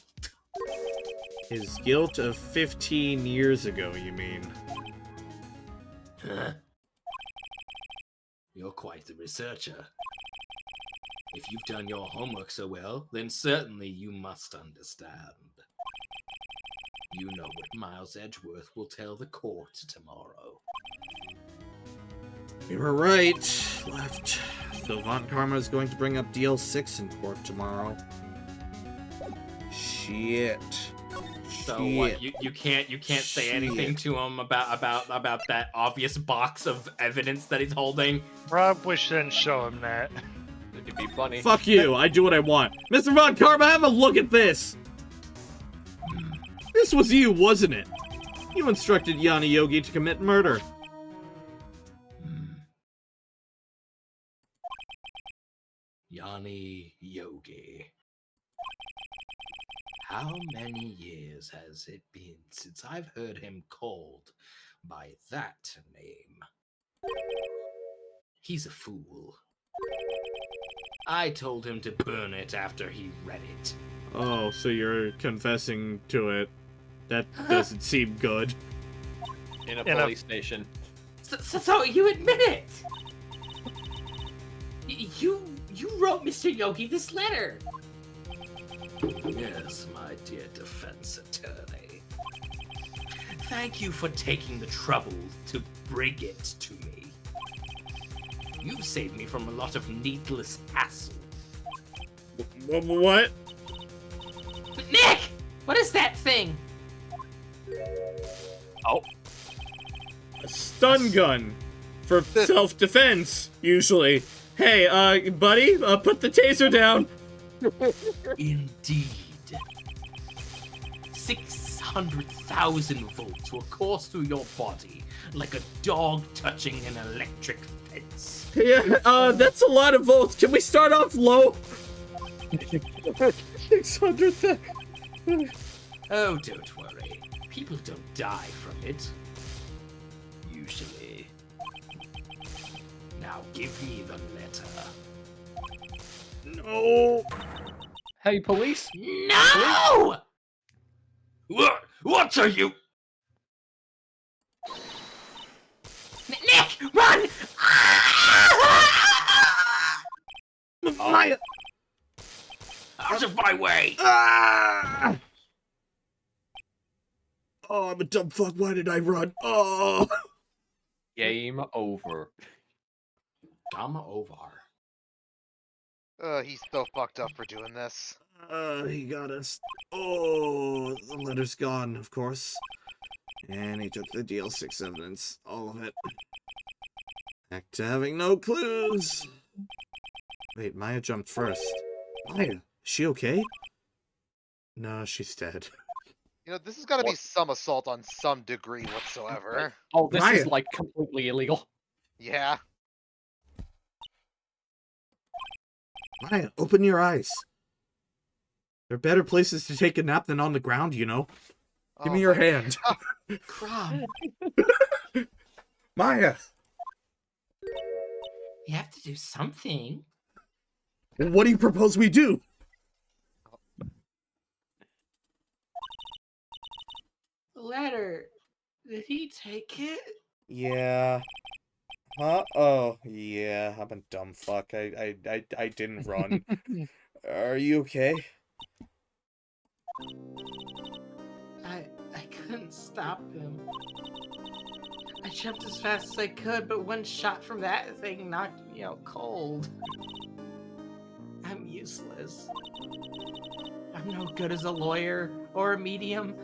His guilt of 15 years ago, you mean? Huh? You're quite the researcher. If you've done your homework so well, then certainly you must understand. You know what Miles Edgeworth will tell the court tomorrow. You were right. Left. So Von Karma is going to bring up DL6 in court tomorrow. Shit. So what? You can't say anything to him about that obvious box of evidence that he's holding. Rob, we shouldn't show him that. It'd be funny. Fuck you, I do what I want. Mr. Von Karma, have a look at this! This was you, wasn't it? You instructed Yanni Yogi to commit murder. Yanni Yogi. How many years has it been since I've heard him called by that name? He's a fool. I told him to burn it after he read it. Oh, so you're confessing to it. That doesn't seem good. In a police station. So you admit it? You wrote Mr. Yogi this letter. Yes, my dear defense attorney. Thank you for taking the trouble to bring it to me. You've saved me from a lot of needless hassle. What? Nick! What is that thing? Oh. A stun gun. For self-defense, usually. Hey, buddy, put the taser down. Indeed. 600,000 volts will course through your body like a dog touching an electric fence. Yeah, that's a lot of volts. Can we start off low? 600,000. Oh, don't worry. People don't die from it. Usually. Now give me the letter. No. Hey, police. No! What are you? Nick, run! My... Out of my way! Ah! Oh, I'm a dumb fuck. Why did I run? Oh. Game over. Game over. He's so fucked up for doing this. He got us. Oh, the letter's gone, of course. And he took the DL6 evidence. All of it. Back to having no clues. Wait, Maya jumped first. Maya, is she okay? No, she's dead. You know, this has got to be some assault on some degree whatsoever. Oh, this is Maya. like completely illegal. Yeah. Maya, open your eyes. There are better places to take a nap than on the ground, you know. Give me Oh your my hand. Crom, Maya! You have to do something. What do you propose we do? The letter. Did he take it? Yeah. Huh? Oh, yeah. I'm a dumb fuck. I didn't run. Are you okay? I couldn't stop him. I jumped as fast as I could, but one shot from that thing knocked me out cold. I'm useless. I'm no good as a lawyer or a medium.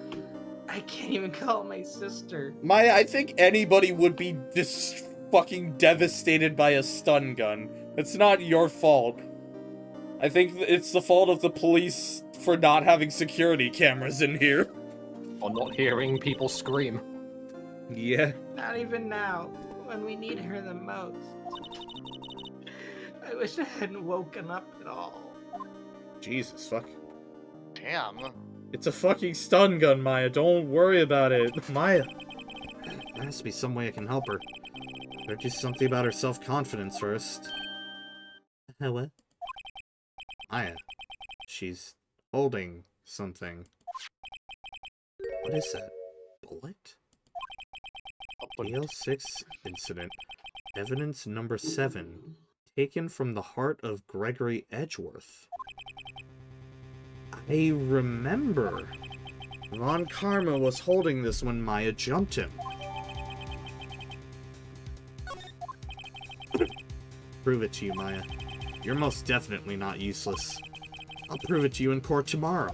I can't even call my sister. Maya, I think anybody would be just fucking devastated by a stun gun. It's not your fault. I think it's the fault of the police for not having security cameras in here. Or not hearing people scream. Yeah. Not even now, when we need her the most. I wish I hadn't woken up at all. Jesus, fuck. Damn. It's a fucking stun gun, Maya. Don't worry about it. Maya. There has to be some way I can help her. Better do something about her self-confidence first. What? Maya. She's holding something. What is that? Bullet? AL6 incident. Evidence number 7. Taken from the heart of Gregory Edgeworth. I remember. Von Karma was holding this when Maya jumped him. Prove it to you, Maya. You're most definitely not useless. I'll prove it to you in court tomorrow.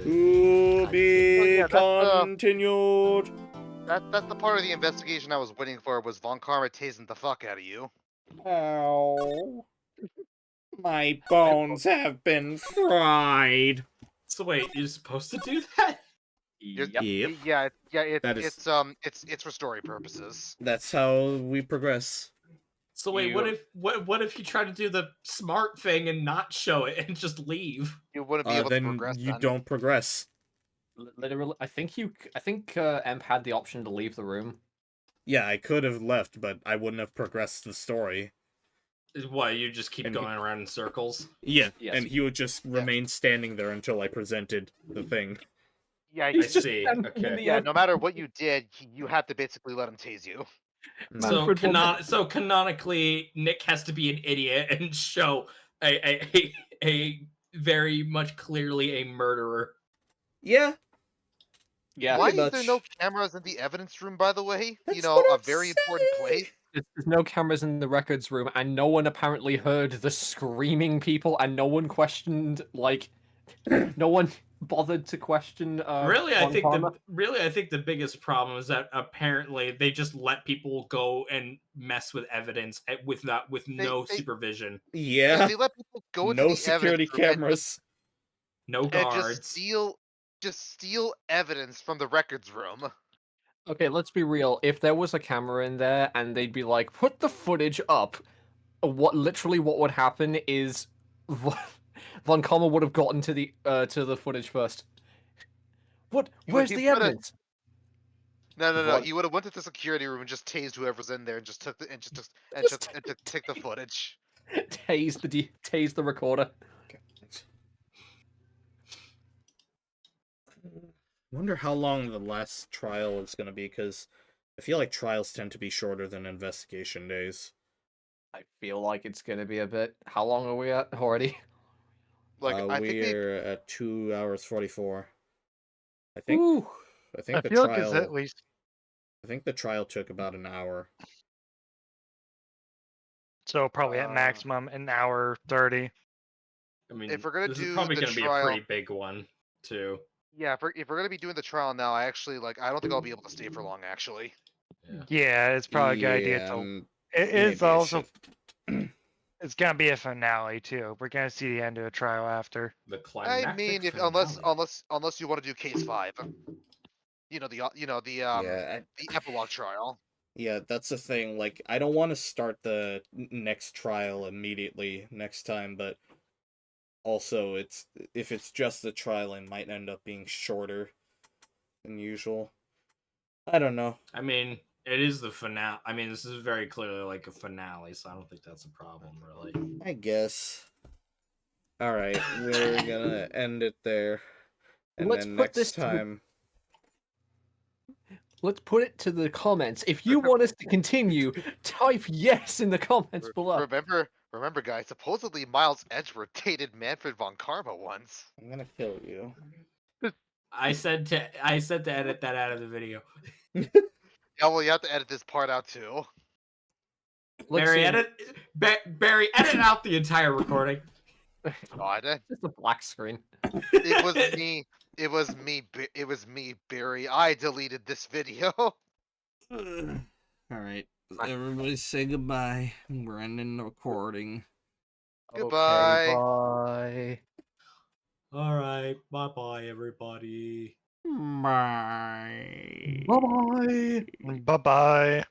To be continued. That's the part of the investigation I was waiting for, was Von Karma tasing the fuck out of you. Ow. My bones have been fried. So wait, you're supposed to do that? Yeah, That is- it's for story purposes. That's how we progress. So wait, what if you try to do the smart thing and not show it and just leave? You wouldn't be able to Then progress. you then. don't progress. Literally, I think Emp had the option to leave the room. Yeah, I could have left, but I wouldn't have progressed the story. What, you just keep going around in circles? Yeah, Yes. and he would just remain standing there until I presented the thing. Yeah, I see. Okay. Yeah, no matter what you did, you had to basically let him tase you. So, canonically, Nick has to be an idiot and show a very much clearly a murderer. Yeah. Yeah. Why pretty is there much. no cameras in the evidence room, by the way? That's A what I'm very important place. There's no cameras in the records room, and no one apparently heard the screaming people, and no one questioned, like, no one bothered to question. Really, I Von think Karma. I think the biggest problem is that apparently they just let people go and mess with evidence with no supervision. Yeah. They let people go into No the security evidence room cameras. No and guards. just steal evidence from the records room. Okay, let's be real. If there was a camera in there and they'd be like, put the footage up, what would happen is Von Karma would have gotten to the footage first. Where's the evidence? No. He would have went to the security room and just tased whoever's in there and just took the take the footage. Tase the recorder. Okay, thanks. Wonder how long the last trial is going to be, because I feel like trials tend to be shorter than investigation days. I feel like it's going to be a bit. How long are we at already? We're at 2 hours 44. I think. Ooh. I think the feel trial. like it's at least. I think the trial took about an hour. So probably at maximum an hour 30. I mean, if we're gonna this do is probably the going to be a trial- pretty big one too. Yeah, if we're gonna be doing the trial now, I actually I don't think I'll be able to stay for long. Actually. Yeah, it's probably a good idea to. It is also. It's gonna be a finale too. We're gonna see the end of the trial after. The I climactic mean, unless you want to do case 5. The epilogue trial. Yeah, that's the thing. Like, I don't want to start the next trial immediately next time, but also if it's just the trial, it might end up being shorter than usual. I don't know. I mean, it is the finale. I mean, this is very clearly like a finale, so I don't think that's a problem, really. I guess. All right, we're gonna end it there, and Let's then put this next time. Let's put it to the comments. If you want us to continue, type yes in the comments below. Remember, guys. Supposedly, Miles Edgeworth dated Manfred von Karma once. I'm gonna kill you. I said to edit that out of the video. Yeah, well, you have to edit this part out too. Barry, edit out the entire recording. God. Just a black screen. It was me. It was me, Barry. I deleted this video. Alright, everybody say goodbye. We're ending the recording. Goodbye. Okay, bye. Alright, bye-bye, everybody. Bye. Bye-bye. Bye-bye.